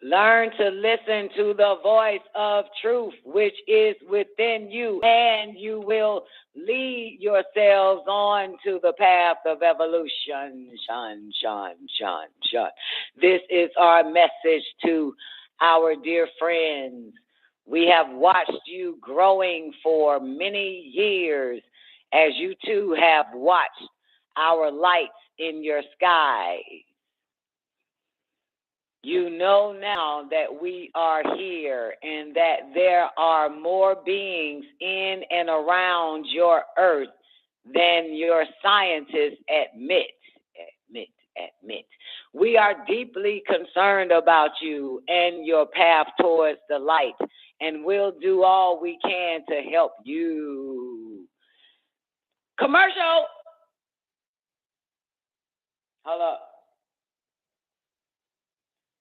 Learn to listen to the voice of truth, which is within you, and you will lead yourselves on to the path of evolution. Shun, shun, shun, shun. This is our message to our dear friends. We have watched you growing for many years, as you too have watched our lights in your sky. You know now that we are here and that there are more beings in and around your earth than your scientists admit. We are deeply concerned about you and your path towards the light, and we'll do all we can to help you. Commercial. Hold up.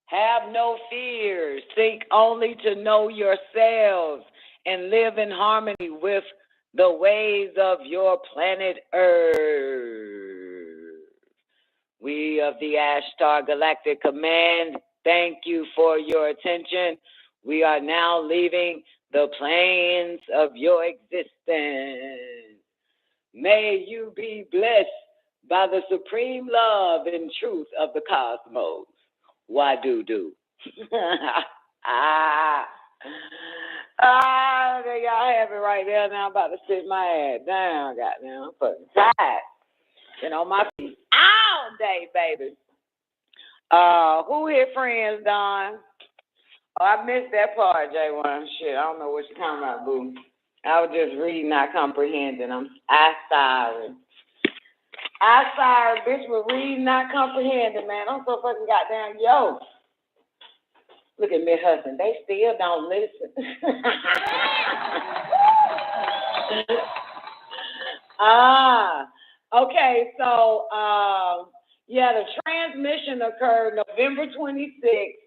Have no fears. Seek only to know yourselves and live in harmony with the ways of your planet Earth. We of the ASTARA Galactic Command, thank you for your attention. We are now leaving the planes of your existence. May you be blessed by the supreme love and truth of the cosmos. Why do? Y'all have it right there. Now I'm about to sit my ass down, goddamn. I'm fucking tired. Been on my feet all day, baby. Who here friends, Don? Oh, I missed that part, J1. Shit, I don't know what you're talking about, boo. I was just reading, not comprehending. I'm sorry. I'm sorry, bitch, with reading, not comprehending, man. I'm so fucking goddamn yo. Look at me husband. They still don't listen. Okay, so, the transmission occurred November 26,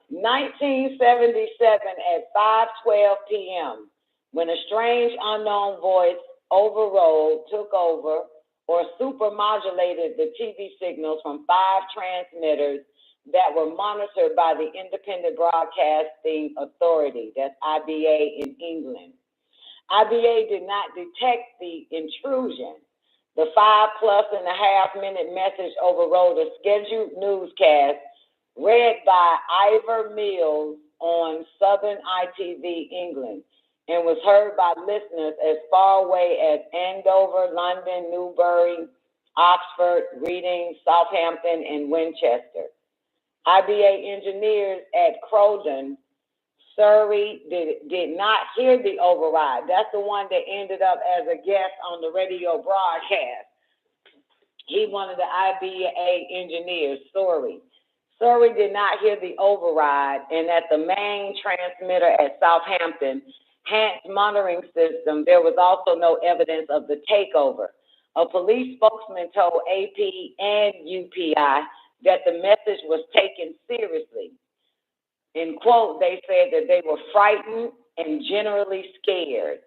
1977 at 5:12 p.m. when a strange unknown voice overrode, took over, or supermodulated the TV signals from 5 transmitters that were monitored by the Independent Broadcasting Authority, that's IBA in England. IBA did not detect the intrusion. The 5+ minute message overrode a scheduled newscast read by Ivor Mills on Southern ITV England, and was heard by listeners as far away as Andover, London, Newbury, Oxford, Reading, Southampton, and Winchester. IBA engineers at Croydon, Surrey, did not hear the override. That's the one that ended up as a guest on the radio broadcast. He one of the IBA engineers, Surrey. Surrey did not hear the override, and at the main transmitter at Southampton, Hans monitoring system, there was also no evidence of the takeover. A police spokesman told AP and UPI that the message was taken seriously. In quote, they said that they were frightened and generally scared.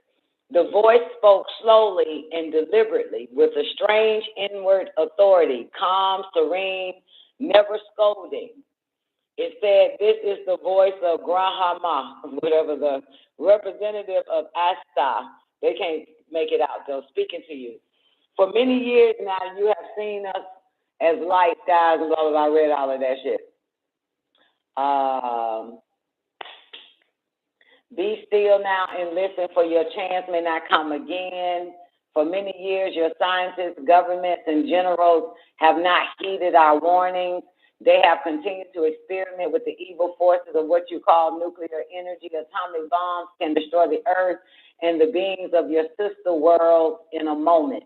The voice spoke slowly and deliberately with a strange inward authority, calm, serene, never scolding. It said, "This is the voice of Grahama," whatever, the representative of ASTARA. They can't make it out, though, speaking to you. For many years now, you have seen us as light skies and blah, blah, blah. I read all of that shit. Be still now and listen, for your chance may not come again. For many years, your scientists, governments, and generals have not heeded our warnings. They have continued to experiment with the evil forces of what you call nuclear energy. Atomic bombs can destroy the earth and the beings of your sister world in a moment.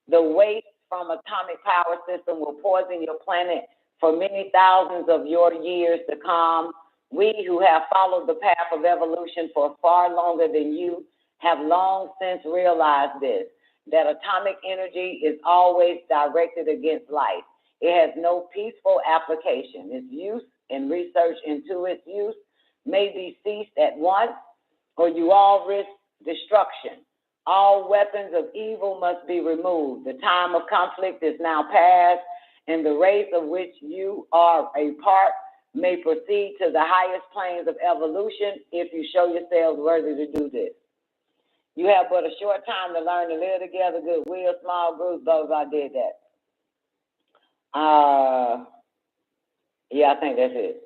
The waste from atomic power system will poison your planet for many thousands of your years to come. We who have followed the path of evolution for far longer than you have long since realized this, that atomic energy is always directed against life. It has no peaceful application. Its use and research into its use may be ceased at once, or you all risk destruction. All weapons of evil must be removed. The time of conflict is now past, and the race of which you are a part may proceed to the highest planes of evolution if you show yourselves worthy to do this. You have but a short time to learn to live together, goodwill, small groups, those I did that. Yeah, I think that's it.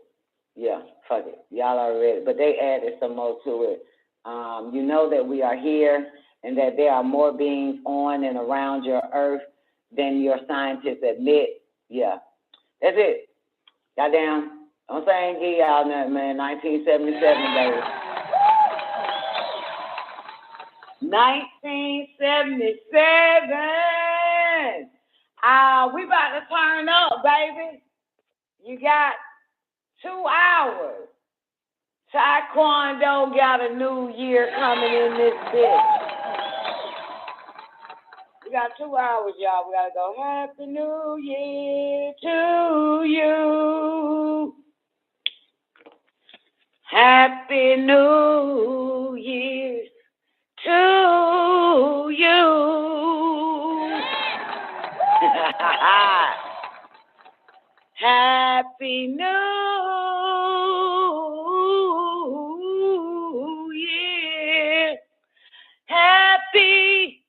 Yeah, fuck it. Y'all already read it, but they added some more to it. You know that we are here and that there are more beings on and around your earth than your scientists admit. Yeah, that's it. Goddamn. I'm saying, give y'all nothing, man. 1977, baby. 1977. We about to turn up, baby. You got 2 hours. Taekwondo got a new year coming in this bitch. We got 2 hours, y'all. We gotta go. Happy New Year to you. Happy New Year to you. Happy New Year. Happy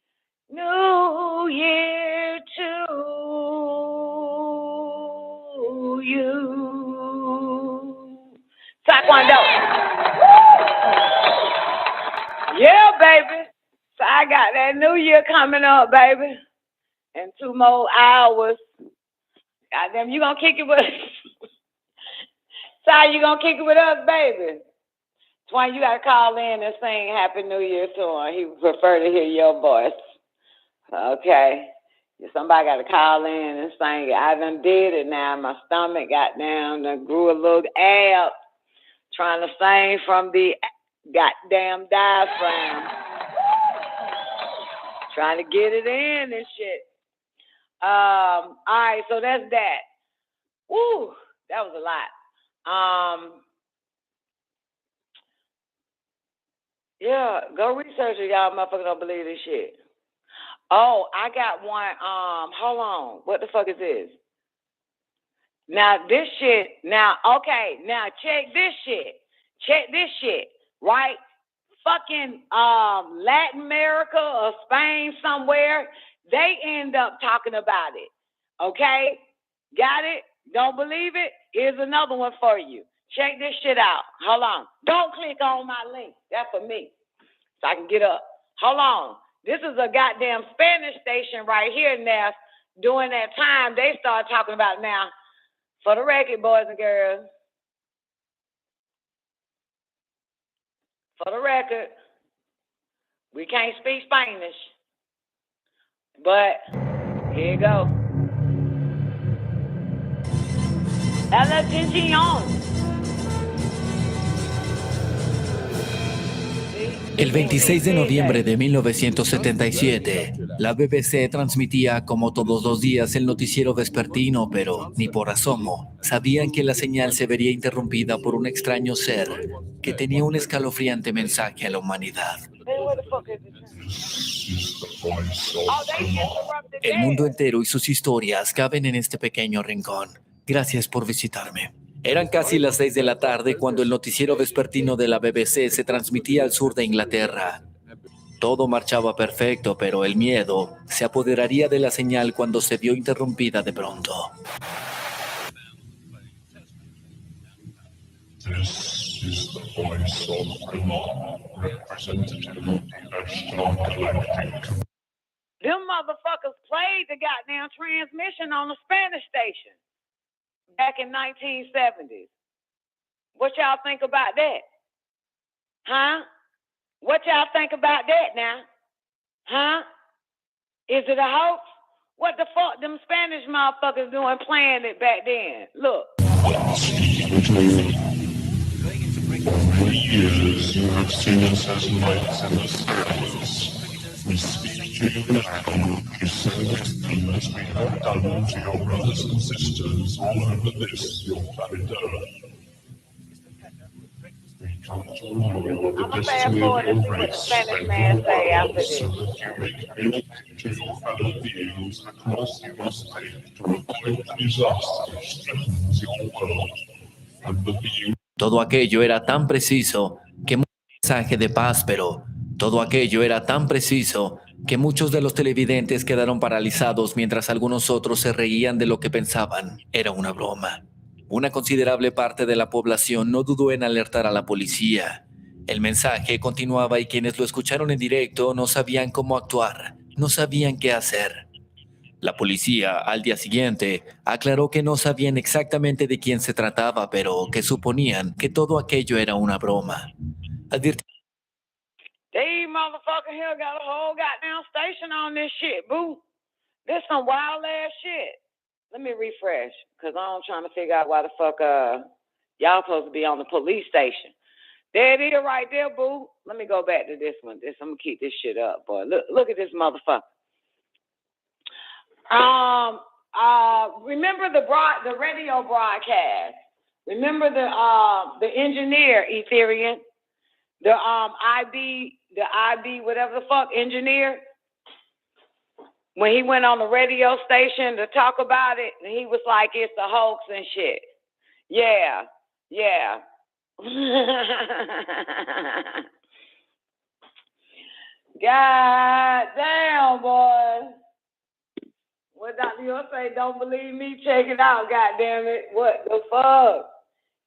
New Year to you. Taekwondo. Yeah, baby. So I got that new year coming up, baby. In 2 more hours. Goddamn, you gonna kick it with us? So you gonna kick it with us, baby? Twain, you gotta call in and sing Happy New Year to him. He would prefer to hear your voice. Okay. Somebody gotta call in and sing it. I done did it now. My stomach got down and grew a little ab. Trying to sing from the goddamn diaphragm. Trying to get it in and shit. All right, so that's that. Woo, that was a lot. Yeah, go research it, y'all motherfuckers don't believe this shit. Oh, I got one, hold on. What the fuck is this? Now this shit, okay, now check this shit, right? Fucking Latin America or Spain somewhere, they end up talking about it. Okay? Got it? Don't believe it? Here's another one for you. Check this shit out. Hold on. Don't click on my link. That's for me. So I can get up. Hold on. This is a goddamn Spanish station right here now. During that time, they started talking about now. For the record, boys and girls. For the record, we can't speak Spanish. But here you go. El 26 de noviembre de 1977, la BBC transmitía como todos los días el noticiero vespertino, pero ni por asomo sabían que la señal se vería interrumpida por un extraño ser que tenía un escalofriante mensaje a la humanidad. El mundo entero y sus historias caben en este pequeño rincón. Gracias por visitarme. Eran casi las 6 de la tarde cuando el noticiero vespertino de la BBC se transmitía al sur de Inglaterra. Todo marchaba perfecto, pero el miedo se apoderaría de la señal cuando se vio interrumpida de pronto. This is the voice of Allah, representative of the Ashtar Galactic. Them motherfuckers played the goddamn transmission on the Spanish station back in 1970s. What y'all think about that? Huh? What y'all think about that now? Huh? Is it a hoax? What the fuck them Spanish motherfuckers doing playing it back then? Look. For years you have seen us as lights in the skies. We speak to you now, you service them as we have done to your brothers and sisters all over this, your planet Earth. We come to remind you of the destiny of your race and your world, so that you may communicate to your fellow beings the course you must take to avoid the disaster which threatens your world. Todo aquello era tan preciso que un mensaje de paz, pero todo aquello era tan preciso que muchos de los televidentes quedaron paralizados mientras algunos otros se reían de lo que pensaban era una broma. Una considerable parte de la población no dudó en alertar a la policía. El mensaje continuaba y quienes lo escucharon en directo no sabían cómo actuar, no sabían qué hacer. La policía, al día siguiente, aclaró que no sabían exactamente de quién se trataba, pero que suponían que todo aquello era una broma. They motherfucker here got a whole goddamn station on this shit, boo. This some wild ass shit. Let me refresh, because I'm trying to figure out why the fuck y'all supposed to be on the police station. There it is right there, boo. Let me go back to this one. I'm gonna keep this shit up, boy. Look at this motherfucker. Remember the radio broadcast. Remember the engineer, Ethereum, the IB, whatever the fuck engineer. When he went on the radio station to talk about it, and he was like, "It's a hoax and shit." Yeah. God damn, boy. What Dr. York say, don't believe me, check it out, goddamn it. What the fuck?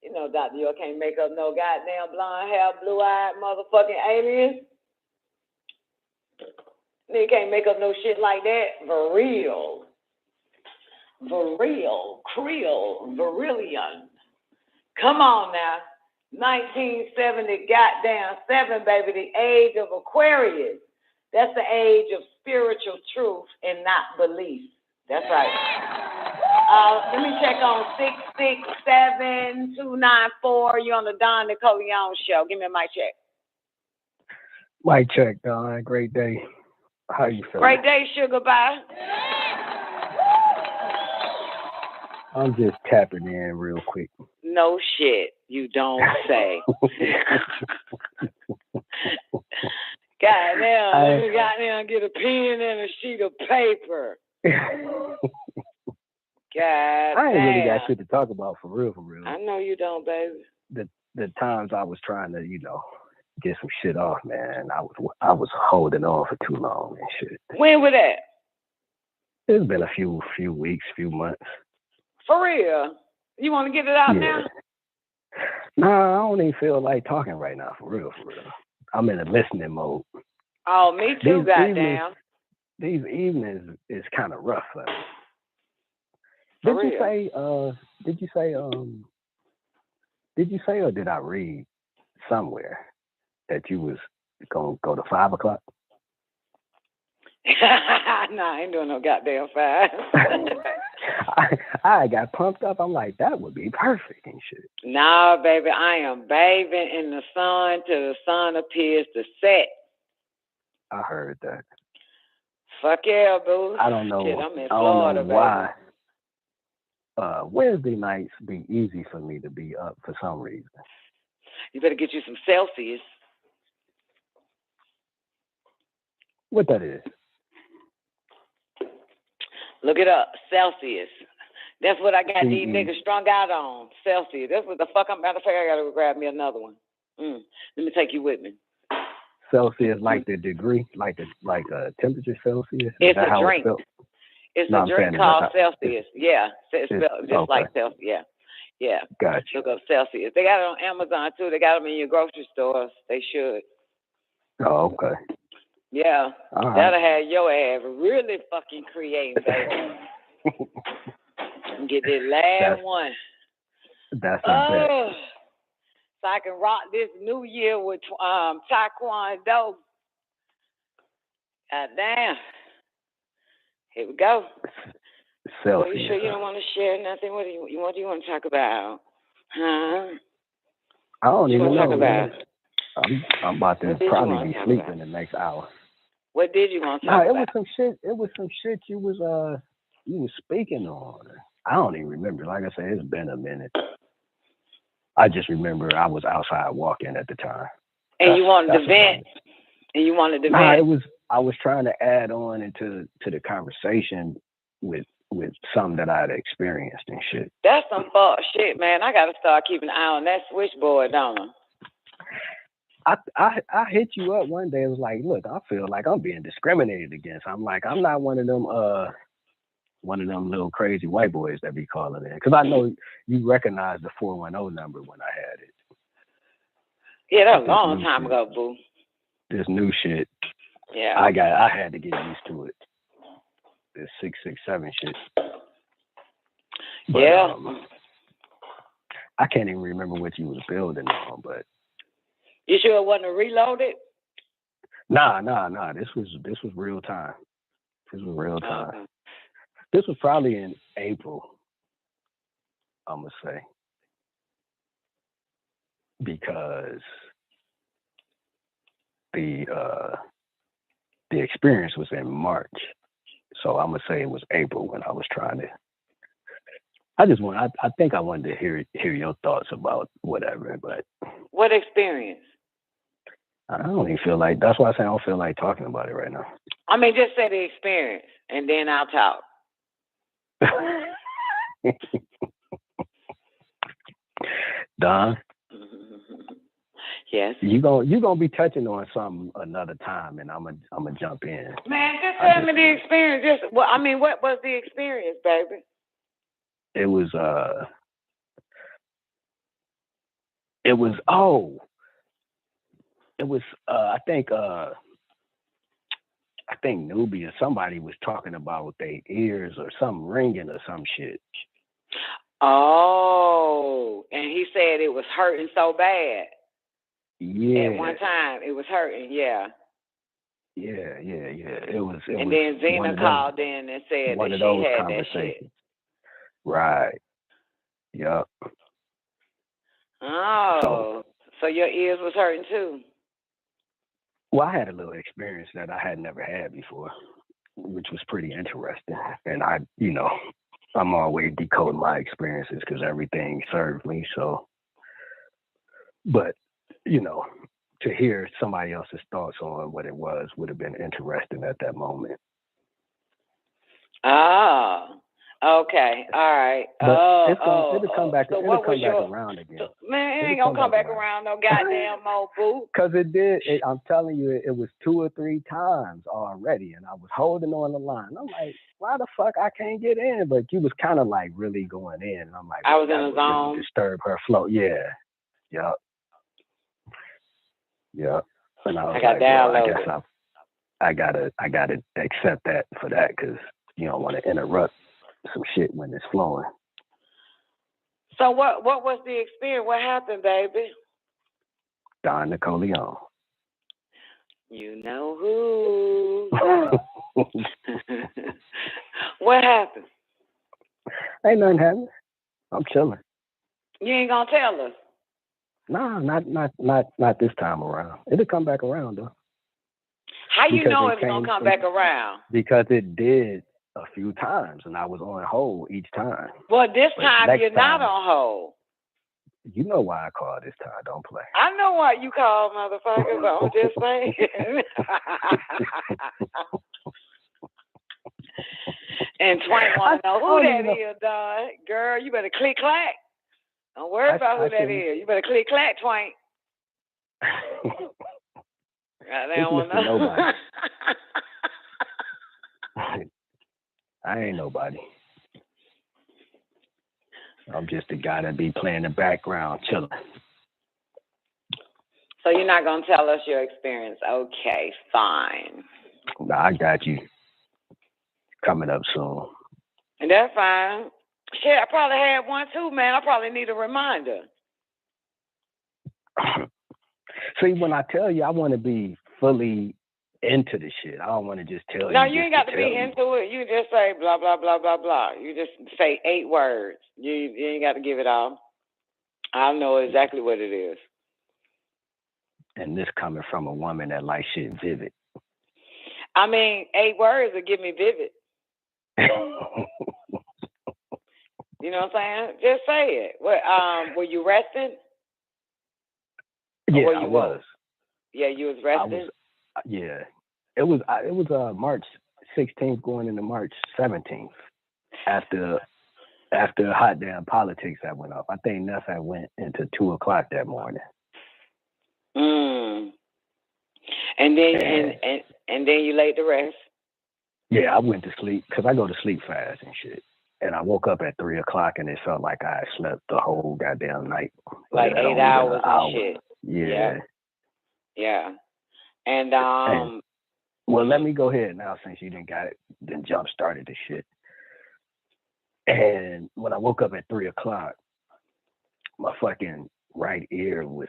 You know Dr. York can't make up no goddamn blonde hair, blue-eyed motherfucking aliens. They can't make up no shit like that. For real. Creole, Virillion. Come on now. 1970 goddamn 7, baby, the age of Aquarius. That's the age of spiritual truth and not belief. That's right. Let me check on 667-294. You're on the Don Nicoleone show. Give me a mic check. Mic check, Don. Great day. How you feeling? Great day, sugar pie. I'm just tapping in real quick. No shit, you don't say. Goddamn, get a pen and a sheet of paper. God, I ain't really got shit to talk about for real. I know you don't, baby. The times I was trying to, get some shit off, man. I was holding on for too long and shit. When was that? It's been a few weeks, few months. For real? You want to get it out now? Nah, I don't even feel like talking right now, for real. I'm in a listening mode. Oh, me too, goddamn. These evenings is kind of rough. Did you say, or did I read somewhere that you was gonna go to 5 o'clock? Nah, I ain't doing no goddamn 5. I got pumped up. I'm like, that would be perfect and shit. Nah, baby, I am bathing in the sun till the sun appears to set. I heard that. Fuck yeah, boo. I don't know. Shit, I'm in I Florida, don't know why. Wednesday nights be easy for me to be up for some reason. You better get you some Celsius. What that is? Look it up, Celsius. That's what I got these niggas strung out on, Celsius. That's what the fuck matter of fact, I gotta grab me another one. Let me take you with me. Celsius, like the degree, like a temperature Celsius? It's a drink. It's a drink called Celsius. Yeah, it's spelled just like Celsius. Yeah. Gotcha. Look up Celsius. They got it on Amazon too. They got them in your grocery stores. They should. Oh, okay. Yeah, right. That'll have your ass really fucking creating, baby. Get that last one. That's a bet. So I can rock this new year with Taekwondo. God damn. Here we go. Celsius. Are you sure you don't want to share nothing? What do you want to talk about? Huh? I don't even know. Talk about? I'm about to probably be sleeping the next hour. What did you want to talk about? It was some shit you was speaking on. I don't even remember. Like I said, it's been a minute. I just remember I was outside walking at the time. And you wanted to vent. I was trying to add on into the conversation with with something that I had experienced and shit. That's some fuck shit, man. I gotta start keeping an eye on that switchboard, don't I? I hit you up one day. It was like, look, I feel like I'm being discriminated against. I'm like, I'm not one of them little crazy white boys that be calling in, because I know you recognize the 410 number when I had it. Yeah, that was a long time ago, boo. This new shit. Yeah. I had to get used to it. This 667 shit. But, yeah. I can't even remember what you was building on, but you sure it wasn't reloaded? Nah. This was real time. This was real time. Okay. This was probably in April, I'm gonna say, because the experience was in March, so I'm gonna say it was April when I was trying to. I think I wanted to hear your thoughts about whatever, but what experience? I don't even feel like. That's why I say I don't feel like talking about it right now. I mean, just say the experience, and then I'll talk. Don. Yes. You gonna be touching on something another time, and I'm gonna jump in. Man, just tell me the experience. What was the experience, baby? It was I think Nubia, somebody was talking about their ears or something ringing or some shit. Oh, and he said it was hurting so bad. Yeah. At one time, it was hurting. Yeah. Yeah. It was. And then Zena called in and said that she had that shit. Right. Yep. Oh, so your ears was hurting too? Well, I had a little experience that I had never had before, which was pretty interesting. And I'm always decoding my experiences because everything served me. So, but, to hear somebody else's thoughts on what it was would have been interesting at that moment. Oh, okay. All right. But it'll come back around again. Man, it ain't going to come back around no goddamn more, boo. Because it did. I'm telling you, it was 2 or 3 times already, and I was holding on the line. I'm like, why the fuck I can't get in? But you was kind of like really going in. And I'm like, I was in a zone. Really disturb her flow. Yeah. Yep. And I was I gotta accept that for that, because you don't want to interrupt some shit when it's flowing. So what was the experience? What happened, baby? Don Nicoleone. You know who? What happened? Ain't nothing happening. I'm chilling. You ain't gonna tell us? No, not this time around. It'll come back around though. How you know it's gonna come back around? Because it did a few times, and I was on hold each time. Well, this time you're not on hold. You know why I call this time. Don't play. I know why you call, motherfuckers. I'm just saying. And Twank want to know who that is, dog. Girl, you better click clack. Don't worry about who that is. You better click clack, Twank. I don't want to know. I ain't nobody. I'm just a guy that be playing the background, chilling. So you're not going to tell us your experience. Okay, fine. Nah, I got you. Coming up soon. And that's fine. Shit, I probably had one too, man. I probably need a reminder. See, when I tell you, I want to be fully into the shit. I don't want to just tell you. No, you ain't got to be into it. You just say blah, blah, blah, blah, blah. You just say 8 words. You ain't got to give it all. I know exactly what it is. And this coming from a woman that likes shit vivid. I mean, 8 words will give me vivid. You know what I'm saying? Just say it. What? Were you resting? Yeah, I was. Yeah, you was resting? Yeah. It was March 16th going into March 17th. after hot damn politics that went off. I think nothing went into 2 o'clock that morning. And then and then you laid to rest. Yeah, I went to sleep because I go to sleep fast and shit. And I woke up at 3 o'clock and it felt like I had slept the whole goddamn night. Like 8 hours and shit. Yeah. Yeah. And well, let me go ahead now since you didn't got it, then jump started the shit. And when I woke up at 3 o'clock, my fucking right ear was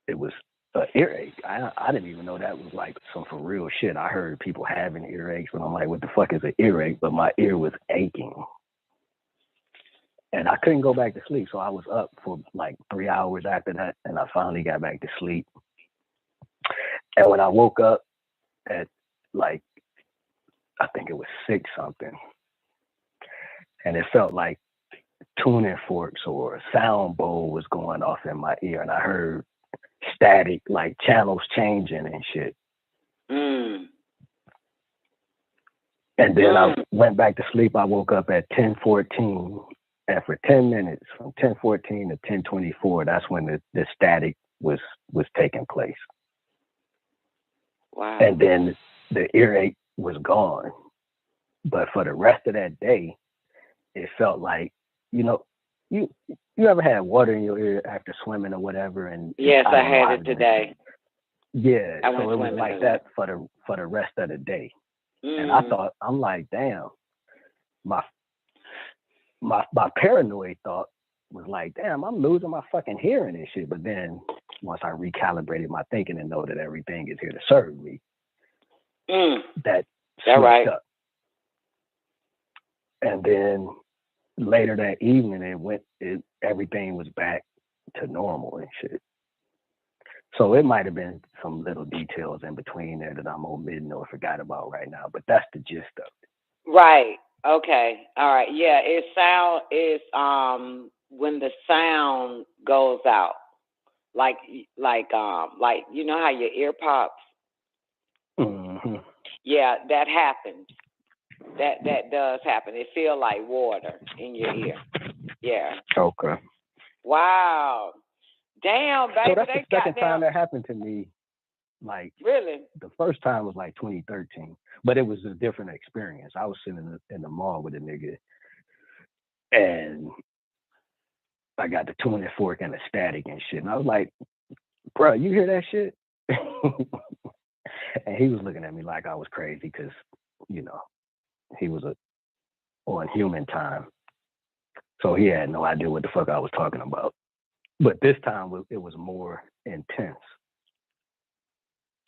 an earache. I didn't even know that was like some for real shit. I heard people having earaches, but I'm like, what the fuck is an earache? But my ear was aching. And I couldn't go back to sleep. So I was up for like 3 hours after that. And I finally got back to sleep. And when I woke up at like, I think it was 6 something. And it felt like tuning forks or a sound bowl was going off in my ear. And I heard static, like channels changing and shit. And then I went back to sleep. I woke up at 10:14. And for 10 minutes, from 10:14 to 10:24, that's when the static was taking place. Wow. And then the earache was gone. But for the rest of that day, it felt like, you ever had water in your ear after swimming or whatever? And yes, I had it today. Yeah, I so it was like that for the rest of the day. And I thought, I'm like, damn, my paranoid thought was like, damn, I'm losing my fucking hearing and shit. But then once I recalibrated my thinking and know that everything is here to serve me, that switched up. And then later that evening, everything was back to normal and shit. So it might have been some little details in between there that I'm omitting or forgot about right now, but that's the gist of it. Right. Okay. All right. Yeah. When the sound goes out, like you know how your ear pops. Mm-hmm. Yeah, that happens. That does happen. It feels like water in your ear. Yeah. Okay. Wow. Damn, baby. So that's the second time that happened to me. Like, really? The first time was like 2013, but it was a different experience. I was sitting in the mall with a nigga, and I got the tuning fork and the static and shit. And I was like, bro, you hear that shit? And he was looking at me like I was crazy because, he was on human time. So he had no idea what the fuck I was talking about. But this time it was more intense.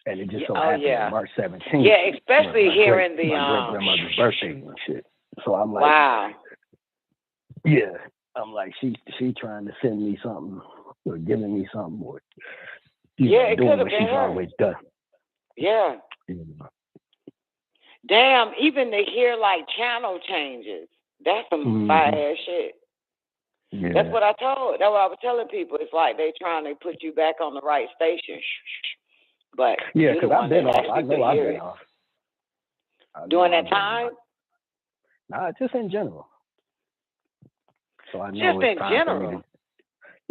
And it just so happened on March 17th. Yeah, especially hearing my great-grandmother's birthday and shit. So I'm like, wow. Yeah. I'm like, she trying to send me something or giving me something or it doing could have what been she's her. always done. Yeah. Damn, even to hear like channel changes. That's some fire ass shit. Yeah. That's what I was telling people. It's like they trying to put you back on the right station. But yeah, because I've been off. I know I've been off. During that time? Nah, just in general. So I know just it's in general.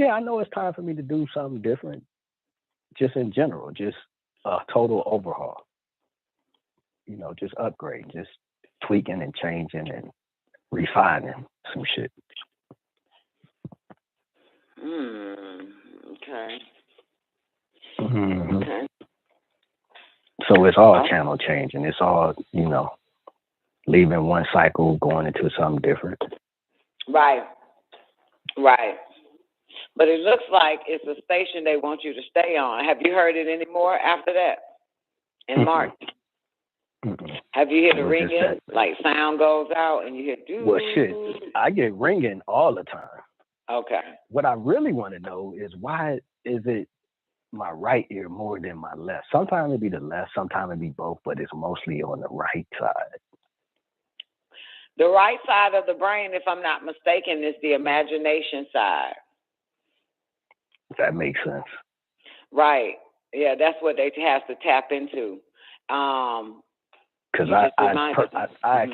I know it's time for me to do something different. Just in general, just a total overhaul. Just upgrade, just tweaking and changing and refining some shit. Okay. Mm-hmm. Okay. So it's all channel changing. It's all, leaving one cycle, going into something different. Right. Right. But it looks like it's a station they want you to stay on. Have you heard it anymore after that? In March? Have you heard the ringing? Like sound goes out and you hear doo. Well, shit. I get ringing all the time. Okay. What I really want to know is why is it my right ear more than my left? Sometimes it be the left, sometimes it be both, but it's mostly on the right side. The right side of the brain, if I'm not mistaken, is the imagination side. That makes sense. Right. Yeah, that's what they have to tap into. Because I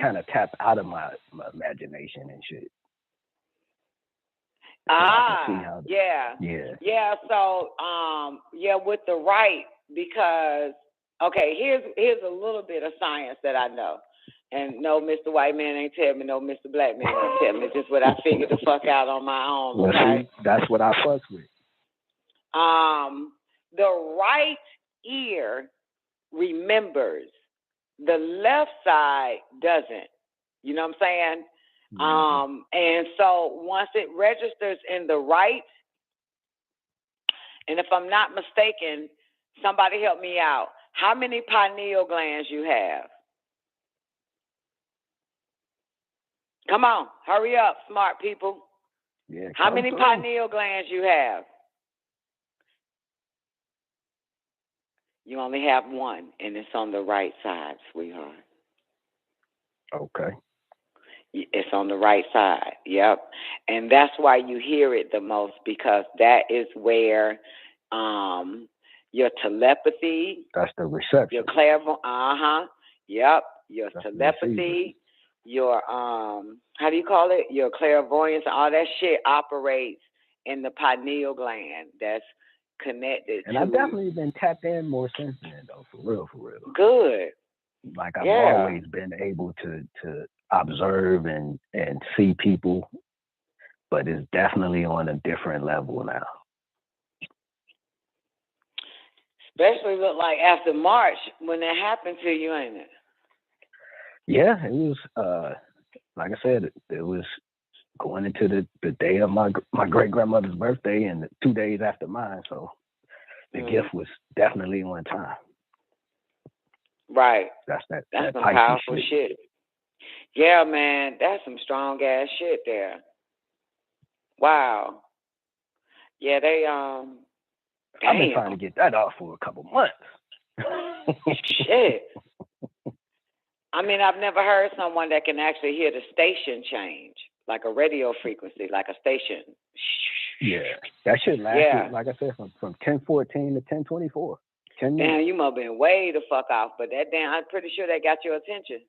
kind of tapped out of my imagination and shit. Yeah. So, with the right, because here's a little bit of science that I know, and no, Mr. White Man ain't tell me, no, Mr. Black Man ain't tell me. Just what I figured the fuck out on my own. Well, okay, see, that's what I fuss with. The right ear remembers, the left side doesn't. You know what I'm saying? And so once it registers in the right, and if I'm not mistaken, somebody help me out. How many pineal glands you have? Come on, hurry up, smart people. Yeah. How many pineal glands you have? You only have one, and it's on the right side, sweetheart. Okay. It's on the right side. Yep. And that's why you hear it the most, because that is where your telepathy. That's the reception. Your clairvoyance. Yep. Your telepathy. Your how do you call it? Your clairvoyance. All that shit operates in the pineal gland. That's connected. And I've definitely been tapped in more since then, though. For real. Good. Like I've always been able to observe and see people, but it's definitely on a different level now. Especially look like after March when that happened to you, ain't it? Yeah, it was like I said, it was going into the day of my great grandmother's birthday and 2 days after mine, so the gift was definitely on time. Right. That's some powerful shit. Yeah, man, that's some strong ass shit there. Wow. Yeah, they I've been trying to get that off for a couple months. Shit. I mean, I've never heard someone that can actually hear the station change, like a radio frequency, like a station. Yeah, that shit lasted, like I said, from 1014 to 1024. 10 minutes. Damn, you must have been way the fuck off, but I'm pretty sure that got your attention.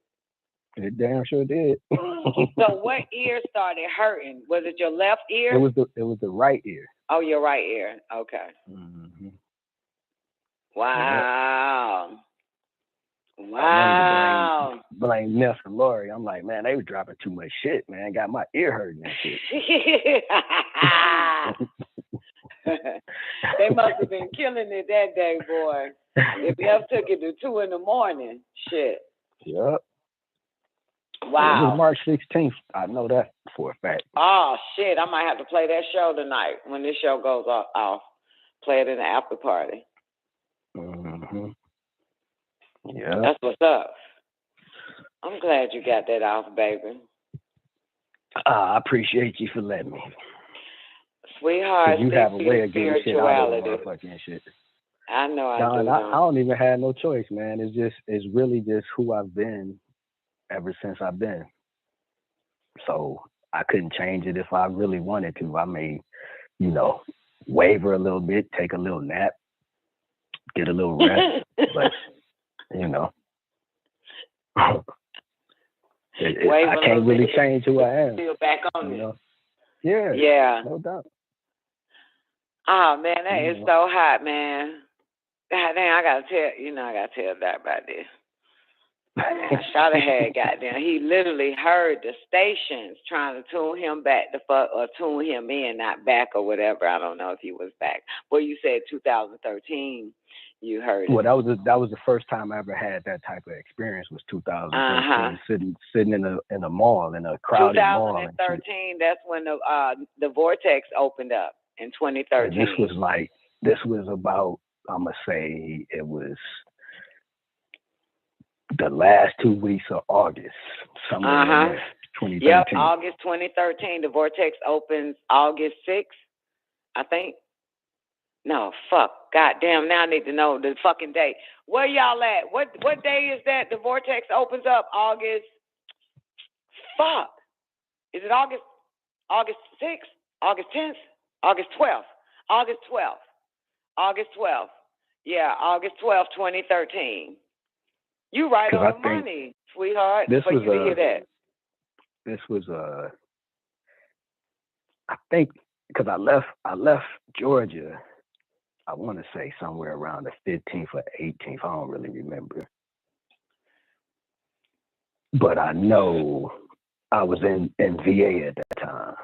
It damn sure did. So what ear started hurting? Was it your left ear? It was the right ear. Oh, your right ear. Okay. Mm-hmm. Wow. Yeah. Wow. I wanted to blame Ness and Lori. I'm like, man, they were dropping too much shit, man. Got my ear hurting and shit. They must have been killing it that day, boy. If Neff took it to 2 a.m, shit. Yep. Wow. It was March 16th. I know that for a fact. Oh, shit. I might have to play that show tonight when this show goes off. Play it in the after party. Mm-hmm. Yeah. That's what's up. I'm glad you got that off, baby. I appreciate you for letting me. Sweetheart, you have a way of getting shit out of motherfucking shit. I know I do. I don't even have no choice, man. It's really just who I've been ever since I've been. So I couldn't change it if I really wanted to. I may, waver a little bit, take a little nap, get a little rest, but I can't really change who I am. Feel back on you. Yeah. Yeah. No doubt. Oh man, that is so hot, man. God damn, I gotta tell that about this. Shawty had goddamn, he literally heard the stations trying to tune him back the fuck, or tune him in, not back or whatever. I don't know if he was back. Well, you said 2013. You heard it. Well, that was the first time I ever had that type of experience. Was 2013, sitting in a mall, in a crowded mall. 2013. That's when the vortex opened up in 2013. And this was about, I'm gonna say it was the last 2 weeks of August, somewhere in there, 2013. Yep, August 2013. The vortex opens August 6th, I think. No, fuck. Goddamn, now I need to know the fucking date. Where y'all at? What day is that the vortex opens up? August. Fuck. Is it August 6th? August 10th? August 12th? August 12th. August 12th. Yeah, August 12th, 2013. You right 'Cause on I the think money, sweetheart. this For was you to hear that. this was I think because I left Georgia, I want to say somewhere around the 15th or 18th. I don't really remember, but I know I was in VA at that time,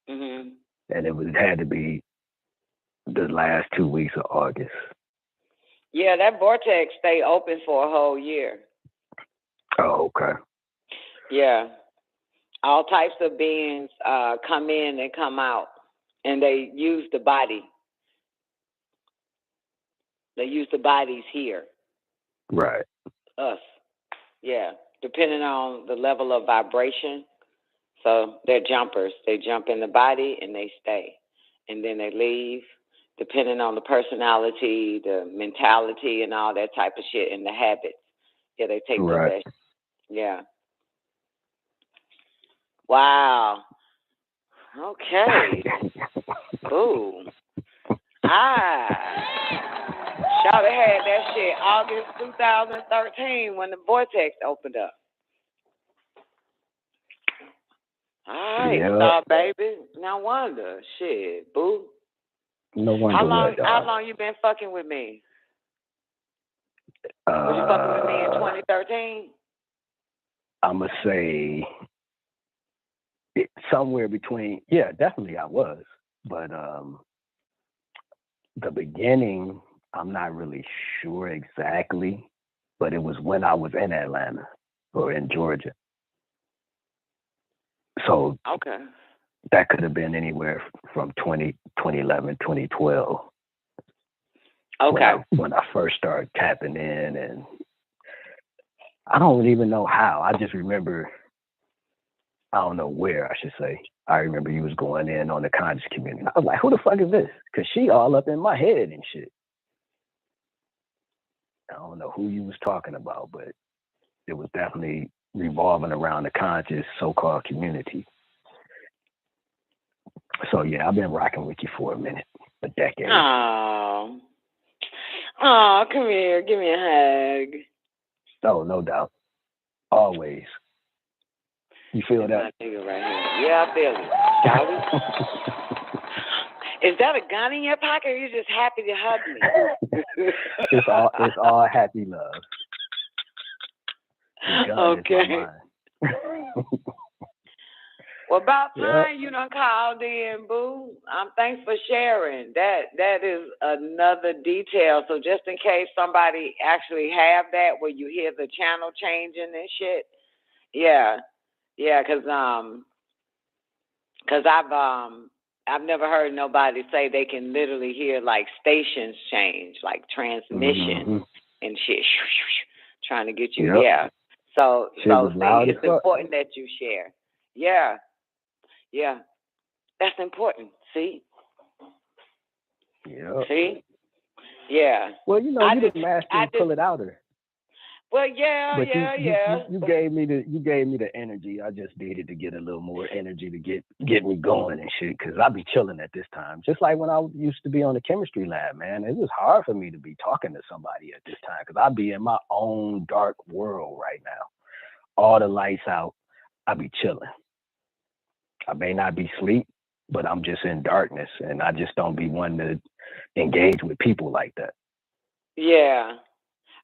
Mhm. and it had to be the last 2 weeks of August. Yeah, that vortex stay open for a whole year. Oh, okay. Yeah. All types of beings come in and come out, and they use the body. They use the bodies here, Right. us. Yeah, depending on the level of vibration. So they're jumpers. They jump in the body and they stay, and then they leave, depending on the personality, the mentality, and all that type of shit, and the habits. Yeah, they take Right. possession. Yeah. Wow. Okay. Ooh. Shawty had that shit August 2013 when the vortex opened up. All right, Yeah. Star Baby. No wonder. Shit, boo. No wonder How long what, how long you been fucking with me? Was you fucking with me in 2013? I'ma say somewhere between. Yeah, definitely I was, but the beginning I'm not really sure exactly, but it was when I was in Atlanta or in Georgia. So Okay. that could have been anywhere from 2011, 2012. Okay. When I first started tapping in, and I don't even know how. I just remember, I don't know where I should say. I remember you was going in on the conscious community. I was like, who the fuck is this? Because she all up in my head and shit. I don't know who you was talking about, but it was definitely revolving around the conscious so-called community. So yeah, I've been rocking with you for a minute, a decade. Oh. Oh, come here. Give me a hug. Oh, no doubt. Always. You feel that? My nigga right here. Yeah, I feel it. Shall we? Is that a gun in your pocket, or are you just happy to hug me? It's all happy love. The gun Okay. is my mind. Well, about time you done called in, boo. Thanks for sharing. That is another detail. So just in case somebody actually have that where you hear the channel changing and shit. Yeah, because I've never heard nobody say they can literally hear like stations change, like transmission and shit, trying to get you. Yep. Yeah. So Shit was loud it's as fuck. important that you share. Yeah. Yeah, that's important. See? Yeah. See? Yeah. Well, you know, you the master and pull it out of her. Well, yeah, but yeah. You gave me the energy. I just needed to get a little more energy to get me going and shit. Cause I be chilling at this time. Just like when I used to be on the chemistry lab, man. It was hard for me to be talking to somebody at this time because I be in my own dark world right now. All the lights out. I be chilling. I may not be asleep, but I'm just in darkness, and I just don't be one to engage with people like that. Yeah.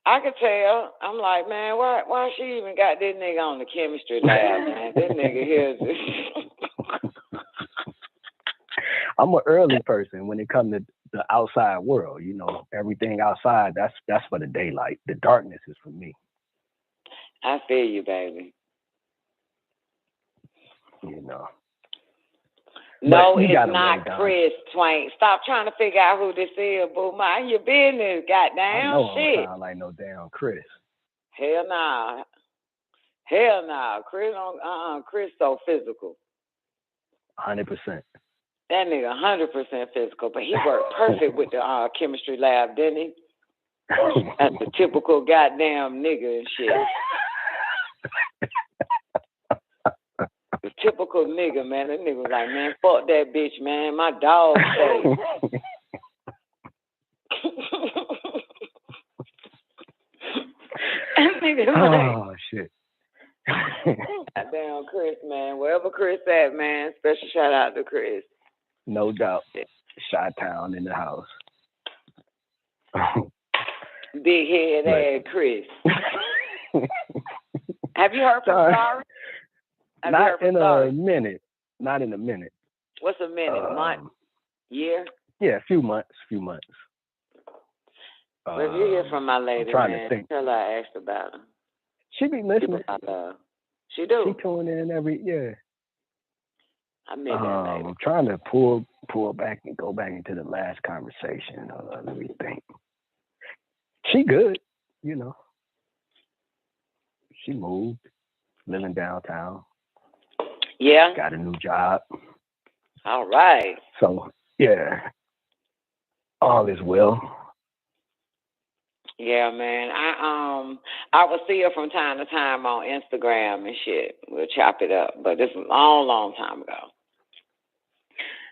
I could tell. I'm like, man, why she even got this nigga on the chemistry lab, man? This nigga here is I'm an early person when it comes to the outside world. You know, everything outside, that's for the daylight. The darkness is for me. I feel you, baby. You know. No, it's not Chris Twain. Stop trying to figure out who this is, boo. Mind your business, goddamn I know shit. I don't sound like no damn Chris. Hell nah. Hell nah. Chris Chris so physical. 100%. That nigga 100% physical, but he worked perfect with the chemistry lab, didn't he? That's the typical goddamn nigga and shit. The typical nigga, man. That nigga was like, man, fuck that bitch, man. My dog safe. Oh shit. Damn, Chris, man. Wherever Chris at, man. Special shout out to Chris. No doubt. Chi-Town in the house. Big head ass Chris. Have you heard from Sorry? Not in a minute. Not in a minute. What's a minute? Month? Year? Yeah, a few months. Well, if you hear from my lady, man, tell her I asked about her. She be listening. She do. She tune in I met that lady. I'm trying to pull back and go back into the last conversation. Let me think. She good, you know. She moved, living downtown. Yeah. Got a new job. All right. So yeah, all is well. Yeah, man. I will see her from time to time on Instagram and shit. We'll chop it up, but this was a long time ago.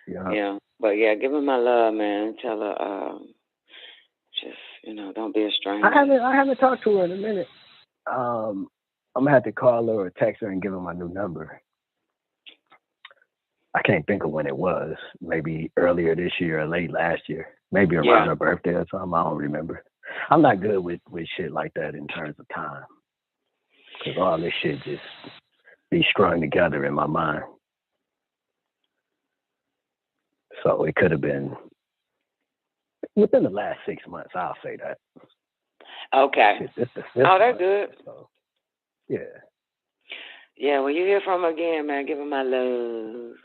Yeah. But yeah, give her my love, man. Tell her, just don't be a stranger. I haven't talked to her in a minute. I'm gonna have to call her or text her and give her my new number. I can't think of when it was. Maybe earlier this year or late last year. Maybe around her birthday or something. I don't remember. I'm not good with shit like that in terms of time. Because all this shit just be strung together in my mind. So it could have been within the last 6 months, I'll say that. Okay. That's good. So, yeah. Yeah, when you hear from her again, man, give her my love.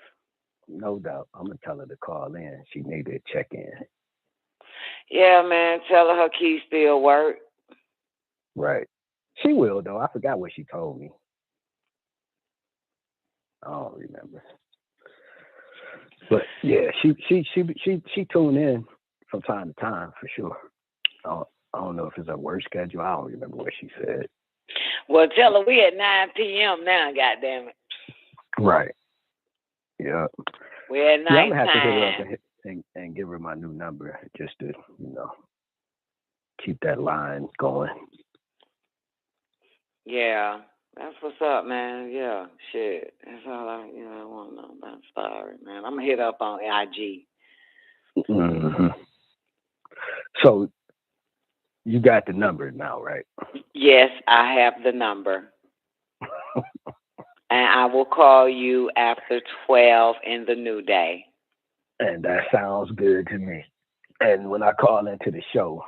No doubt. I'm going to tell her to call in. She needed to check in. Yeah, man. Tell her key still work. Right. She will, though. I forgot what she told me. I don't remember. But yeah, she tuned in from time to time for sure. I don't know if it's her work schedule. I don't remember what she said. Well, tell her we at 9 p.m. now, goddammit. Right. Yeah. We're at night I'm gonna have to hit her time. up and give her my new number just to, keep that line going. Yeah. That's what's up, man. Yeah, shit. That's all I want to know about. Sorry, man. I'm going to hit up on IG. Mm-hmm. So, you got the number now, right? Yes, I have the number. And I will call you after 12 in the new day. And that sounds good to me. And when I call into the show,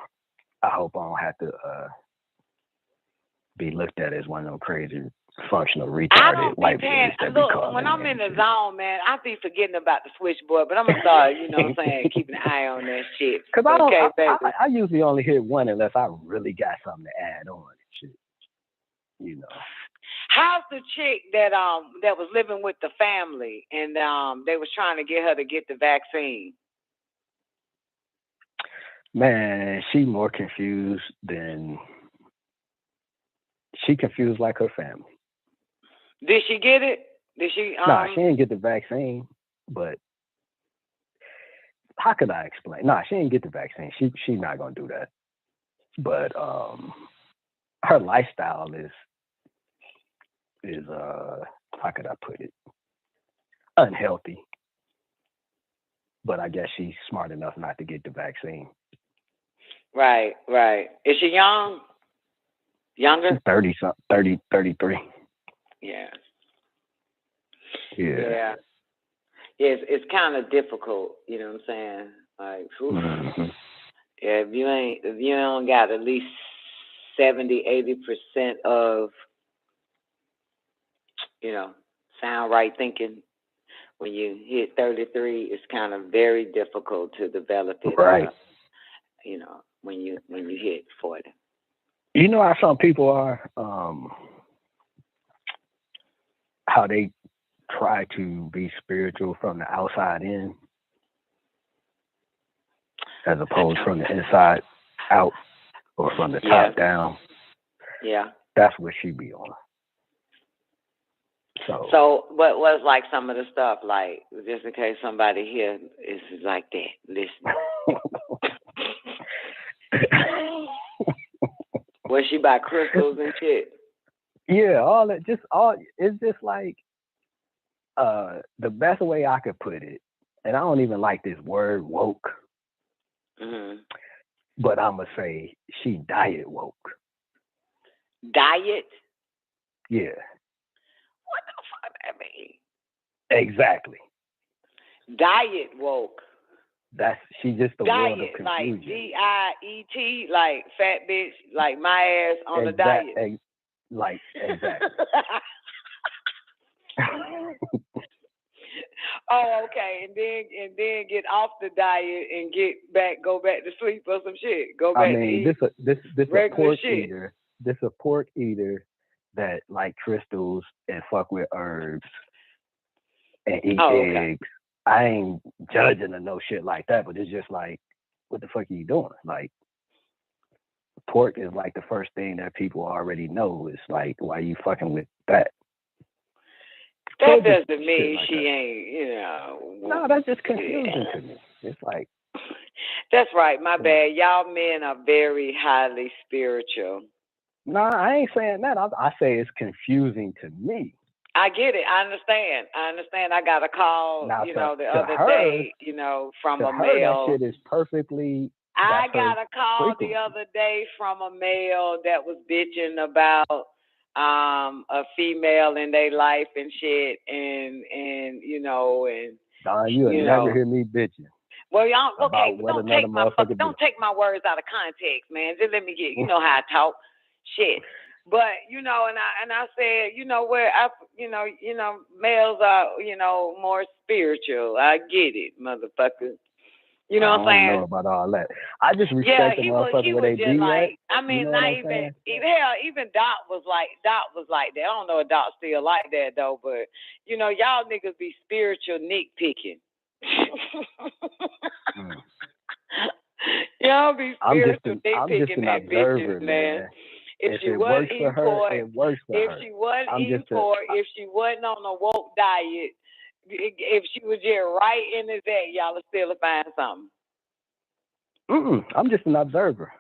I hope I don't have to be looked at as one of them crazy functional retarded white boys that be calling. When I'm in the zone, man, I be forgetting about the switchboard, but I'm gonna start, keeping an eye on that shit. Because I usually only hit one unless I really got something to add on and shit. How's the chick that was living with the family and they was trying to get her to get the vaccine? Man, she more confused she confused like her family. Did she get it? Did she? Nah, she didn't get the vaccine, but how could I explain? Nah, she didn't get the vaccine. She's not gonna do that. But her lifestyle is how could I put it? Unhealthy. But I guess she's smart enough not to get the vaccine. Right. Is she young? Younger? 33. Yeah. Yeah. It's kind of difficult, you know what I'm saying? Like, yeah, if you don't got at least 70-80% of, sound right thinking, when you hit 33, it's kind of very difficult to develop it. Right. When you hit 40. You know how some people are, how they try to be spiritual from the outside in, as opposed from the inside out or from the top down. Yeah. That's what she be on. So what was like some of the stuff, like, just in case somebody here is like that, listen. Was she buy crystals and shit? Yeah, it's just like the best way I could put it, and I don't even like this word woke, but I'ma say she diet woke. Diet? Yeah. What the fuck that mean? Exactly. Diet woke. She's just the diet, world of confusion. Like DIET, like fat bitch, like my ass on the diet. Exactly. Oh, okay, and then get off the diet and go back to sleep or some shit. Go back to eat this regular a pork shit. eater. This a pork eater that like crystals and fuck with herbs and eat eggs. I ain't judging or no shit like that, but it's just like, what the fuck are you doing? Like, pork is like the first thing that people already know. It's like, why you fucking with that? That doesn't mean she ain't, No, that's just confusing to me. It's like. That's right, my bad. Y'all men are very highly spiritual. No, I ain't saying that. I say it's confusing to me. I get it. I understand. I got a call, now, the other day, from a male. That shit is perfectly. I got a call the other day from a male that was bitching about a female in their life and shit, and Don, you'll never hear me bitching. Well, y'all okay? But don't take my words out of context, man. Just let me get. You know how I talk, shit. But and I said, males are more spiritual. I get it, motherfucker. You know what I'm saying? I don't know about all that. I just respect the motherfucker where they do that. I mean, not even even Doc was like that. I don't know if Doc still like that though, but y'all niggas be spiritual nitpicking. Y'all be spiritual nitpicking that bitches, man. If she wasn't eating pork, if she wasn't eating pork, if she wasn't on a woke diet, if she was just right in the that, y'all are still find something. I'm just an observer.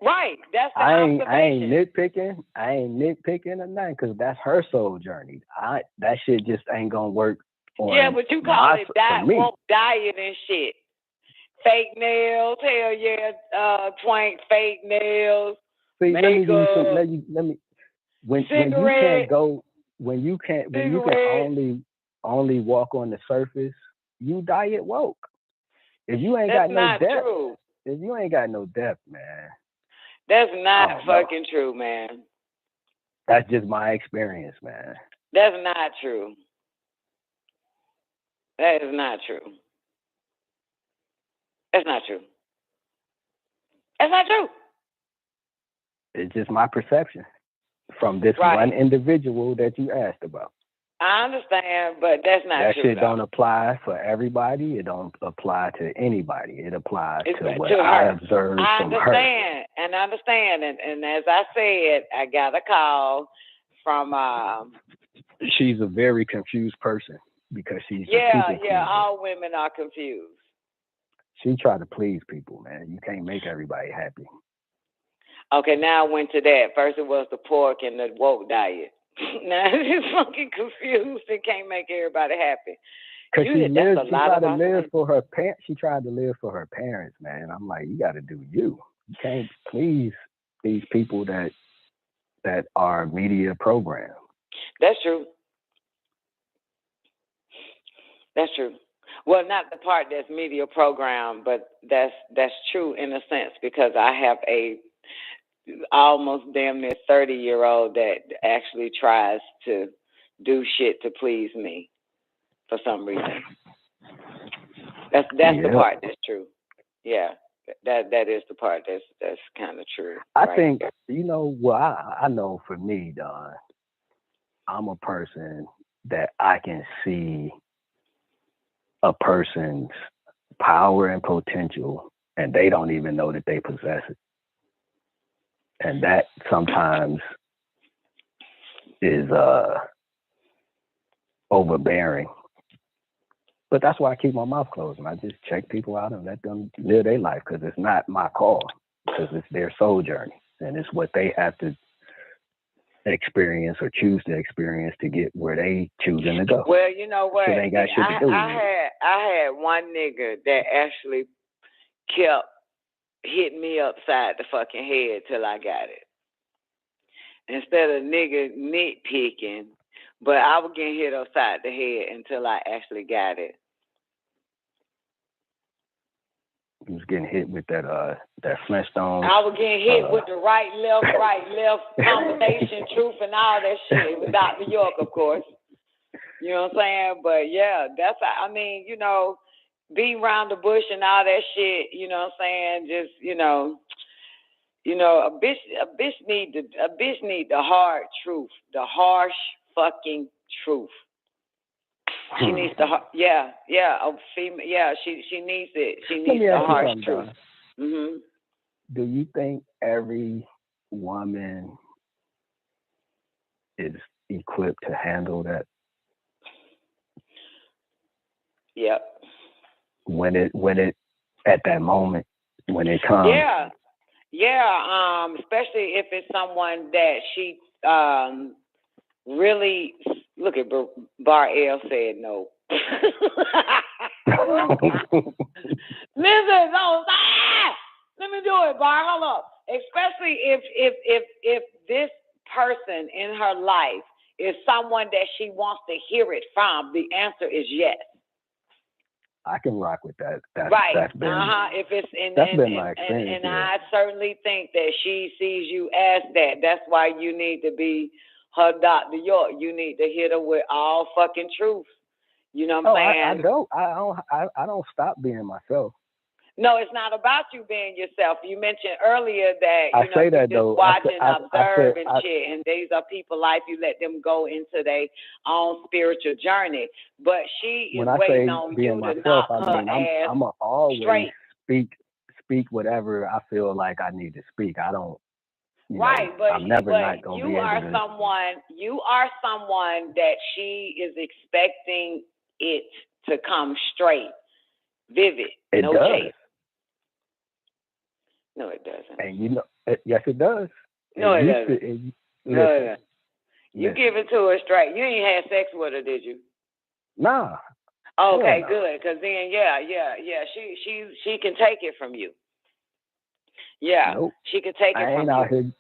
Right. That's the observation. I ain't nitpicking or nothing, because that's her soul journey. That shit just ain't gonna work. But you call it woke diet and shit. Fake nails, hell yeah, twank fake nails. See, let me. When you can only walk on the surface, you diet woke. If you ain't got no depth, man. That's not fucking true, man. That's just my experience, man. That's not true. That is not true. That's not true. That's not true. It's just my perception from this one individual that you asked about. I understand, but that's not true. That shit don't apply for everybody. It don't apply to anybody. It applies to what I observed from her. I understand. And as I said, I got a call from. She's a very confused person because she's all women are confused. She try to please people, man. You can't make everybody happy. Okay, now I went to that. First it was the pork and the woke diet. Now she's fucking confused and can't make everybody happy. Cause she tried to live for her parents. She tried to live for her parents, man. I'm like, you got to do you. You can't please these people that are media programmed. That's true. That's true. Well, not the part that's media programmed, but that's true in a sense, because I have a almost damn near 30-year-old that actually tries to do shit to please me for some reason. That's the part that's true. Yeah, that is the part that's kind of true. I think I know for me, Don, I'm a person that I can see a person's power and potential, and they don't even know that they possess it. And that sometimes is overbearing. But that's why I keep my mouth closed, and I just check people out and let them live their life, because it's not my call, because it's their soul journey. and it's what they have to experience or choose to experience to get where they choosing to go. Well, you know what? So they ain't got shit to do. I had one nigga that actually kept hitting me upside the fucking head till I got it. Instead of nigga nitpicking, but I was getting hit upside the head until I actually got it. He was getting hit with that Flintstone. I was getting hit with the right, left combination, truth, and all that shit with Dr. York, of course. You know what I'm saying? But yeah, that's, I mean, you know, being around the bush and all that shit, you know what I'm saying? Just, you know, a bitch need the hard truth, the harsh fucking truth. She needs the a female. Yeah, she needs it. She needs the harsh truth. Mm-hmm. Do you think every woman is equipped to handle that? Yep. When it at that moment when it comes. Yeah. Especially if it's someone that she really. Look at Bar L said no. Listen, no, let me do it, Bar. Hold up. Especially if this person in her life is someone that she wants to hear it from, the answer is yes. I can rock with that. Right. That's been, If it's been my experience. And I certainly think that she sees you as that. That's why you need to be her Dr. York. You need to hit her with all fucking truth. You know what I'm saying? I don't stop being myself. No, it's not about you being yourself. You mentioned earlier that you just watch and observe and shit, and these are people like you. Let them go into their own spiritual journey. But she is waiting on you to knock her ass I'm always straight. Speak whatever I feel like I need to speak. I don't. But I'm never not gonna you be are able to. You are someone that she is expecting it to come straight, vivid, no chase. No, it doesn't. And yes, it does. No, it doesn't. No, it doesn't. You Listen. give it to her straight. You ain't had sex with her, did you? Nah. Okay, no. good. Because then, yeah. She can take it from you. Yeah, nope. She can take it from you.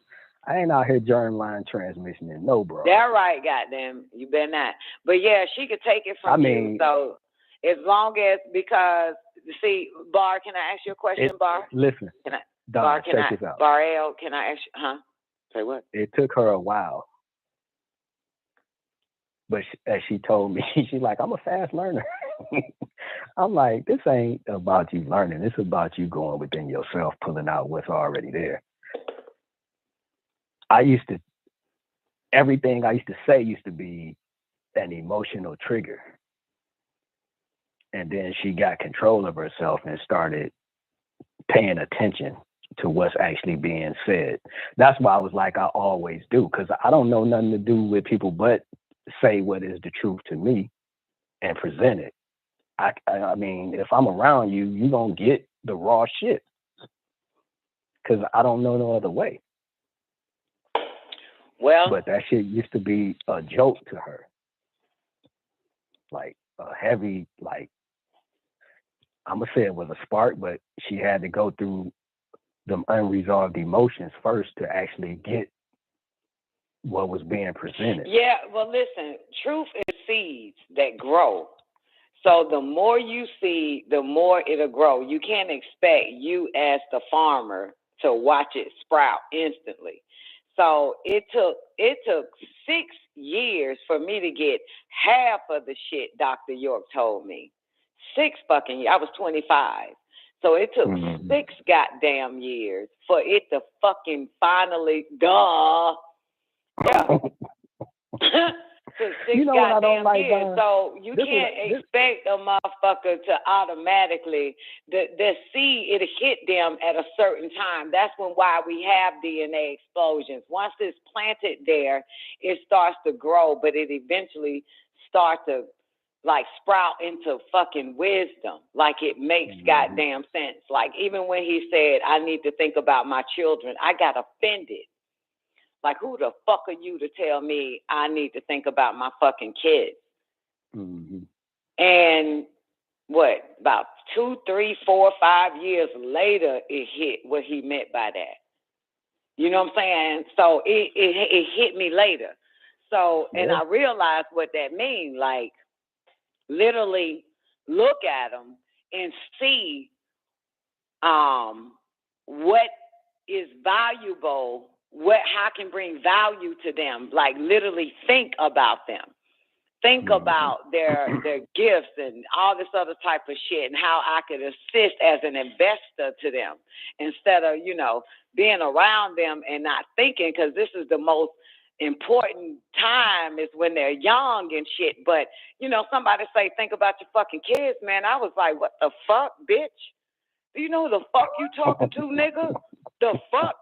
I ain't out here germline transmission in no, bro. That right, goddamn. You better not. But yeah, she could take it from you. So as long as, because, see, Bar, can I ask you a question, Bar? Listen. Bar, check this out. Bar L, can I ask you, Say what? It took her a while. But as she told me, she's like, I'm a fast learner. I'm like, this ain't about you learning. It's about you going within yourself, pulling out what's already there. Everything I used to say used to be an emotional trigger. And then she got control of herself and started paying attention to what's actually being said. That's why I was like, I always do, because I don't know nothing to do with people but say what is the truth to me and present it. I mean, if I'm around you, you're going to get the raw shit, because I don't know no other way. Well, but that shit used to be a joke to her. Like a heavy, like, I'm going to say it was a spark, but she had to go through them unresolved emotions first to actually get what was being presented. Yeah, well, listen, truth is seeds that grow. So the more you seed, the more it'll grow. You can't expect you as the farmer to watch it sprout instantly. So it took 6 years for me to get half of the shit Dr. York told me. 6 fucking years. I was 25. So it took 6 goddamn years for it to fucking finally, yeah. Took 6 goddamn years. So you can't expect a motherfucker to automatically, the seed, it'll hit them at a certain time. That's why we have DNA explosions. Once it's planted there, it starts to grow, but it eventually starts to like sprout into fucking wisdom. Like it makes goddamn sense. Like even when he said, I need to think about my children, I got offended. Like, who the fuck are you to tell me I need to think about my fucking kids? And what, about 2, 3, 4, 5 years later, it hit what he meant by that. You know what I'm saying? So it hit me later. So, and I realized what that means. Like, literally look at them and see what is valuable, how can bring value to them. Like, literally think about them. Think about their gifts and all this other type of shit and how I could assist as an investor to them instead of, you know, being around them and not thinking, because this is the most important time is when they're young and shit. But, you know, somebody say, think about your fucking kids, man. I was like, what the fuck, bitch? Do you know who the fuck you talking to, nigga? The fuck?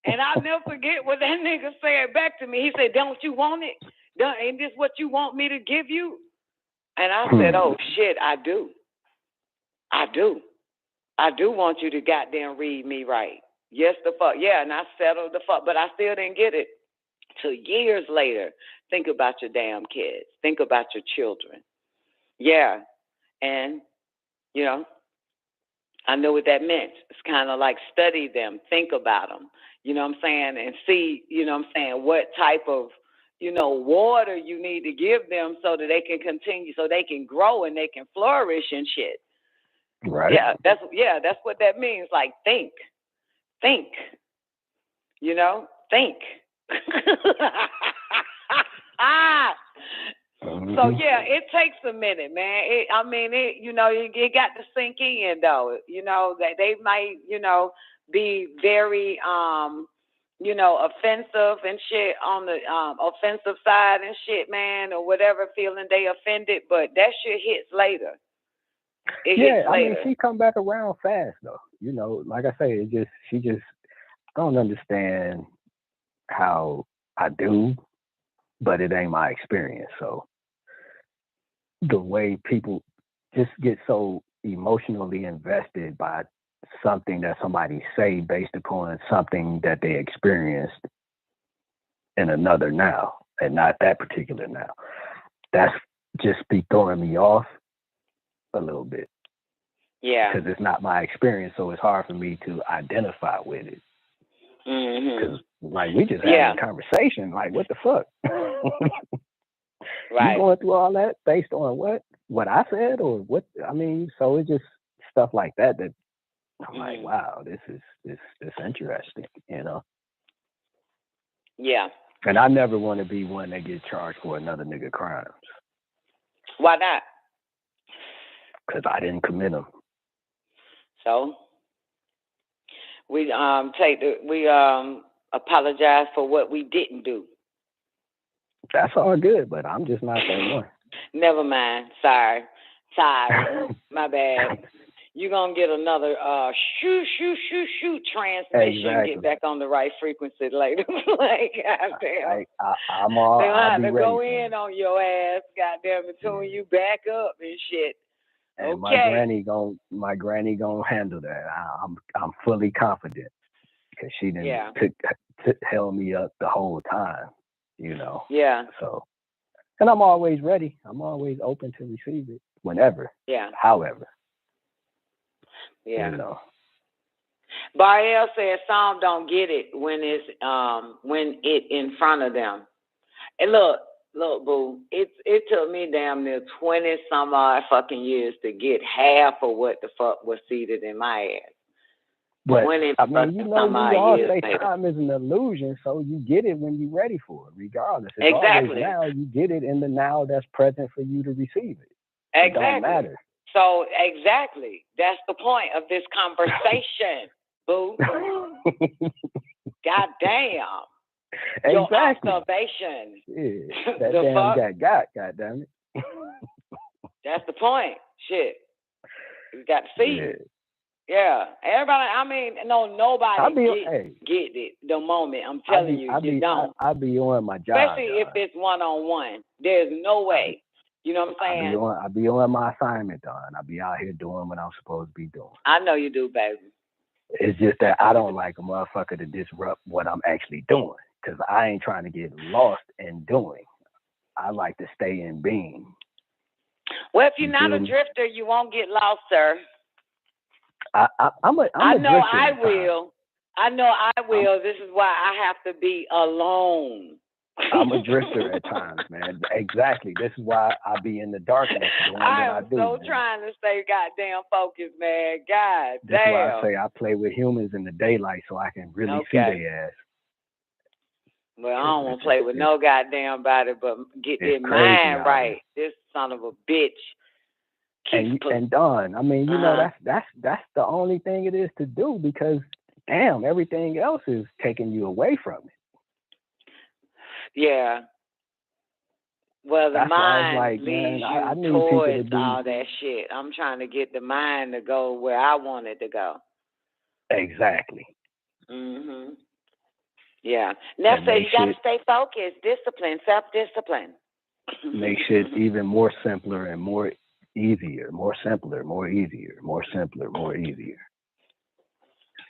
And I'll never forget what that nigga said back to me. He said, don't you want it? Ain't this what you want me to give you? And I said, oh, shit, I do. I do want you to goddamn read me right. Yes, the fuck. Yeah, and I settled the fuck, but I still didn't get it till years later. Think about your damn kids. Think about your children. Yeah. And, you know, I know what that meant. It's kind of like study them, think about them, you know what I'm saying, and see, you know what I'm saying, what type of, you know, water you need to give them so that they can continue, so they can grow and they can flourish and shit. Right. Yeah, that's what that means. Like, think, you know, think. So yeah, it takes a minute, man. You know, it got to sink in though. You know, that they might, you know, be very you know, offensive and shit on the offensive side and shit, man, or whatever, feeling they offended, but that shit hits later. It hits later. I mean, she come back around fast though. You know, like I say, she just don't understand how I do, but it ain't my experience. So the way people just get so emotionally invested by something that somebody say based upon something that they experienced in another now and not that particular now, that's just be throwing me off a little bit. Yeah. Because it's not my experience, so it's hard for me to identify with it. Because like we just had a conversation, like what the fuck? Right. You going through all that based on what I said or what? I mean, so it's just stuff like that I'm like, wow, this is interesting, you know? Yeah. And I never want to be one that gets charged for another nigga crimes. Why not? Because I didn't commit them. So we apologize for what we didn't do. That's all good, but I'm just not that one. Never mind. Sorry. My bad. You're going to get another shoot transmission. Exactly. Get back on the right frequency later. Like, goddamn. I'll have be to ready go in on your ass, goddamn, and tune you back up and shit. And okay. my granny gonna handle that. I'm fully confident because she didn't held me up the whole time, you know. Yeah. So, and I'm always ready. I'm always open to receive it whenever. Yeah. However. Yeah. You know. Bariel says some don't get it when it in front of them. And look, boo, it took me damn near 20 some odd fucking years to get half of what the fuck was seated in my ass. But I mean, you know, we all say time is an illusion, so you get it when you're ready for it, regardless. It's exactly. Always now. You get it in the now that's present for you to receive it. Exactly. It don't matter. So exactly, that's the point of this conversation, boo. God damn. Exactly. Your observation. Yeah, that damn got damn it. That's the point. Shit. You got to see it. Yeah. Everybody, I mean, nobody get it the moment. I'm telling you, you don't. I be on my job. Especially if it's one-on-one. There's no way You know what I'm saying? I be on my assignment, Don. I be out here doing what I'm supposed to be doing. I know you do, baby. It's just that I don't like a motherfucker to disrupt what I'm actually doing, because I ain't trying to get lost in doing. I like to stay in being. Well, if you're not a drifter, you won't get lost, sir. I'm a I know drifter I at will. times. I know I will. This is why I have to be alone. I'm a drifter at times, man. Exactly. This is why I be in the darkness doing what I do. So trying to stay goddamn focused, man. God That's damn. why I say I play with humans in the daylight so I can really see their ass. Well, I don't want to play with no goddamn body, but get their crazy mind out right. This son of a bitch. And Don, I mean, you know, that's the only thing it is to do, because damn, everything else is taking you away from it. Yeah. Well, the That's why I was mind like, leads man, I you need people to towards be all that shit. I'm trying to get the mind to go where I want it to go. Exactly. Mhm. Yeah. Now, so you got to stay focused, discipline, self-discipline. Make shit even more simpler and more easier, more simpler, more easier, more simpler, more easier.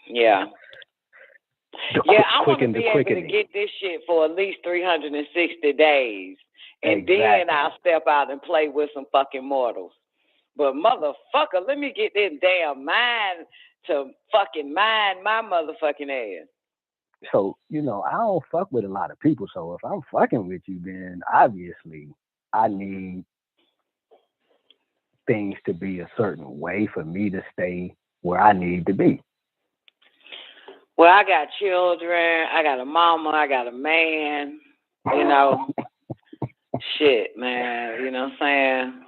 Yeah. Yeah, I want to Quicken be the able to quickening. get this shit for at least 360 days. And Exactly. then I'll step out and play with some fucking mortals. But motherfucker, let me get this damn mind to fucking mind my motherfucking ass. So, you know, I don't fuck with a lot of people. So if I'm fucking with you, then obviously I need things to be a certain way for me to stay where I need to be. Well, I got children, I got a mama, I got a man, you know. Shit, man, you know what I'm saying?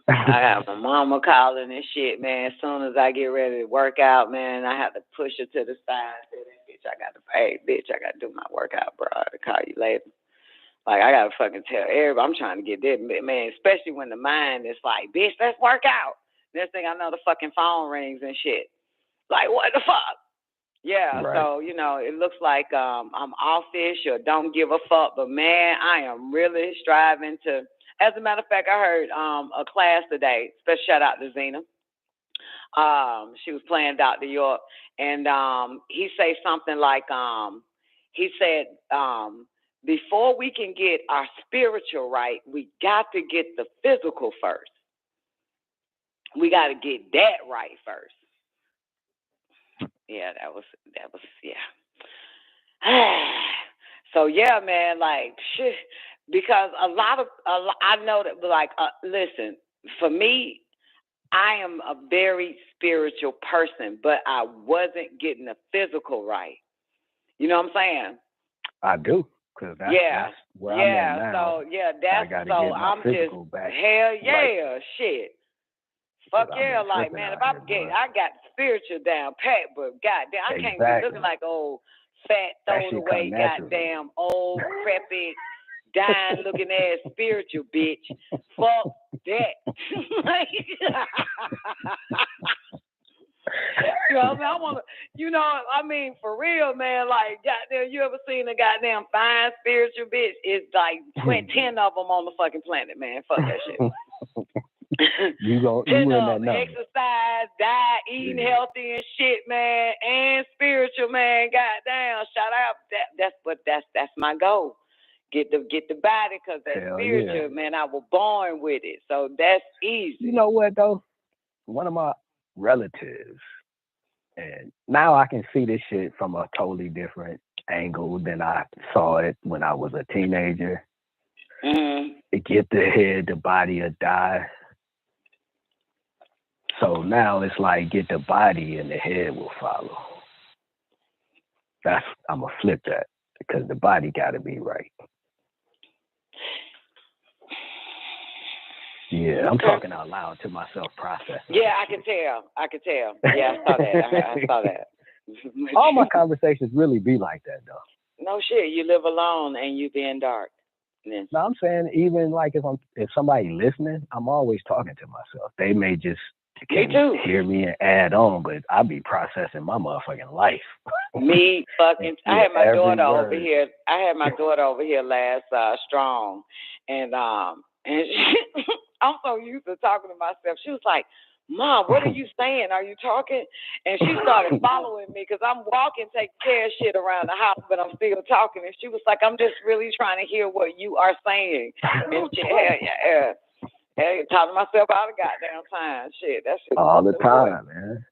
I got my mama calling and shit, man. As soon as I get ready to work out, man, I have to push her to the side and say, bitch, I got to pay, bitch, I got to do my workout, bro. I'll call you later. Like, I got to fucking tell everybody, I'm trying to get that, man, especially when the mind is like, bitch, let's work out. Next thing I know, the fucking phone rings and shit. Like, what the fuck? Yeah, Right. So, you know, it looks like I'm offish or don't give a fuck, but man, I am really striving to. As a matter of fact, I heard a class today, special shout out to Zena. She was playing Dr. York, and he said something like, he said, before we can get our spiritual right, we got to get the physical first. We got to get that right first. Yeah, that was, yeah. So, yeah, man, like, shit, because I know that, like, listen, for me, I am a very spiritual person, but I wasn't getting the physical right. You know what I'm saying? I do, because that's where I'm at now. So, yeah, that's, so I'm just, hell yeah, right. Shit. Fuck yeah, like, man, if I got spiritual down pat, but goddamn, I can't be looking like old, fat, thrown away, goddamn, old, crepey, dying looking ass spiritual bitch. Fuck that. You know what I mean? I want to, you know, I mean, for real, man, like, goddamn, you ever seen a goddamn fine spiritual bitch? It's like 10 of them on the fucking planet, man. Fuck that shit. You in that number. Exercise, diet, eating healthy and shit, man, and spiritual, man. Goddamn, shout out. That's my goal. Get the body, because that spiritual, man, I was born with it. So that's easy. You know what though? One of my relatives, and now I can see this shit from a totally different angle than I saw it when I was a teenager. Mm-hmm. Get the head, the body will die. So now it's like get the body and the head will follow. I'm gonna flip that, because the body gotta be right. Yeah, I'm talking out loud to myself, processing. Yeah, I can tell. Yeah, I saw that. I saw that. All my conversations really be like that, though. No shit, you live alone and you be in dark. Yeah. No, I'm saying even like if somebody listening, I'm always talking to myself. They may just hear me and add on, but I be processing my motherfucking life. Me fucking. I had my daughter over here. I had my daughter over here last strong, and And I'm so used to talking to myself. She was like, Mom, what are you saying? Are you talking? And she started following me because I'm walking, taking care of shit around the house, but I'm still talking. And she was like, I'm just really trying to hear what you are saying. And she, talking to myself all the goddamn time. Shit, that shit. All the time, man.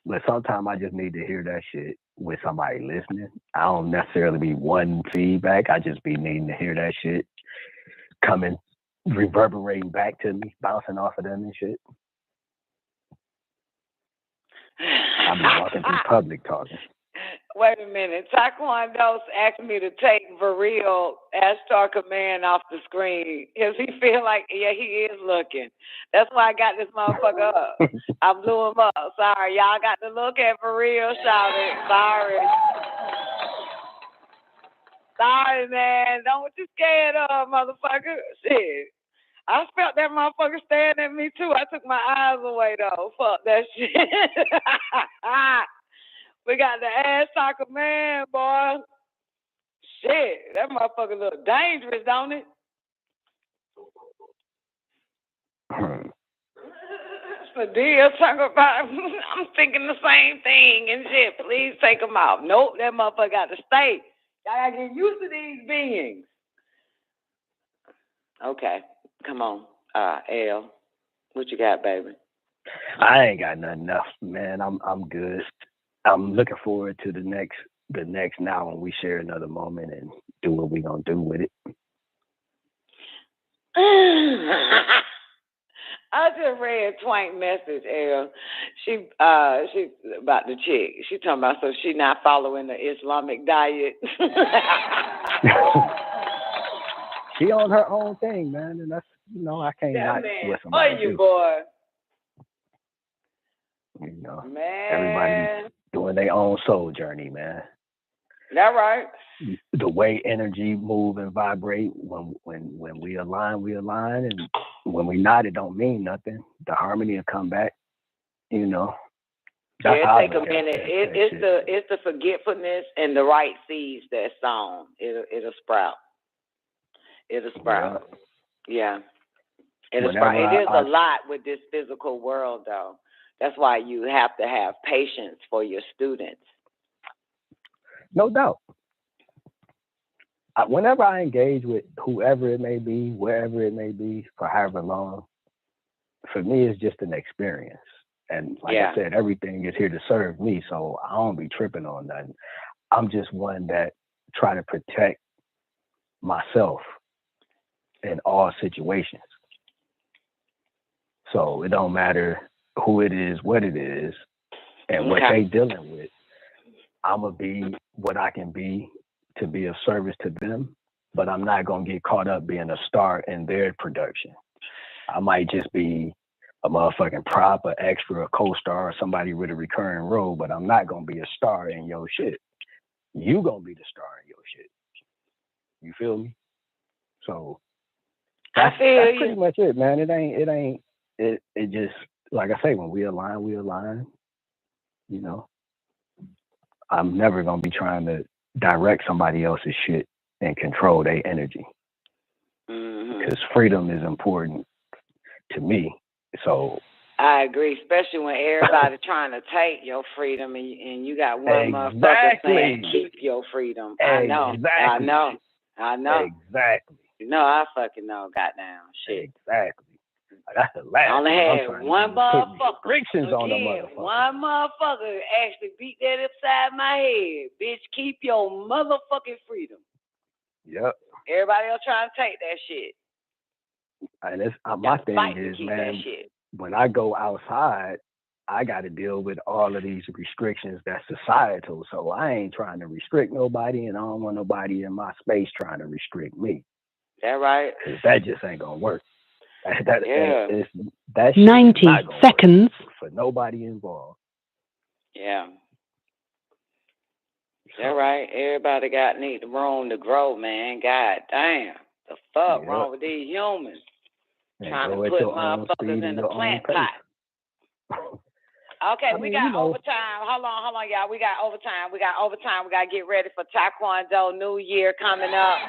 But sometimes I just need to hear that shit with somebody listening. I don't necessarily be wanting feedback. I just be needing to hear that shit coming, reverberating back to me, bouncing off of them and shit. I be walking through public talking. Wait a minute. Taekwondo asked me to take Viril ASTARA Command off the screen because he feel like, yeah, he is looking. That's why I got this motherfucker up. I blew him up. Sorry, y'all got to look at Viril shouting. Sorry. Sorry, man. Don't you scared of, motherfucker. Shit. I felt that motherfucker staring at me, too. I took my eyes away, though. Fuck that shit. We got the ASTARA Command, boy. Shit, that motherfucker look dangerous, don't it? Padilla talking about, I'm thinking the same thing and shit. Please take them out. Nope, that motherfucker got to stay. Y'all got to get used to these beings. Okay, come on. L, what you got, baby? I ain't got nothing else, man. I'm good. I'm looking forward to the next now when we share another moment and do what we gonna do with it. I just read Twank's message, L. She about the chick. She talking about so she not following the Islamic diet. She on her own thing, man, and that's I can't not with somebody. Oh, you boy. Man. Everybody doing their own soul journey, man. That right. The way energy move and vibrate, when we align, and when we not, it don't mean nothing. The harmony will come back, That's It'll take a minute. It's the forgetfulness and the right seeds that's sown. It'll sprout. It'll sprout. Yeah. It'll sprout. It is a lot with this physical world, though. That's why you have to have patience for your students. No doubt. Whenever I engage with whoever it may be, wherever it may be, for however long, for me, it's just an experience. And like I said, everything is here to serve me, so I don't be tripping on nothing. I'm just one that try to protect myself in all situations. So it don't matter who it is, what it is, and what they dealing with. I'm going to be what I can be to be of service to them, but I'm not going to get caught up being a star in their production. I might just be a motherfucking prop, an extra, a co-star, or somebody with a recurring role, but I'm not going to be a star in your shit. You going to be the star in your shit. You feel me? So that's pretty much it, man. It just, like I say, when we align, I'm never going to be trying to direct somebody else's shit and control their energy. Because freedom is important to me. So I agree, especially when everybody trying to take your freedom and you got one motherfucker saying keep your freedom. I know. Exactly. No, I fucking know, goddamn shit. Exactly. That's the last. I only had one motherfucker. Restrictions on the motherfucker. One motherfucker actually beat that upside my head. Bitch, keep your motherfucking freedom. Yep. Everybody else trying to take that shit. And it's, my thing is, man, when I go outside, I got to deal with all of these restrictions that's societal. So I ain't trying to restrict nobody, and I don't want nobody in my space trying to restrict me. That right? Because that just ain't going to work. That 90 seconds for nobody involved. Yeah. That right. Everybody need the room to grow, man. God damn. The fuck wrong with these humans? Trying to put motherfuckers in the plant pot. Okay, we got overtime. Hold on, y'all. We got overtime. We got to get ready for Taekwondo New Year coming up.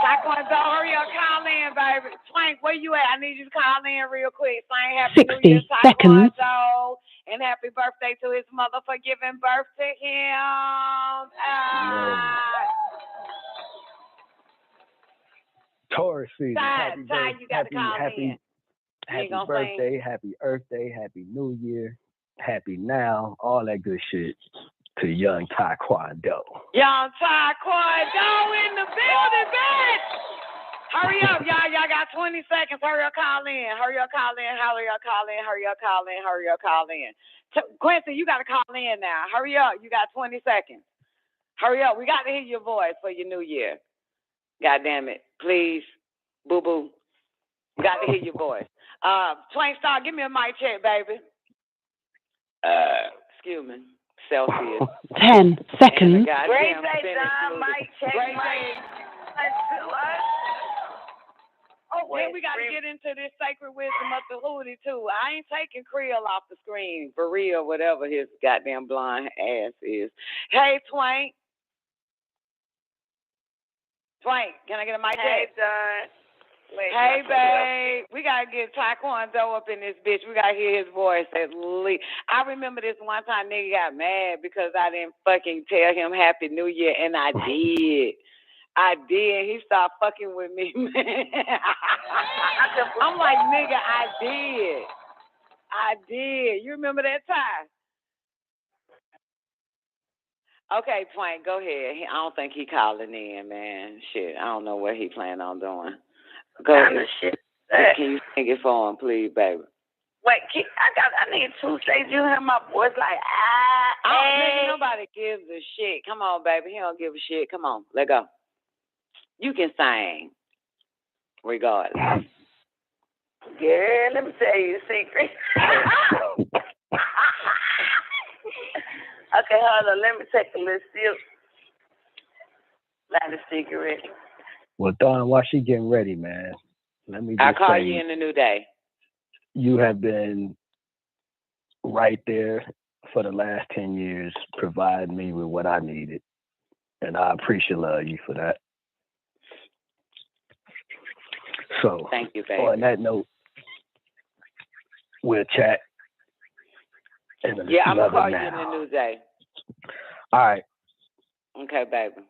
Taekwondo, hurry up, call in, baby. Twank, where you at? I need you to call in real quick. Saying happy New Year, Taekwondo, and happy birthday to his mother for giving birth to him. Taurus season. You got to call in. Happy birthday, happy Earth Day, happy New Year, happy now, all that good shit to young Taekwondo. Young Taekwondo in the building, bitch! Hurry up, y'all. Y'all got 20 seconds. Hurry up, call in. Hurry up, call in. Hurry up, call in. Hurry up, call in. Hurry up, call in. Quincy, you got to call in now. Hurry up. You got 20 seconds. Hurry up. We got to hear your voice for your new year. God damn it. Please. Boo-boo. We got to hear your voice. Twain Star, give me a mic check, baby. Excuse me. Celsius. 10 seconds. Great day, John. Mic check. Great day. Then we got to get into this sacred wisdom of the HAADI, too. I ain't taking Creel off the screen, for real, whatever his goddamn blind ass is. Hey, Twain. Twain, can I get a mic check? Hey, John. Hey, babe. We got to get Taekwondo up in this bitch. We got to hear his voice at least. I remember this one time nigga got mad because I didn't fucking tell him Happy New Year, and I did. He started fucking with me, man. I'm like, nigga, I did. You remember that time? Okay, Twain, go ahead. I don't think he calling in, man. Shit, I don't know what he planning on doing. Go ahead. Can you sing it for him, please, baby? Wait, I need 2 seconds. You hear my voice like, Nigga, nobody gives a shit. Come on, baby. He don't give a shit. Come on, let go. You can sing, regardless. Girl, let me tell you a secret. Okay, hold on. Let me take a little sip. Light a cigarette. Well, Dawn, while she getting ready, man, let me just I'll call say, you in the new day. You have been right there for the last 10 years, providing me with what I needed. And I appreciate you for that. So, thank you, baby. On that note, we'll chat. I'm going to call you in the new day. All right. Okay, baby.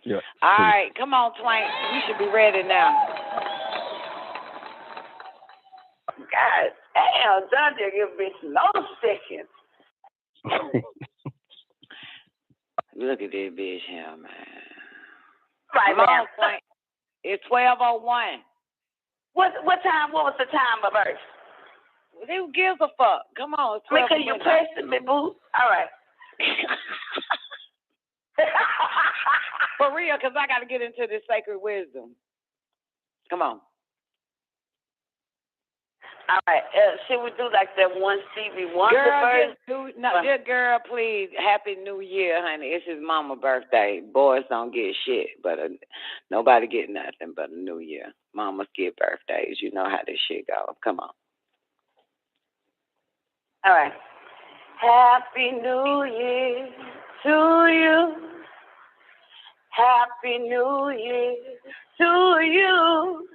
Yeah. All right, come on, Twank. You should be ready now. God damn, John just give a bitch no seconds. Look at this bitch here, man. Right come now. On, Twank. It's 12:01. What time? What was the time of Earth? Who gives a fuck? Come on, it's 12. Because you pressing me, boo. All right. For real, because I got to get into this sacred wisdom. Come on. All right. Should we do like that one Stevie Wonder verse? Girl, please. Happy New Year, honey. It's his mama's birthday. Boys don't get shit, but nobody get nothing but a New Year. Mamas get birthdays. You know how this shit goes. Come on. All right. Happy New Year to you. Happy New Year to you.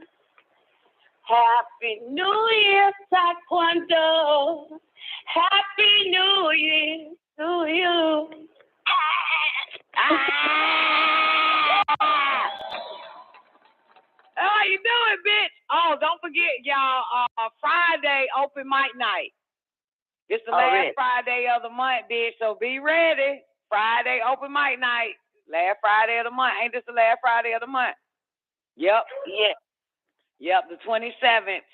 Happy New Year, Taekwondo. Happy New Year to you. How you doing, bitch? Oh, don't forget, y'all, Friday, open mic night. It's the last Friday of the month, bitch, so be ready. Friday, open mic night. Last Friday of the month. Ain't this the last Friday of the month? Yep. Yeah. Yep, the 27th.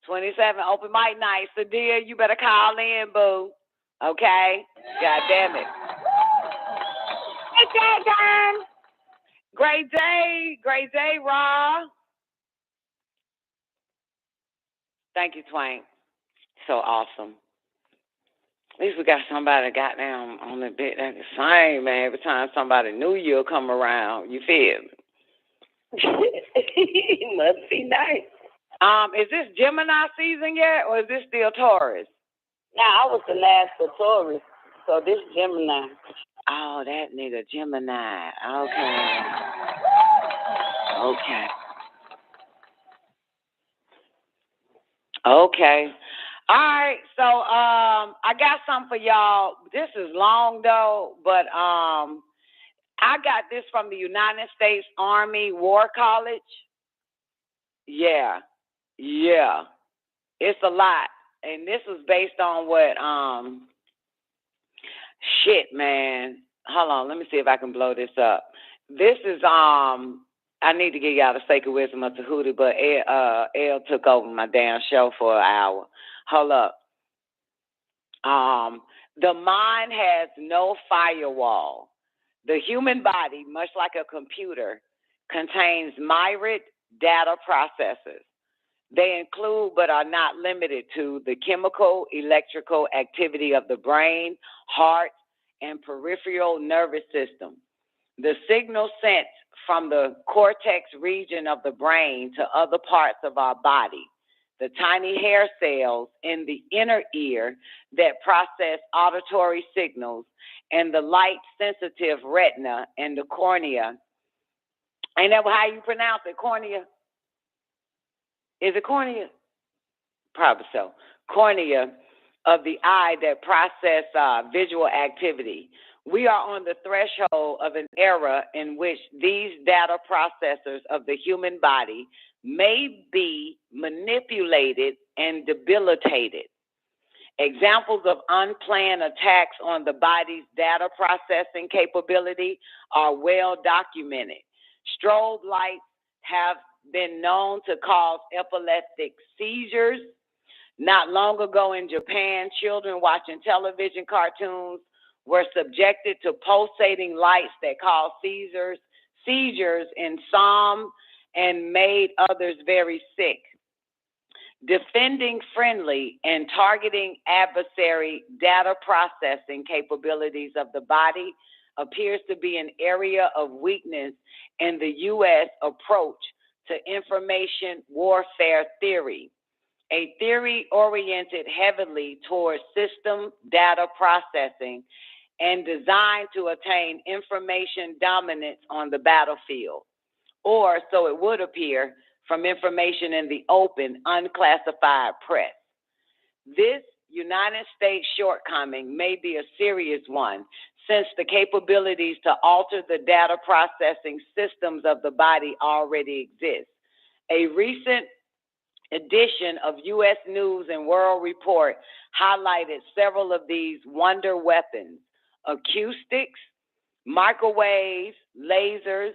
27th, open mic night. So, dear, you better call in, boo. Okay? God damn it. Great day. Great day, Raw. Thank you, Twain. So awesome. At least we got somebody goddamn on the bit that can sing, man. Every time somebody new year come around, you feel me? Must be nice. Is this Gemini season yet, or is this still Taurus? Nah, I was the last for Taurus, so this Gemini. Oh, that nigga Gemini. Okay. Okay. Okay. All right. So I got something for y'all. This is long though, but I got this from the United States Army War College. Yeah. Yeah. It's a lot. And this was based on what shit, man. Hold on, let me see if I can blow this up. This is I need to give y'all the sacred wisdom of Tahuti, but L took over my damn show for an hour. Hold up. The mind has no firewall. The human body, much like a computer, contains myriad data processors. They include, but are not limited to, the chemical, electrical activity of the brain, heart, and peripheral nervous system. The signal sent from the cortex region of the brain to other parts of our body, the tiny hair cells in the inner ear that process auditory signals, and the light-sensitive retina and the cornea. Ain't that how you pronounce it, cornea? Is it cornea? Probably so. Cornea of the eye that process visual activity. We are on the threshold of an era in which these data processors of the human body may be manipulated and debilitated. Examples of unplanned attacks on the body's data processing capability are well documented. Strobe lights have been known to cause epileptic seizures. Not long ago in Japan, children watching television cartoons were subjected to pulsating lights that caused seizures in some and made others very sick. Defending friendly and targeting adversary data processing capabilities of the body appears to be an area of weakness in the U.S. approach to information warfare theory, a theory oriented heavily towards system data processing and designed to attain information dominance on the battlefield, or so it would appear from information in the open, unclassified press. This United States shortcoming may be a serious one, since the capabilities to alter the data processing systems of the body already exist. A recent edition of U.S. News and World Report highlighted several of these wonder weapons: acoustics, microwaves, lasers,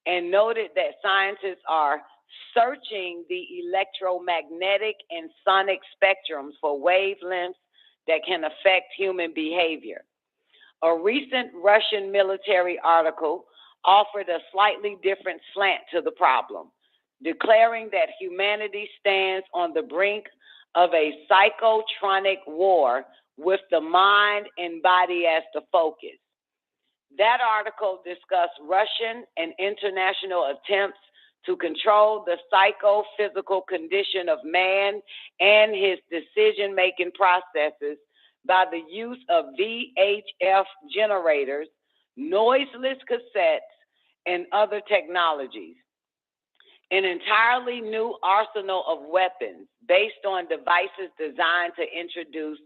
and noted that scientists are searching the electromagnetic and sonic spectrums for wavelengths that can affect human behavior. A recent Russian military article offered a slightly different slant to the problem, declaring that humanity stands on the brink of a psychotronic war with the mind and body as the focus. That article discussed Russian and international attempts to control the psychophysical condition of man and his decision-making processes by the use of VHF generators, noiseless cassettes, and other technologies. An entirely new arsenal of weapons based on devices designed to introduce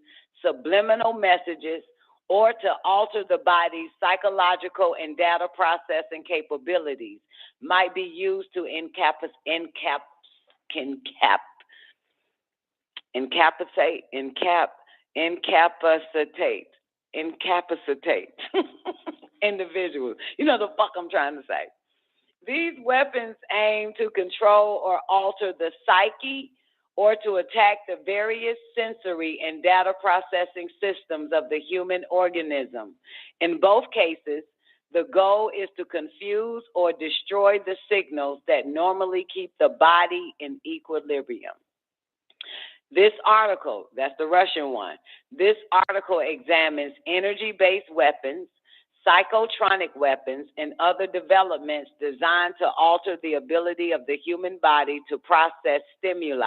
subliminal messages or to alter the body's psychological and data processing capabilities might be used to incapacitate individuals. You know the fuck I'm trying to say. These weapons aim to control or alter the psyche or to attack the various sensory and data processing systems of the human organism. In both cases, the goal is to confuse or destroy the signals that normally keep the body in equilibrium. This article, that's the Russian one, this article examines energy-based weapons, psychotronic weapons, and other developments designed to alter the ability of the human body to process stimuli.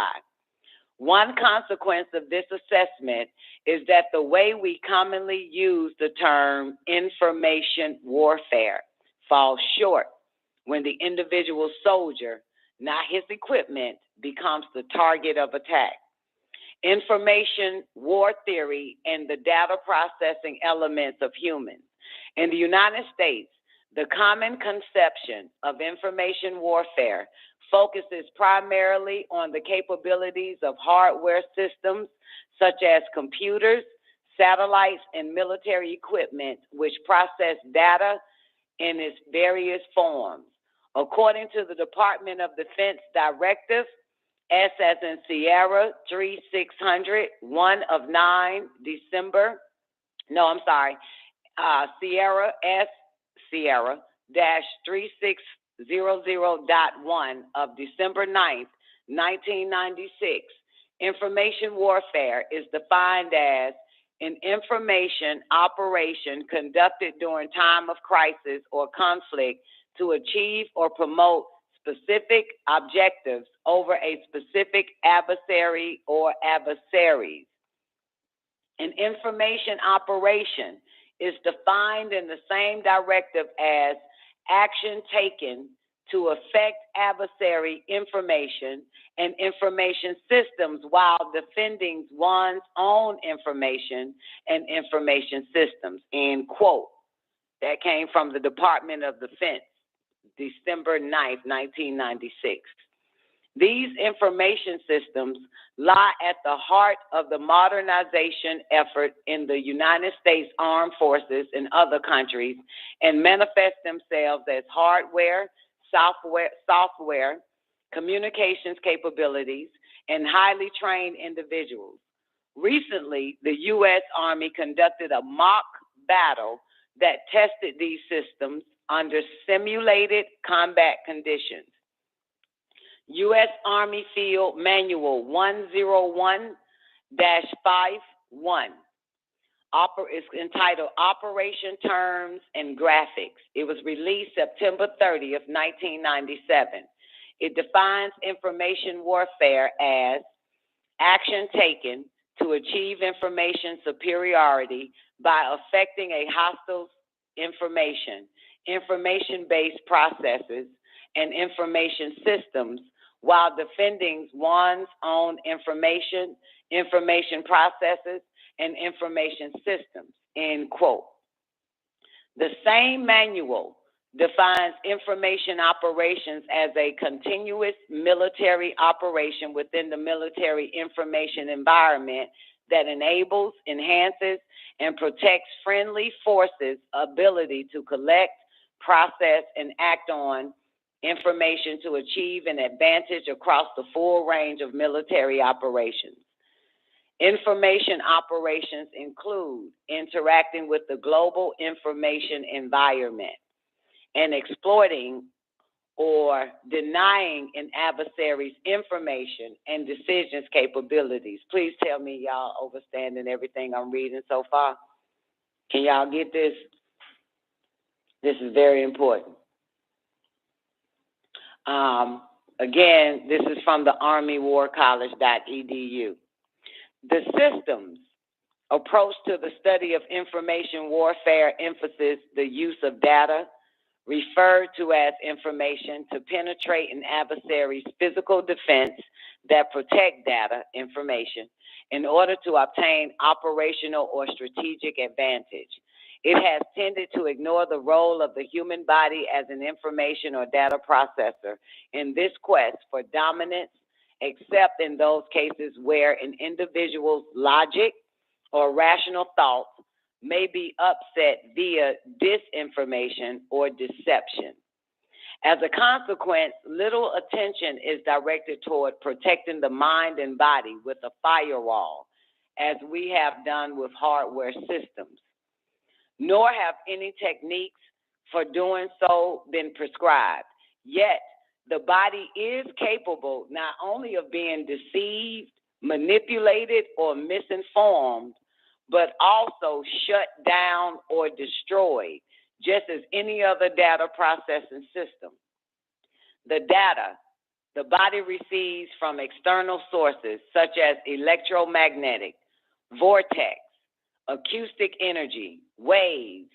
One consequence of this assessment is that the way we commonly use the term information warfare falls short when the individual soldier, not his equipment, becomes the target of attack. Information war theory and the data processing elements of humans. In the United States, the common conception of information warfare focuses primarily on the capabilities of hardware systems such as computers, satellites, and military equipment which process data in its various forms. According to the Department of Defense Directive, S as in Sierra 3600, 1 of 9, Sierra S Sierra dash 3600.1 of December 9th, 1996. Information warfare is defined as an information operation conducted during time of crisis or conflict to achieve or promote specific objectives over a specific adversary or adversaries. An information operation is defined in the same directive as action taken to affect adversary information and information systems while defending one's own information and information systems, end quote. That came from the Department of Defense, December 9th, 1996. These information systems lie at the heart of the modernization effort in the United States Armed Forces and other countries and manifest themselves as hardware, software, communications capabilities, and highly trained individuals. Recently, the U.S. Army conducted a mock battle that tested these systems under simulated combat conditions. U.S. Army Field Manual 101-51 is entitled Operation Terms and Graphics. It was released September 30th, 1997. It defines information warfare as action taken to achieve information superiority by affecting a hostile's information-based processes, and information systems while defending one's own information processes, and information systems, end quote. The same manual defines information operations as a continuous military operation within the military information environment that enables, enhances, and protects friendly forces' ability to collect, process, and act on information to achieve an advantage across the full range of military operations. Information operations include interacting with the global information environment and exploiting or denying an adversary's information and decisions capabilities. Please tell me y'all understanding everything I'm reading so far. Can y'all get this? This is very important. Again, this is from the armywarcollege.edu. The systems approach to the study of information warfare emphasizes the use of data, referred to as information, to penetrate an adversary's physical defense that protect data, information, in order to obtain operational or strategic advantage. It has tended to ignore the role of the human body as an information or data processor in this quest for dominance, except in those cases where an individual's logic or rational thoughts may be upset via disinformation or deception. As a consequence, little attention is directed toward protecting the mind and body with a firewall, as we have done with hardware systems. Nor have any techniques for doing so been prescribed. Yet, the body is capable not only of being deceived, manipulated, or misinformed, but also shut down or destroyed, just as any other data processing system. The data the body receives from external sources such as electromagnetic, vortex, acoustic energy, waves,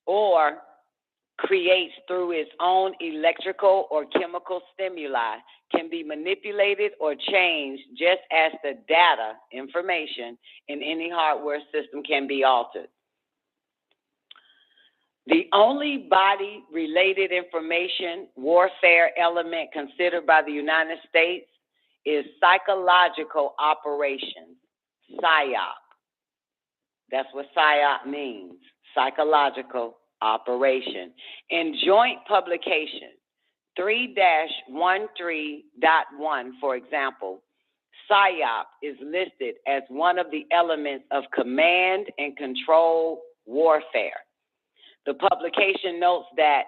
or creates through its own electrical or chemical stimuli can be manipulated or changed just as the data, information, in any hardware system can be altered. The only body-related information warfare element considered by the United States is psychological operations, PSYOP. That's what PSYOP means, psychological operation. In joint publication 3-13.1, for example, PSYOP is listed as one of the elements of command and control warfare. The publication notes that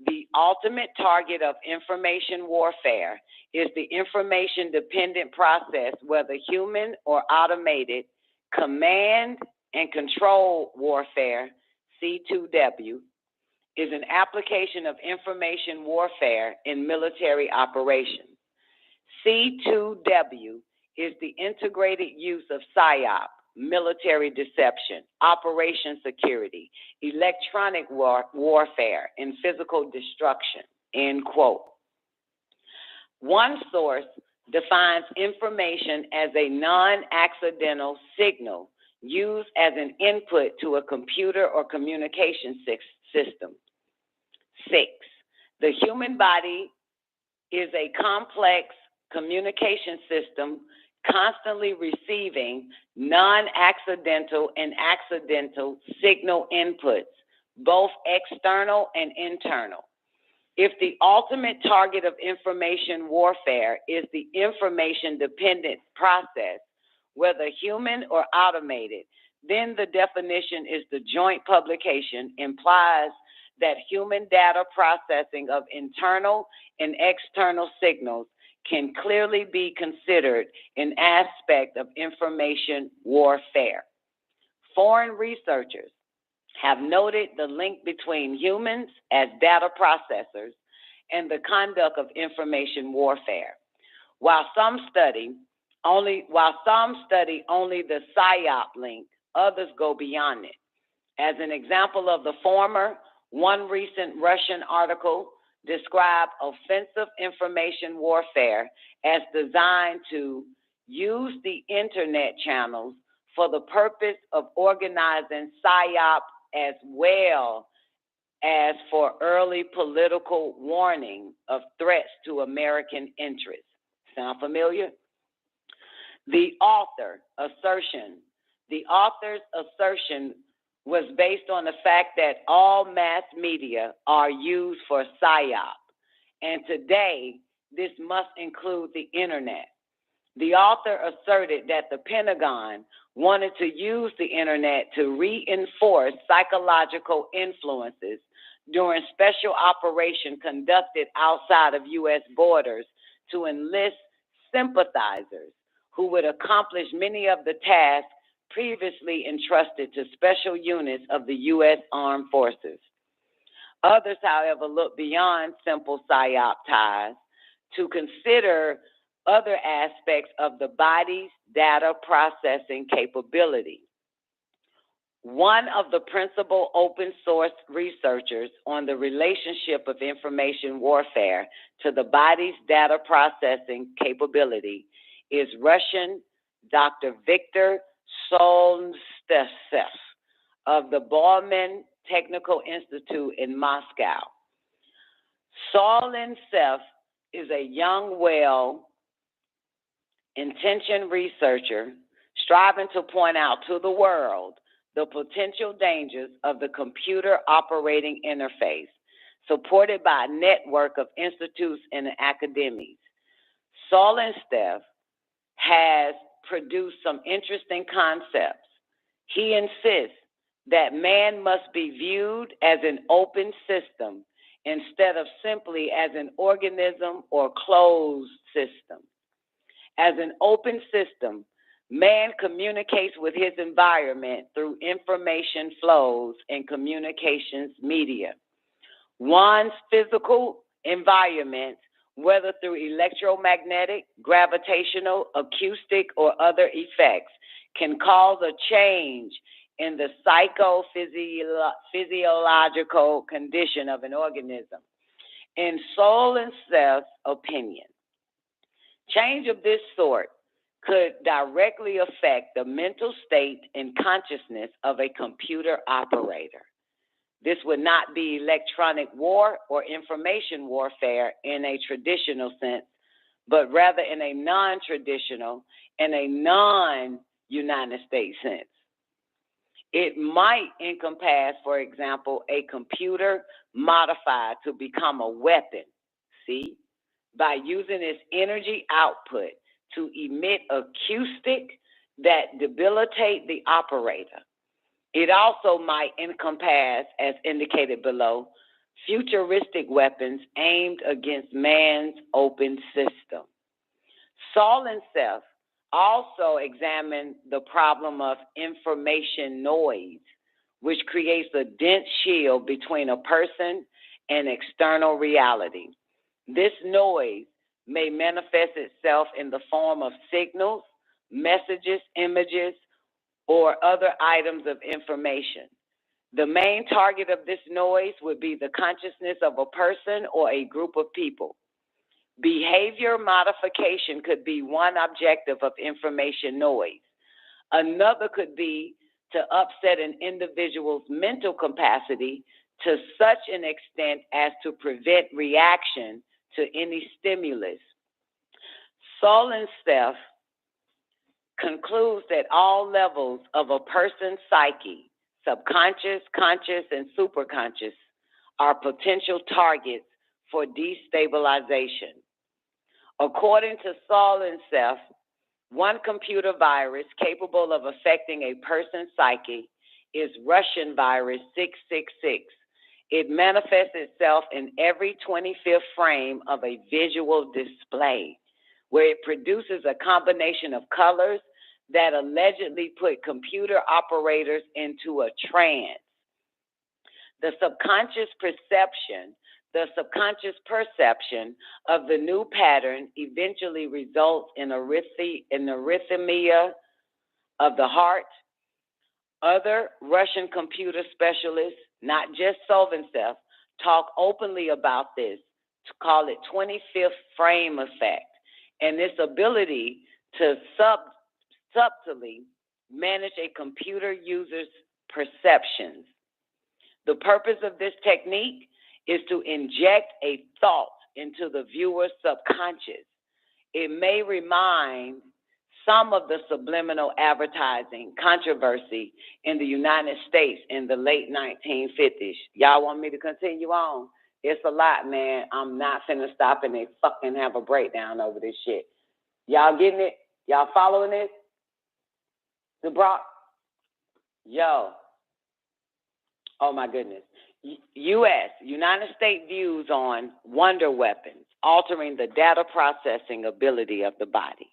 the ultimate target of information warfare is the information-dependent process, whether human or automated, command and control warfare, C2W, is an application of information warfare in military operations. C2W is the integrated use of PSYOP, military deception, operation security, electronic warfare, and physical destruction, end quote. One source defines information as a non-accidental signal used as an input to a computer or communication system. 6, the human body is a complex communication system constantly receiving non-accidental and accidental signal inputs, both external and internal. If the ultimate target of information warfare is the information-dependent process, whether human or automated, then the definition is the joint publication implies that human data processing of internal and external signals can clearly be considered an aspect of information warfare. Foreign researchers have noted the link between humans as data processors and the conduct of information warfare. While some study only the PSYOP link, others go beyond it. As an example of the former, one recent Russian article described offensive information warfare as designed to use the internet channels for the purpose of organizing PSYOP as well as for early political warning of threats to American interests. Sound familiar? The author's assertion was based on the fact that all mass media are used for PSYOP, and today this must include the internet. The author asserted that the Pentagon wanted to use the internet to reinforce psychological influences during special operation conducted outside of U.S. borders to enlist sympathizers who would accomplish many of the tasks previously entrusted to special units of the U.S. Armed Forces. Others, however, look beyond simple PSYOP ties to consider other aspects of the body's data processing capability. One of the principal open source researchers on the relationship of information warfare to the body's data processing capability is Russian Dr. Viktor Solntsev's of the Bauman Technical Institute in Moscow. Solntsev is a young, well-intentioned researcher striving to point out to the world the potential dangers of the computer operating interface, supported by a network of institutes and academies. Solntsev has produced some interesting concepts. He insists that man must be viewed as an open system instead of simply as an organism or closed system. As an open system, man communicates with his environment through information flows and communications media. One's physical environment, whether through electromagnetic, gravitational, acoustic, or other effects, can cause a change in the psychophysiological condition of an organism. In soul and self opinion, change of this sort could directly affect the mental state and consciousness of a computer operator. This would not be electronic war or information warfare in a traditional sense, but rather in a non-traditional and a non-United States sense. It might encompass, for example, a computer modified to become a weapon, see, by using its energy output to emit acoustic that debilitate the operator. It also might encompass, as indicated below, futuristic weapons aimed against man's open system. Saul and Seth also examine the problem of information noise, which creates a dense shield between a person and external reality. This noise may manifest itself in the form of signals, messages, images, or other items of information. The main target of this noise would be the consciousness of a person or a group of people. Behavior modification could be one objective of information noise. Another could be to upset an individual's mental capacity to such an extent as to prevent reaction to any stimulus. Saul and Seth concludes that all levels of a person's psyche, subconscious, conscious, and superconscious, are potential targets for destabilization. According to Saul and Seth, one computer virus capable of affecting a person's psyche is Russian virus 666. It manifests itself in every 25th frame of a visual display, where it produces a combination of colors that allegedly put computer operators into a trance. The subconscious perception of the new pattern eventually results in arrhythmia of the heart. Other Russian computer specialists, not just Solvensev, talk openly about this, to call it 25th frame effect, and this ability to subtly manage a computer user's perceptions. The purpose of this technique is to inject a thought into the viewer's subconscious. It may remind some of the subliminal advertising controversy in the United States in the late 1950s. Y'all want me to continue on? It's a lot, man. I'm not finna stop and fucking have a breakdown over this shit. Y'all getting it? Y'all following this? The Brock? Yo. Oh my goodness. United States views on wonder weapons, altering the data processing ability of the body.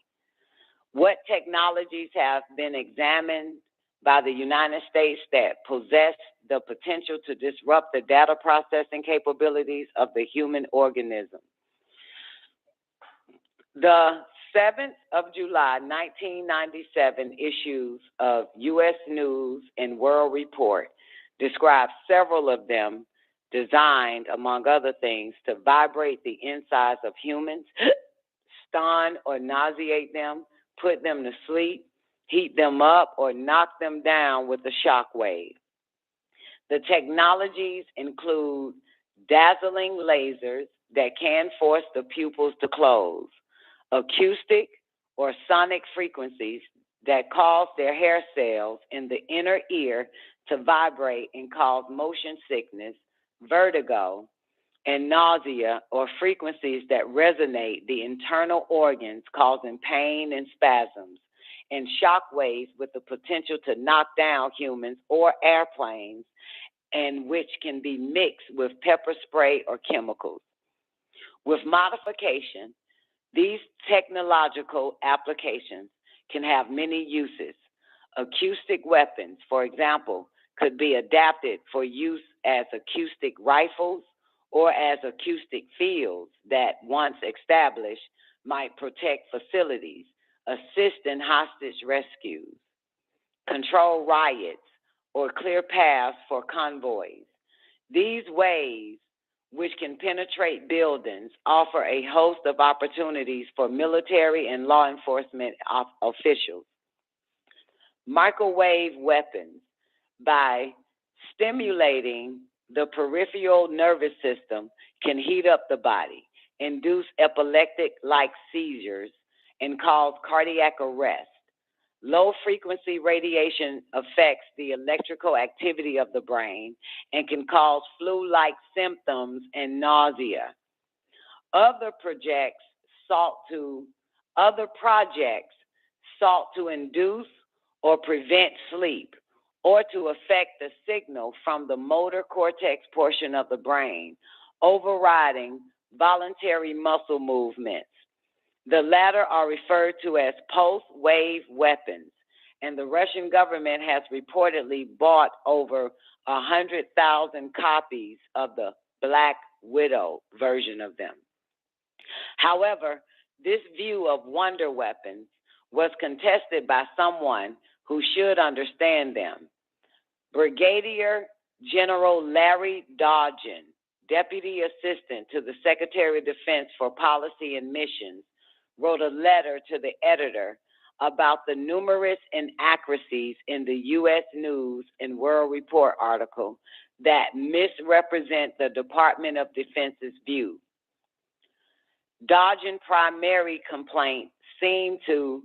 What technologies have been examined by the United States that possess the potential to disrupt the data processing capabilities of the human organism? The 7th of July, 1997 issues of U.S. News and World Report describes several of them designed, among other things, to vibrate the insides of humans, stun or nauseate them, put them to sleep, heat them up, or knock them down with a shock wave. The technologies include dazzling lasers that can force the pupils to close, acoustic or sonic frequencies that cause their hair cells in the inner ear to vibrate and cause motion sickness, vertigo, and nausea, or frequencies that resonate the internal organs causing pain and spasms, and shock waves with the potential to knock down humans or airplanes, and which can be mixed with pepper spray or chemicals. With modification, these technological applications can have many uses. Acoustic weapons, for example, could be adapted for use as acoustic rifles or as acoustic fields that, once established, might protect facilities, assist in hostage rescues, control riots, or clear paths for convoys. These ways, which can penetrate buildings, offer a host of opportunities for military and law enforcement officials. Microwave weapons, by stimulating the peripheral nervous system, can heat up the body, induce epileptic-like seizures, and cause cardiac arrest. Low-frequency radiation affects the electrical activity of the brain and can cause flu-like symptoms and nausea. Other projects sought to induce or prevent sleep, or to affect the signal from the motor cortex portion of the brain, overriding voluntary muscle movements. The latter are referred to as pulse-wave weapons, and the Russian government has reportedly bought over 100,000 copies of the Black Widow version of them. However, this view of wonder weapons was contested by someone who should understand them. Brigadier General Larry Dodgen, Deputy Assistant to the Secretary of Defense for Policy and Missions, wrote a letter to the editor about the numerous inaccuracies in the U.S. News and World Report article that misrepresent the Department of Defense's view. Dodgen's primary complaint seemed to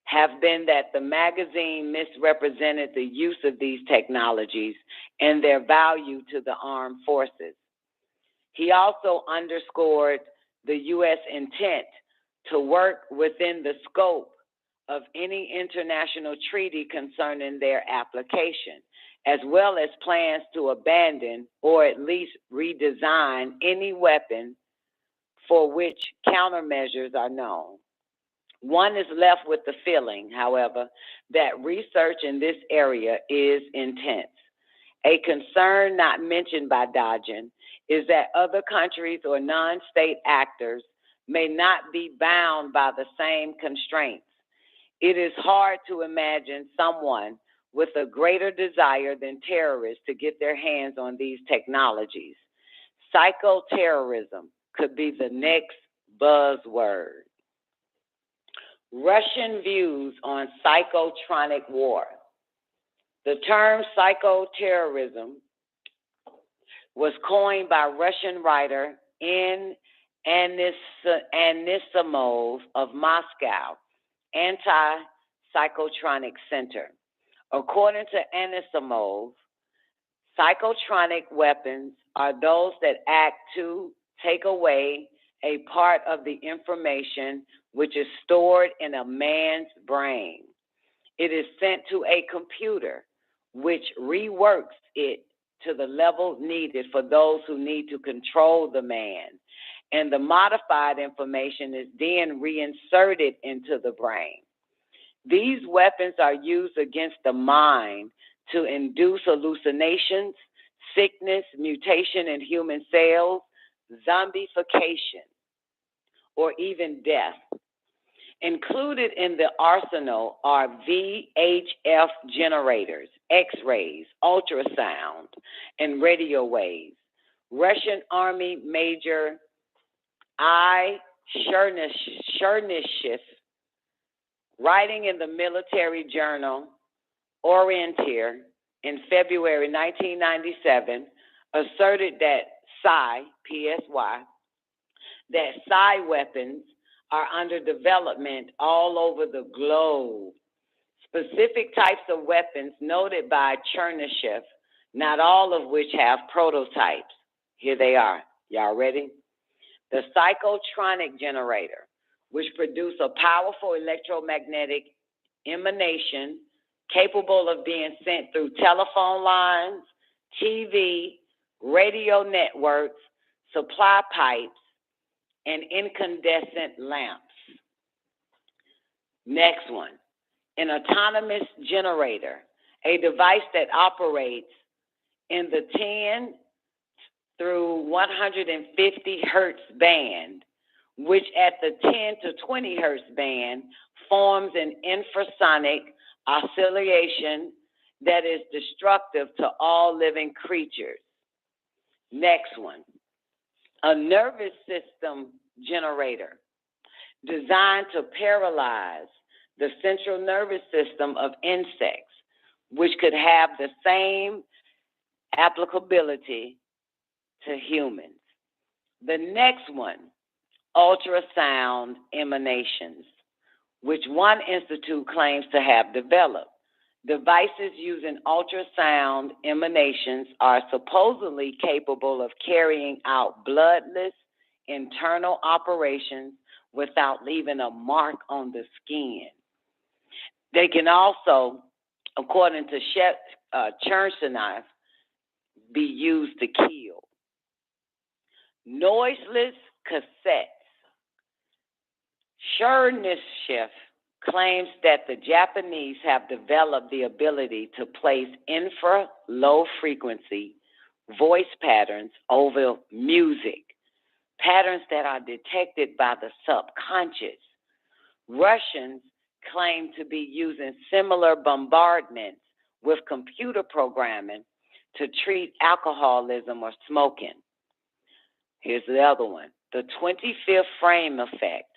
have been that the magazine misrepresented the use of these technologies and their value to the armed forces. He also underscored the U.S. intent to work within the scope of any international treaty concerning their application, as well as plans to abandon or at least redesign any weapon for which countermeasures are known. One is left with the feeling, however, that research in this area is intense. A concern not mentioned by Dodgen is that other countries or non-state actors may not be bound by the same constraints. It is hard to imagine someone with a greater desire than terrorists to get their hands on these technologies. Psychoterrorism could be the next buzzword. Russian views on psychotronic war. The term psychoterrorism was coined by Russian writer N. Anisimov of Moscow Anti-Psychotronic Center. According to Anisimov, psychotronic weapons are those that act to take away a part of the information which is stored in a man's brain. It is sent to a computer, which reworks it to the level needed for those who need to control the man. And the modified information is then reinserted into the brain. These weapons are used against the mind to induce hallucinations, sickness, mutation in human cells, zombification, or even death. Included in the arsenal are VHF generators, X-rays, ultrasound, and radio waves. Russian Army Major I. Chernyshев, writing in the military journal Orienteer in February 1997, asserted that PSY, that psi weapons are under development all over the globe. Specific types of weapons noted by Chernyshев, not all of which have prototypes. Here they are. Y'all ready? The psychotronic generator, which produce a powerful electromagnetic emanation capable of being sent through telephone lines, TV, radio networks, supply pipes, and incandescent lamps. Next one, an autonomous generator, a device that operates in the 10 through 150 hertz band, which at the 10 to 20 hertz band forms an infrasonic oscillation that is destructive to all living creatures. Next one, a nervous system generator designed to paralyze the central nervous system of insects, which could have the same applicability to humans. The next one, ultrasound emanations, which one institute claims to have developed. Devices using ultrasound emanations are supposedly capable of carrying out bloodless internal operations without leaving a mark on the skin. They can also, according to Chernsonov, be used to kill. Noiseless cassettes. Chernsonov claims that the Japanese have developed the ability to place infra-low frequency voice patterns over music, patterns that are detected by the subconscious. Russians claim to be using similar bombardments with computer programming to treat alcoholism or smoking. Here's the other one, the 25th frame effect.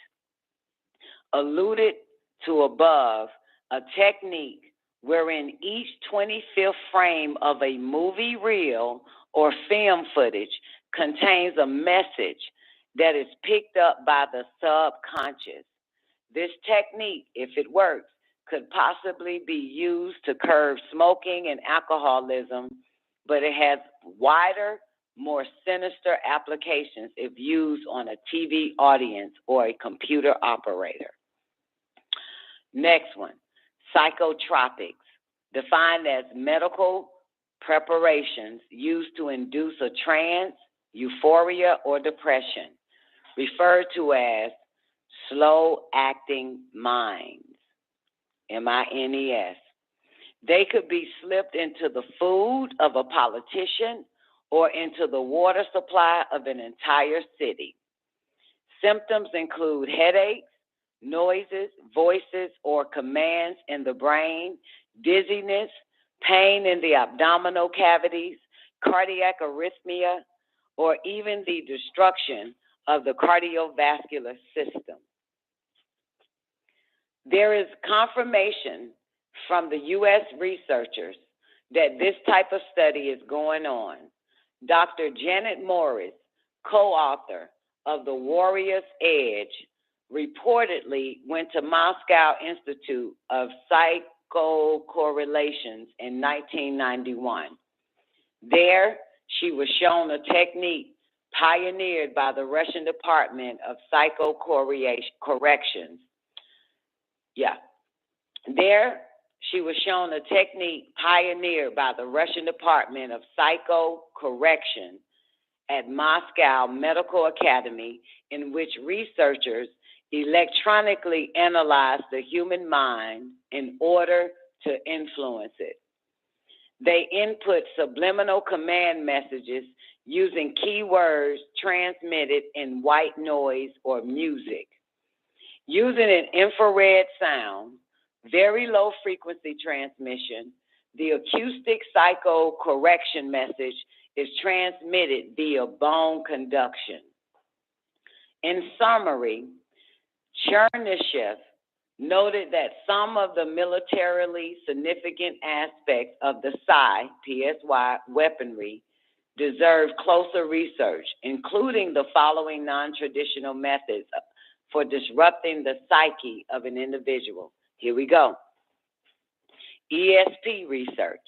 Alluded to above, a technique wherein each 25th frame of a movie reel or film footage contains a message that is picked up by the subconscious. This technique, if it works, could possibly be used to curb smoking and alcoholism, but it has wider, more sinister applications if used on a TV audience or a computer operator. Next one, psychotropics, defined as medical preparations used to induce a trance, euphoria, or depression, referred to as slow-acting minds, MINES. They could be slipped into the food of a politician or into the water supply of an entire city. Symptoms include headaches, noises, voices, or commands in the brain, dizziness, pain in the abdominal cavities, cardiac arrhythmia, or even the destruction of the cardiovascular system. There is confirmation from the U.S. researchers that this type of study is going on. Dr. Janet Morris, co-author of The Warrior's Edge, reportedly went to Moscow Institute of Psychocorrelations in 1991. There, she was shown a technique pioneered by the Russian Department of Psychocorrections. There, she was shown a technique pioneered by the Russian Department of Psychocorrection at Moscow Medical Academy, in which researchers electronically analyze the human mind in order to influence it. They input subliminal command messages using keywords transmitted in white noise or music. Using an infrared sound, very low frequency transmission, the acoustic psychocorrection message is transmitted via bone conduction. In summary, Chernyshев noted that some of the militarily significant aspects of the PSY weaponry deserve closer research, including the following non-traditional methods for disrupting the psyche of an individual. Here we go. ESP research,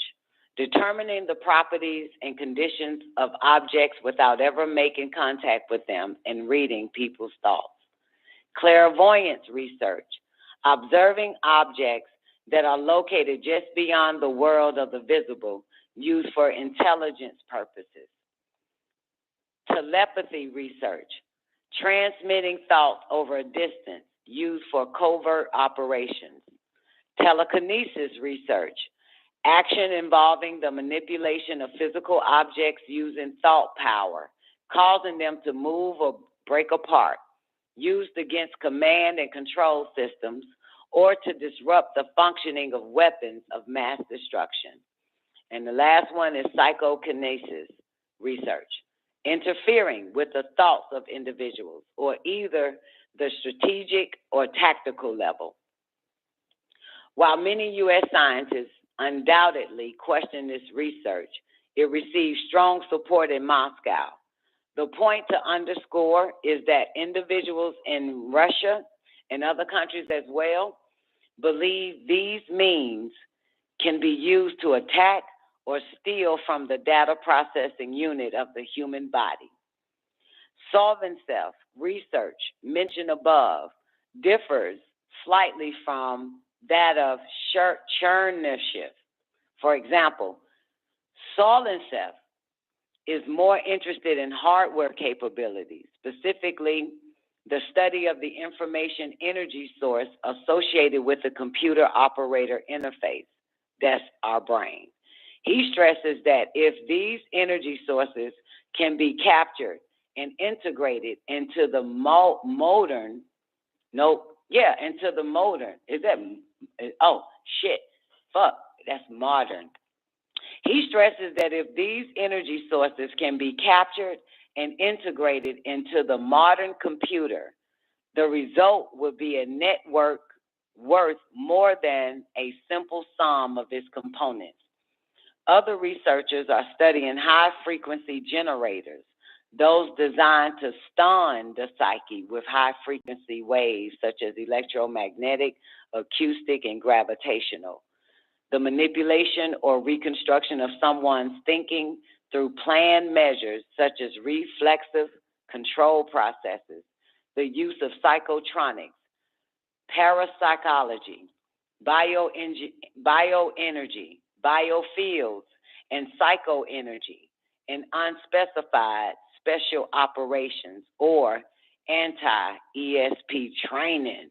determining the properties and conditions of objects without ever making contact with them and reading people's thoughts. Clairvoyance research, observing objects that are located just beyond the world of the visible, used for intelligence purposes. Telepathy research, transmitting thoughts over a distance, used for covert operations. Telekinesis research, action involving the manipulation of physical objects using thought power, causing them to move or break apart, used against command and control systems, or to disrupt the functioning of weapons of mass destruction. And the last one is psychokinesis research, interfering with the thoughts of individuals or either the strategic or tactical level. While many U.S. scientists undoubtedly question this research, it receives strong support in Moscow. The point to underscore is that individuals in Russia and other countries as well believe these means can be used to attack or steal from the data processing unit of the human body. Solvenself research mentioned above differs slightly from that of Chernyshев. For example, Solvenself is more interested in hardware capabilities, specifically the study of the information energy source associated with the computer operator interface. That's our brain. He stresses that if these energy sources can be captured and integrated into the modern, that's modern. He stresses that if these energy sources can be captured and integrated into the modern computer, the result would be a network worth more than a simple sum of its components. Other researchers are studying high-frequency generators, those designed to stun the psyche with high-frequency waves such as electromagnetic, acoustic, and gravitational. The manipulation or reconstruction of someone's thinking through planned measures such as reflexive control processes, the use of psychotronics, parapsychology, bioenergy, biofields, and psychoenergy, and unspecified special operations or anti-ESP training.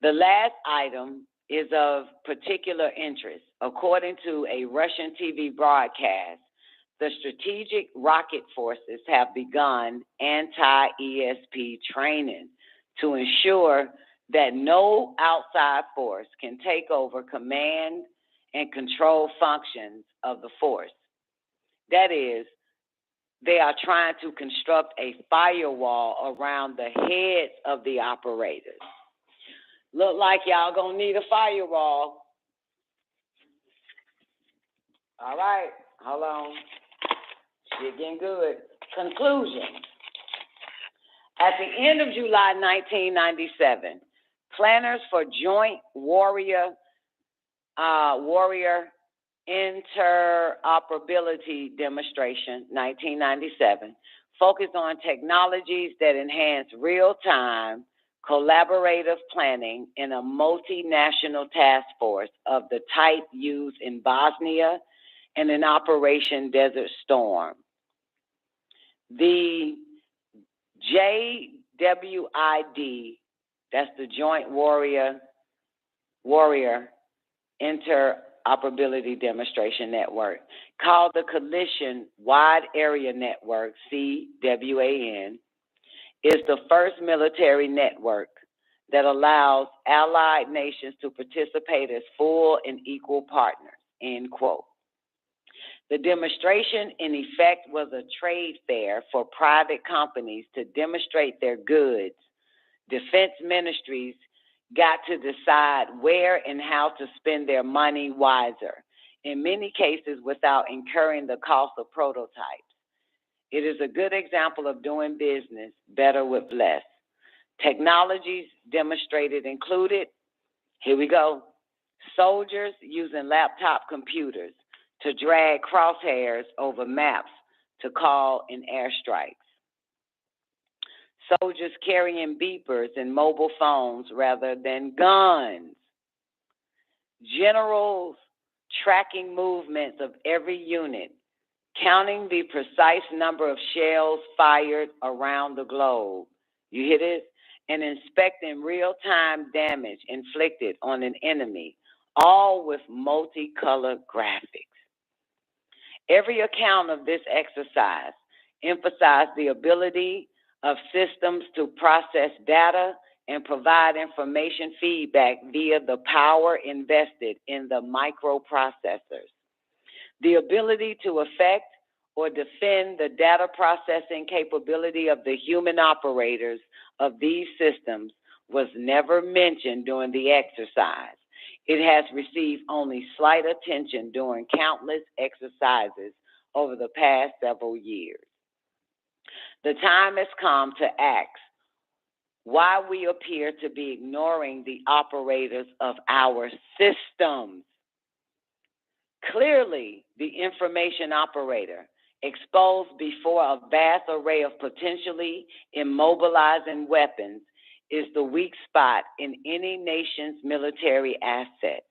The last item is of particular interest. According to a Russian TV broadcast, the strategic rocket forces have begun anti-ESP training to ensure that no outside force can take over command and control functions of the force. That is, they are trying to construct a firewall around the heads of the operators. Look like y'all gonna need a firewall. All right, hold on. Shit getting good. Conclusion. At the end of July 1997, planners for Joint Warrior Interoperability Demonstration 1997 focused on technologies that enhance real-time collaborative planning in a multinational task force of the type used in Bosnia and in Operation Desert Storm. The JWID, that's the Joint Warrior Interoperability Demonstration Network, called the Coalition Wide Area Network, CWAN, is the first military network that allows allied nations to participate as full and equal partners, end quote. The demonstration, in effect, was a trade fair for private companies to demonstrate their goods. Defense ministries got to decide where and how to spend their money wiser, in many cases without incurring the cost of prototypes. It is a good example of doing business better with less. Technologies demonstrated included, here we go, soldiers using laptop computers to drag crosshairs over maps to call in airstrikes. Soldiers carrying beepers and mobile phones rather than guns. Generals tracking movements of every unit, counting the precise number of shells fired around the globe. You hear this? And inspecting real-time damage inflicted on an enemy, all with multicolored graphics. Every account of this exercise emphasized the ability of systems to process data and provide information feedback via the power invested in the microprocessors. The ability to affect or defend the data processing capability of the human operators of these systems was never mentioned during the exercise. It has received only slight attention during countless exercises over the past several years. The time has come to ask why we appear to be ignoring the operators of our systems. Clearly, the information operator, exposed before a vast array of potentially immobilizing weapons, is the weak spot in any nation's military assets.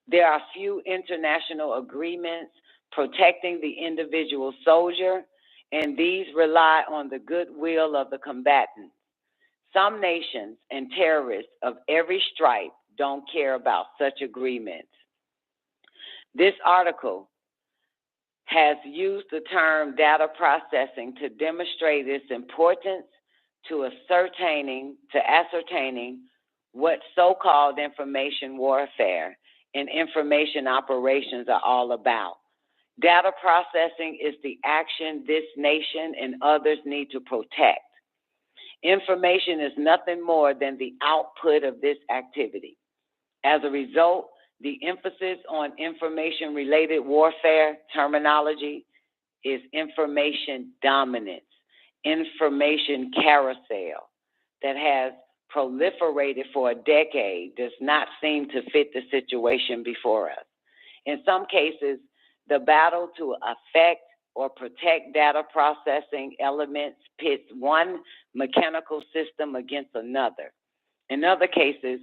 There are few international agreements protecting the individual soldier, and these rely on the goodwill of the combatants. Some nations and terrorists of every stripe don't care about such agreements. This article has used the term data processing to demonstrate its importance to ascertaining what so-called information warfare and information operations are all about. Data processing is the action this nation and others need to protect. Information is nothing more than the output of this activity. As a result, the emphasis on information-related warfare terminology is information dominance, information carousel that has proliferated for a decade does not seem to fit the situation before us. In some cases, the battle to affect or protect data processing elements pits one mechanical system against another. In other cases,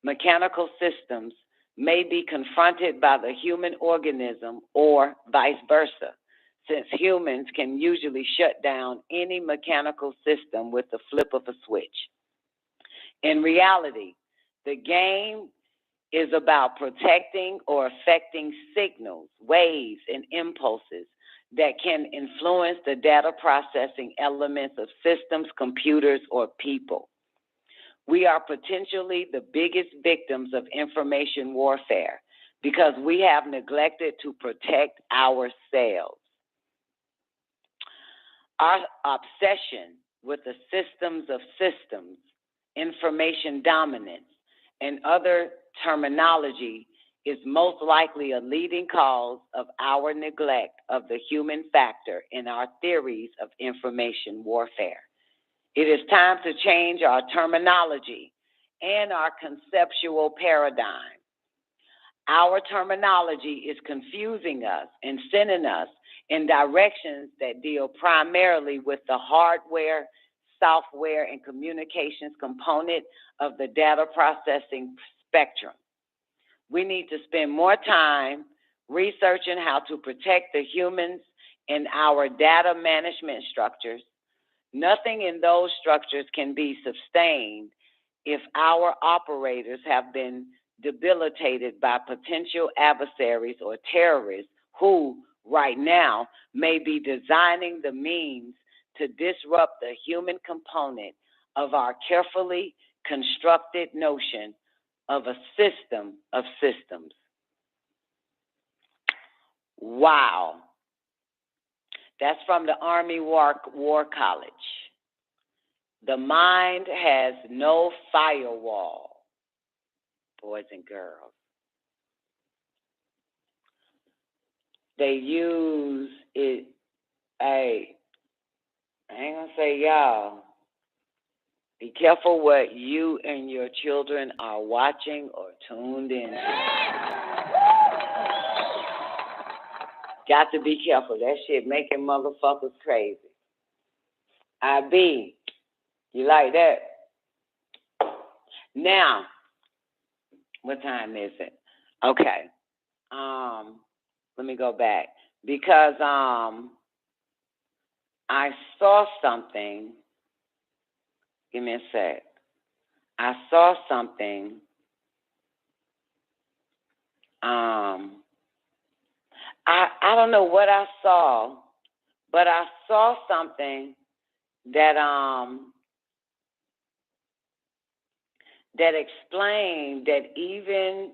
mechanical systems may be confronted by the human organism or vice versa, since humans can usually shut down any mechanical system with the flip of a switch. In reality, the game is about protecting or affecting signals, waves, and impulses that can influence the data processing elements of systems, computers, or people. We are potentially the biggest victims of information warfare because we have neglected to protect ourselves. Our obsession with the systems of systems, information dominance, and other terminology is most likely a leading cause of our neglect of the human factor in our theories of information warfare. It is time to change our terminology and our conceptual paradigm. Our terminology is confusing us and sending us in directions that deal primarily with the hardware, software, and communications component of the data processing spectrum. We need to spend more time researching how to protect the humans in our data management structures. Nothing in those structures can be sustained if our operators have been debilitated by potential adversaries or terrorists who, right now, may be designing the means to disrupt the human component of our carefully constructed notion of a system of systems. Wow. That's from the Army War College. The mind has no firewall, boys and girls. They use it, I ain't gonna say y'all. Be careful what you and your children are watching or tuned in to. Got to be careful. That shit making motherfuckers crazy. IB, you like that? Now, what time is it? Okay. Let me go back. Because I saw something. Give me a sec. I saw something. I don't know what I saw, but I saw something that that explain that even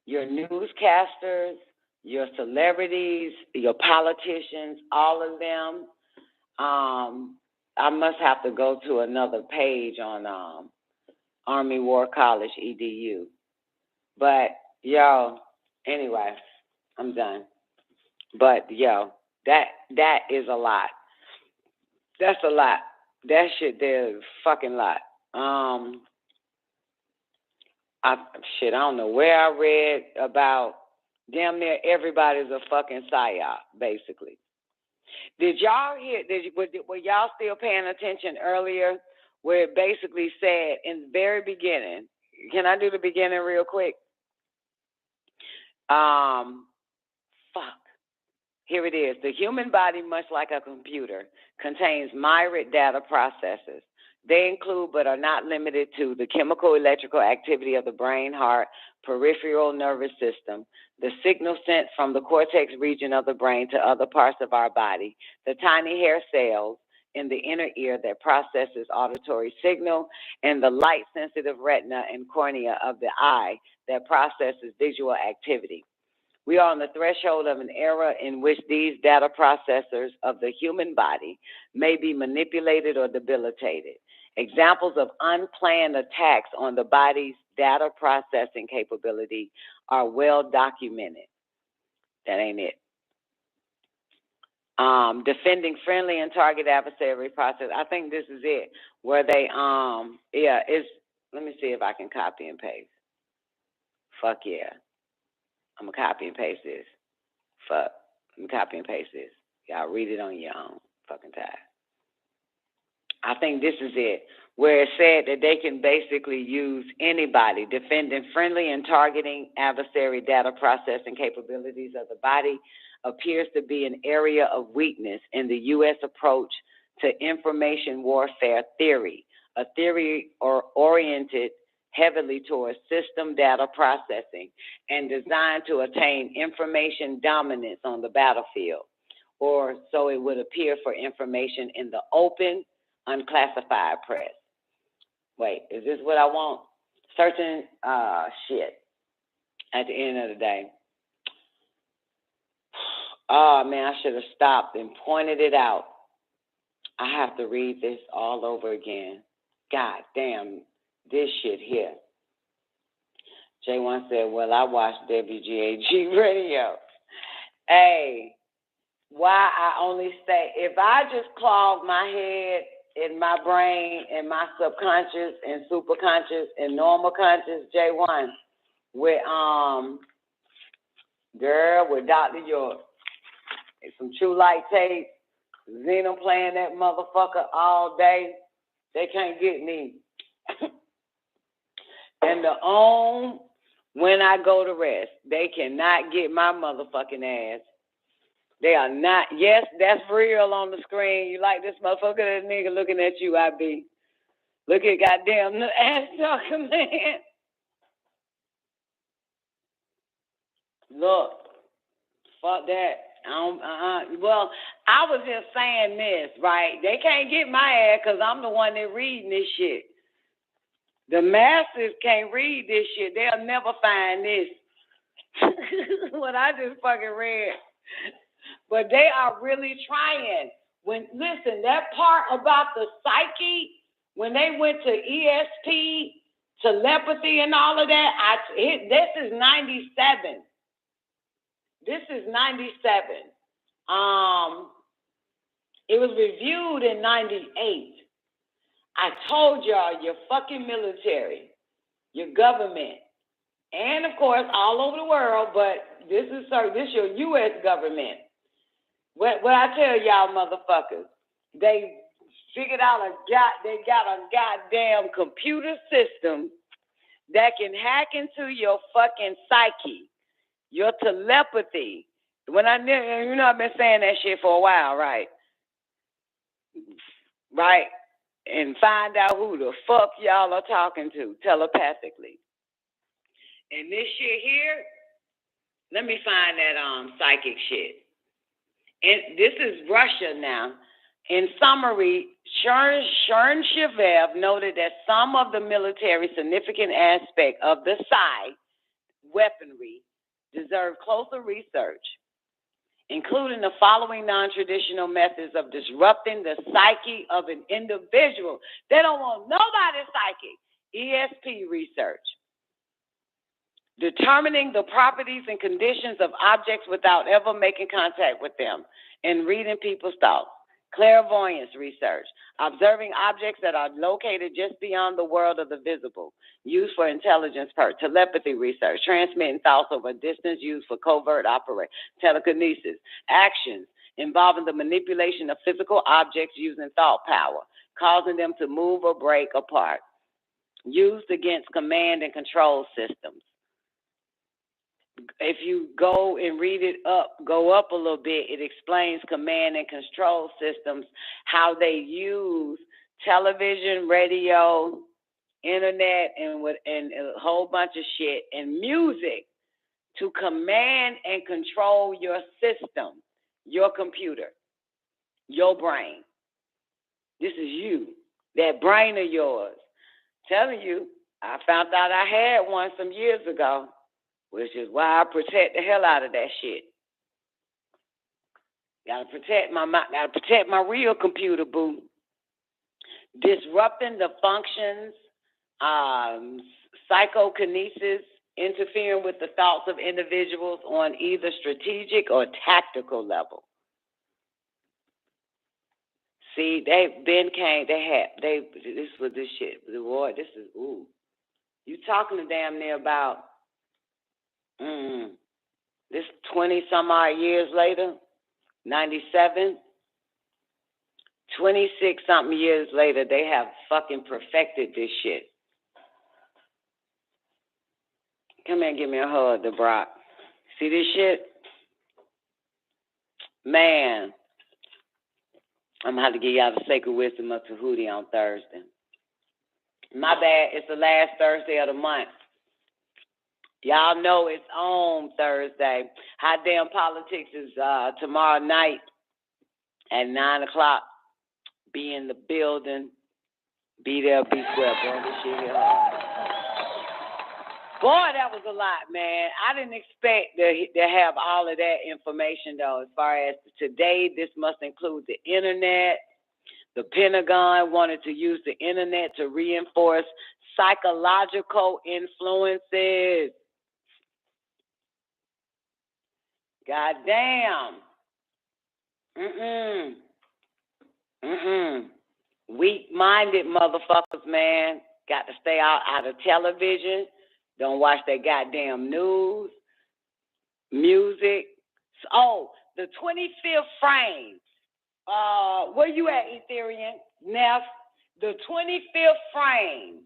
your newscasters, your celebrities, your politicians, all of them, I must have to go to another page on Army War College EDU. But, yo, anyway, I'm done. But, yo, that is a lot. That's a lot. That shit there is a fucking lot. I don't know where I read about damn near everybody's a fucking PSYOP, basically. Did y'all hear, were y'all still paying attention earlier where it basically said in the very beginning, can I do the beginning real quick? Here it is. The human body, much like a computer, contains myriad data processors. They include but are not limited to the chemical electrical activity of the brain, heart, peripheral nervous system, the signal sent from the cortex region of the brain to other parts of our body, the tiny hair cells in the inner ear that processes auditory signal, and the light-sensitive retina and cornea of the eye that processes visual activity. We are on the threshold of an era in which these data processors of the human body may be manipulated or debilitated. Examples of unplanned attacks on the body's data processing capability are well documented. That ain't it. Defending friendly and target adversary process. I think this is it, where they, let me see if I can copy and paste. Fuck yeah. I'm going to copy and paste this. Fuck. I'm going to copy and paste this. Y'all read it on your own fucking time. I think this is it, where it said that they can basically use anybody. Defending friendly and targeting adversary data processing capabilities of the body appears to be an area of weakness in the U.S. approach to information warfare theory, a theory oriented heavily towards system data processing and designed to attain information dominance on the battlefield, or so it would appear for information in the open, unclassified press. Wait, is this what I want? Certain shit at the end of the day. Oh, man, I should have stopped and pointed it out. I have to read this all over again. God damn, this shit here. J1 said, well, I watched WGAG radio. Hey, why I only say, if I just clog my head in my brain and my subconscious and superconscious and normal conscious, J1, with with Dr. York, and some True Light tape, Xena playing that motherfucker all day, they can't get me. And when I go to rest, they cannot get my motherfucking ass. They are not. Yes, that's real on the screen. You like this motherfucker, that nigga looking at you, I be. Look at goddamn the ass talking, man. Look, fuck that. Well, I was just saying this, right? They can't get my ass because I'm the one that reading this shit. The masses can't read this shit. They'll never find this. What I just fucking read. But they are really trying. Listen, that part about the psyche, when they went to ESP, telepathy and all of that, this is 97. This is 97. It was reviewed in 98. I told y'all, your fucking military, your government, and of course all over the world, but this is your U.S. government. What I tell y'all motherfuckers, they figured out they got a goddamn computer system that can hack into your fucking psyche, your telepathy. I've been saying that shit for a while, right? Right? And find out who the fuck y'all are talking to telepathically. And this shit here, let me find that psychic shit. And this is Russia now. In summary, Chernyshev noted that some of the military significant aspects of the SYBILLINE weaponry deserve closer research, including the following non-traditional methods of disrupting the psyche of an individual. They don't want nobody's psyche. ESP research. Determining the properties and conditions of objects without ever making contact with them and reading people's thoughts. Clairvoyance research. Observing objects that are located just beyond the world of the visible. Used for intelligence telepathy research. Transmitting thoughts over distance. Used for covert operation. Telekinesis. Actions involving the manipulation of physical objects using thought power, causing them to move or break apart. Used against command and control systems. If you go and read it up, go up a little bit, it explains command and control systems, how they use television, radio, internet, and a whole bunch of shit, and music to command and control your system, your computer, your brain. This is you, that brain of yours. Telling you, I found out I had one some years ago, which is why I protect the hell out of that shit. Gotta protect my real computer, boo. Disrupting the functions, psychokinesis, interfering with the thoughts of individuals on either strategic or tactical level. See, this was this shit. Boy, this is, ooh. You talking to damn near about, this 20-some odd years later, 97, 26-something years later, they have fucking perfected this shit. Come here and give me a hug, DeBrock. See this shit? Man, I'm going to have to give y'all the sacred wisdom of Tahuti on Thursday. My bad, it's the last Thursday of the month. Y'all know it's on Thursday. Hot Damn Politics is tomorrow night at 9 o'clock. Be in the building. Be there, be square, bro. This shit here hard. Boy, that was a lot, man. I didn't expect to have all of that information, though, as far as today. This must include the internet. The Pentagon wanted to use the internet to reinforce psychological influences. God damn. Weak-minded motherfuckers, man. Got to stay out of television. Don't watch that goddamn news. Music. Oh, the 25th frame. Where you at, Ethereum? Neff? The 25th frame.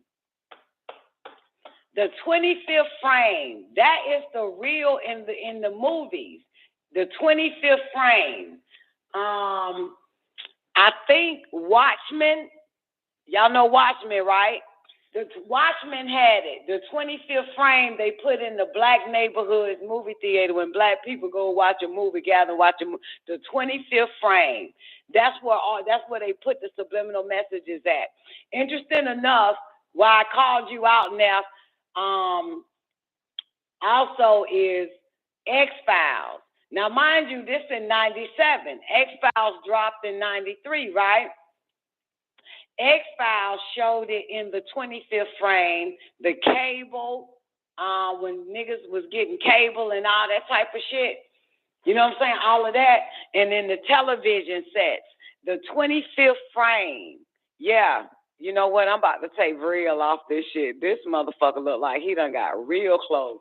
The 25th frame. That is the real in the movies. The 25th frame. I think Watchmen. Y'all know Watchmen, right? The Watchmen had it. The 25th frame they put in the black neighborhoods movie theater when black people go watch a movie, gather and watch a movie. The 25th frame. That's where they put the subliminal messages at. Interesting enough, why I called you out, Neff, also is X-Files. Now, mind you, this in 97. X-Files dropped in 93, right? X-Files showed it in the 25th frame, the cable, when niggas was getting cable and all that type of shit. You know what I'm saying? All of that. And then the television sets, the 25th frame. Yeah. You know what? I'm about to take real off this shit. This motherfucker look like he done got real close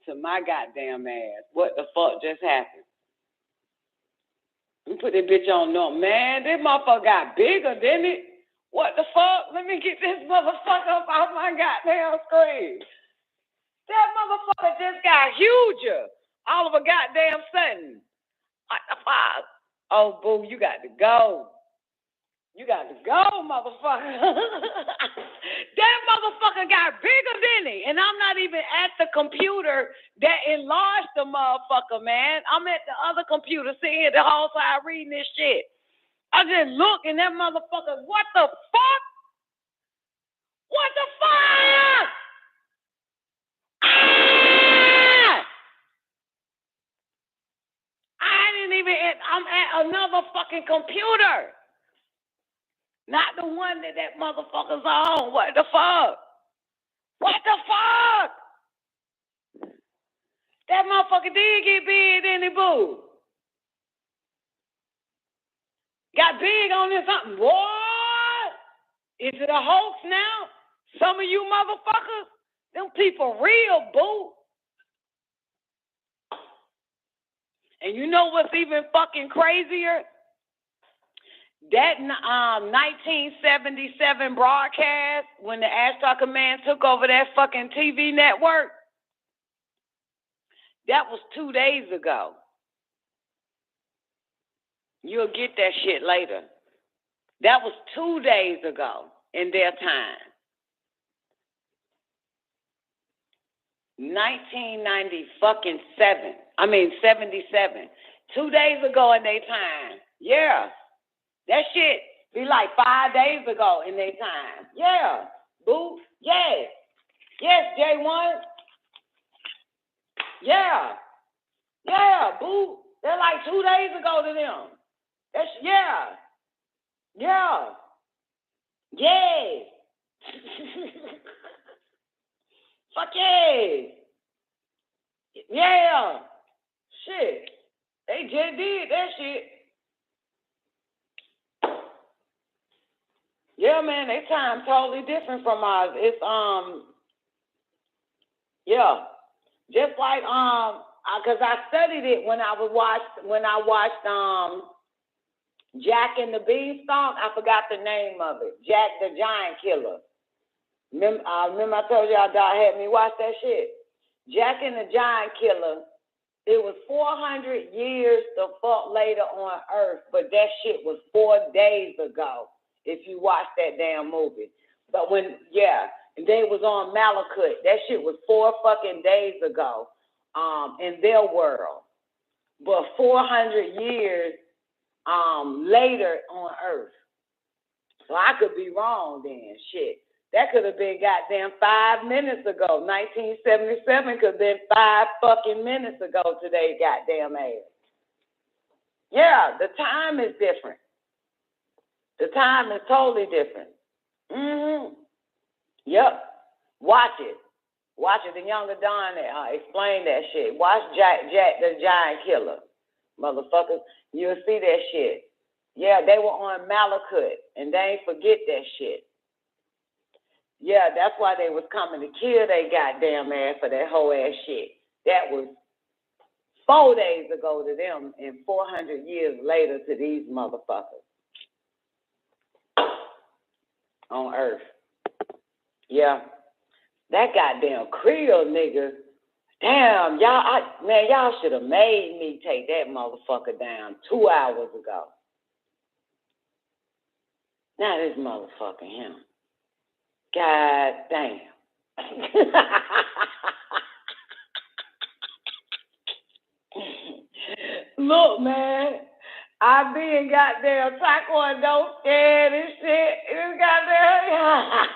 to my goddamn ass. What the fuck just happened? Let me put this bitch on. No, man, this motherfucker got bigger, didn't it? What the fuck? Let me get this motherfucker up off my goddamn screen. That motherfucker just got huger all of a goddamn sudden. What the fuck? Oh, boo, you got to go. You got to go, motherfucker. That motherfucker got bigger, didn't he? And I'm not even at the computer that enlarged the motherfucker, man. I'm at the other computer sitting here the whole time reading this shit. I just look and that motherfucker, what the fuck? What the fuck? Ah! I didn't even, I'm at another fucking computer. Not the one that motherfucker's on. What the fuck? What the fuck? That motherfucker did get big, didn't he, boo? Got big on this something. What? Is it a hoax now? Some of you motherfuckers, them people real, boo. And you know what's even fucking crazier? That 1977 broadcast, when the ASTARA Command took over that fucking TV network, that was 2 days ago. You'll get that shit later. That was 2 days ago in their time. 77. 2 days ago in their time. Yeah. That shit be like 5 days ago in their time. Yeah. Boo. Yes. Yes, J1. Yeah. Yeah, boo. They're like 2 days ago to them. That's, yeah. Yeah. Yes. Fuck yeah. Yeah. Shit. They just did that shit. Yeah, man, they time totally different from ours. It's yeah. Just like because I studied it when I watched Jack and the Beanstalk. I forgot the name of it. Jack the Giant Killer. Remember I told y'all Dad had me watch that shit. Jack and the Giant Killer. It was 400 years the fuck later on Earth, but that shit was 4 days ago. If you watch that damn movie. But and they was on Malachite. That shit was 4 fucking days ago in their world. But 400 years later on Earth. So I could be wrong then, shit. That could have been goddamn 5 minutes ago. 1977 could have been 5 fucking minutes ago today, goddamn ass. Yeah, the time is different. The time is totally different. Mm-hmm. Yep. Watch it. Watch it. The younger Don explain that shit. Watch Jack the Giant Killer. Motherfuckers, you'll see that shit. Yeah, they were on Malachite, and they ain't forget that shit. Yeah, that's why they was coming to kill they goddamn ass for that whole ass shit. That was 4 days ago to them and 400 years later to these motherfuckers. On Earth. Yeah. That goddamn Creole nigga. Damn, y'all should have made me take that motherfucker down 2 hours ago. Now this motherfucker him. God damn. Look, man. I been goddamn taekwondo scared and shit. It's goddamn.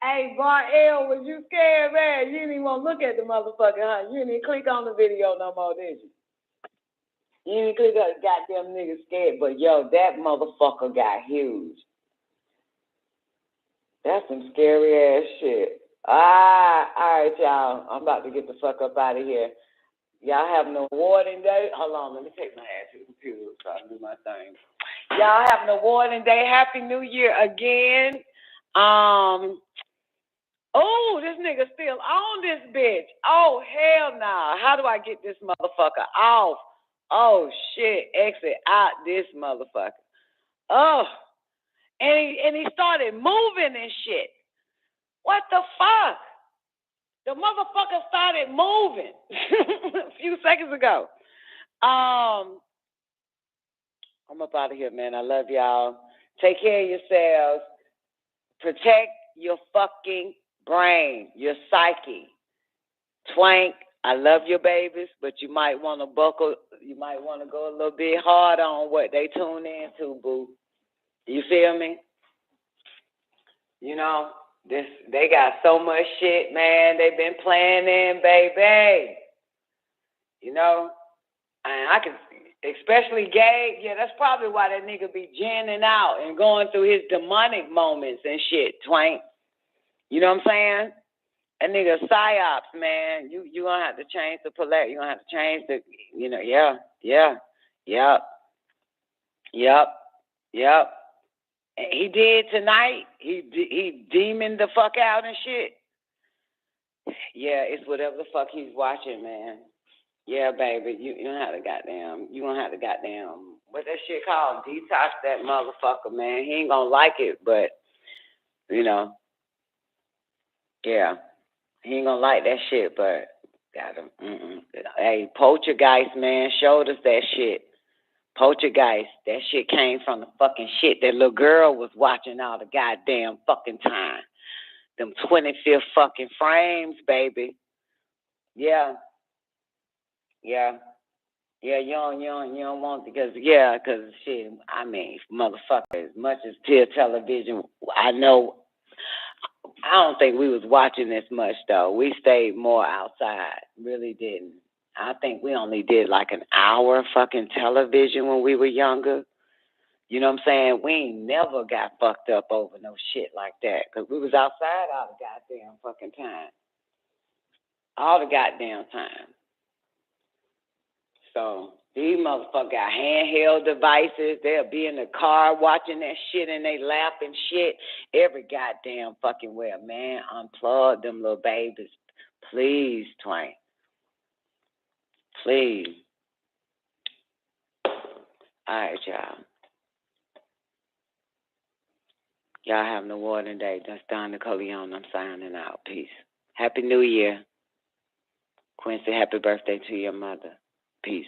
Hey, Bar L, was you scared, man? You didn't even want to look at the motherfucker, huh? You didn't even click on the video no more, did you? You didn't click on the goddamn nigga scared, but yo, that motherfucker got huge. That's some scary ass shit. All right, y'all. I'm about to get the fuck up out of here. Y'all have an awarding day. Hold on, let me take my ass to the computer so I can do my thing. Y'all have an awarding day. Happy New Year again. Oh, this nigga still on this bitch. Oh, hell nah. How do I get this motherfucker off? Oh, shit. Exit out this motherfucker. Oh. And he started moving and shit. What the fuck? The motherfucker started moving a few seconds ago. I'm up out of here, man. I love y'all. Take care of yourselves. Protect your fucking brain, your psyche. Twank, I love your babies, but you might want to buckle You might want to go a little bit hard on what they tune into, boo. You feel me? You know, they got so much shit, man. They've been planning, baby. You know, and I can, especially Gag. Yeah, that's probably why that nigga be jamming out and going through his demonic moments and shit, Twank. You know what I'm saying? That nigga psyops, man. You gonna have to change the palette. You gonna have to change the, you know, yep. And he did tonight. He demoned the fuck out and shit. Yeah, it's whatever the fuck he's watching, man. Yeah, baby, you gonna have to goddamn, what that shit called? Detox that motherfucker, man. He ain't gonna like it, but you know, yeah. He ain't gonna like that shit, but got him. Hey, Poltergeist, man, showed us that shit. Poltergeist, that shit came from the fucking shit that little girl was watching all the goddamn fucking time. Them 25th fucking frames, baby. Yeah, you don't want, because shit, I mean, motherfucker, as much as Tier Television, I don't think we was watching this much, though. We stayed more outside. Really didn't. I think we only did like an hour fucking television when we were younger. You know what I'm saying? We ain't never got fucked up over no shit like that, because we was outside all the goddamn fucking time. All the goddamn time. So these motherfuckers got handheld devices. They'll be in the car watching that shit and they laughing shit every goddamn fucking well. Man, unplug them little babies. Please, Twain. Please. All right, y'all. Y'all have an awarding day. That's Don Nicoleone. I'm signing out. Peace. Happy New Year. Quincy, happy birthday to your mother. Peace.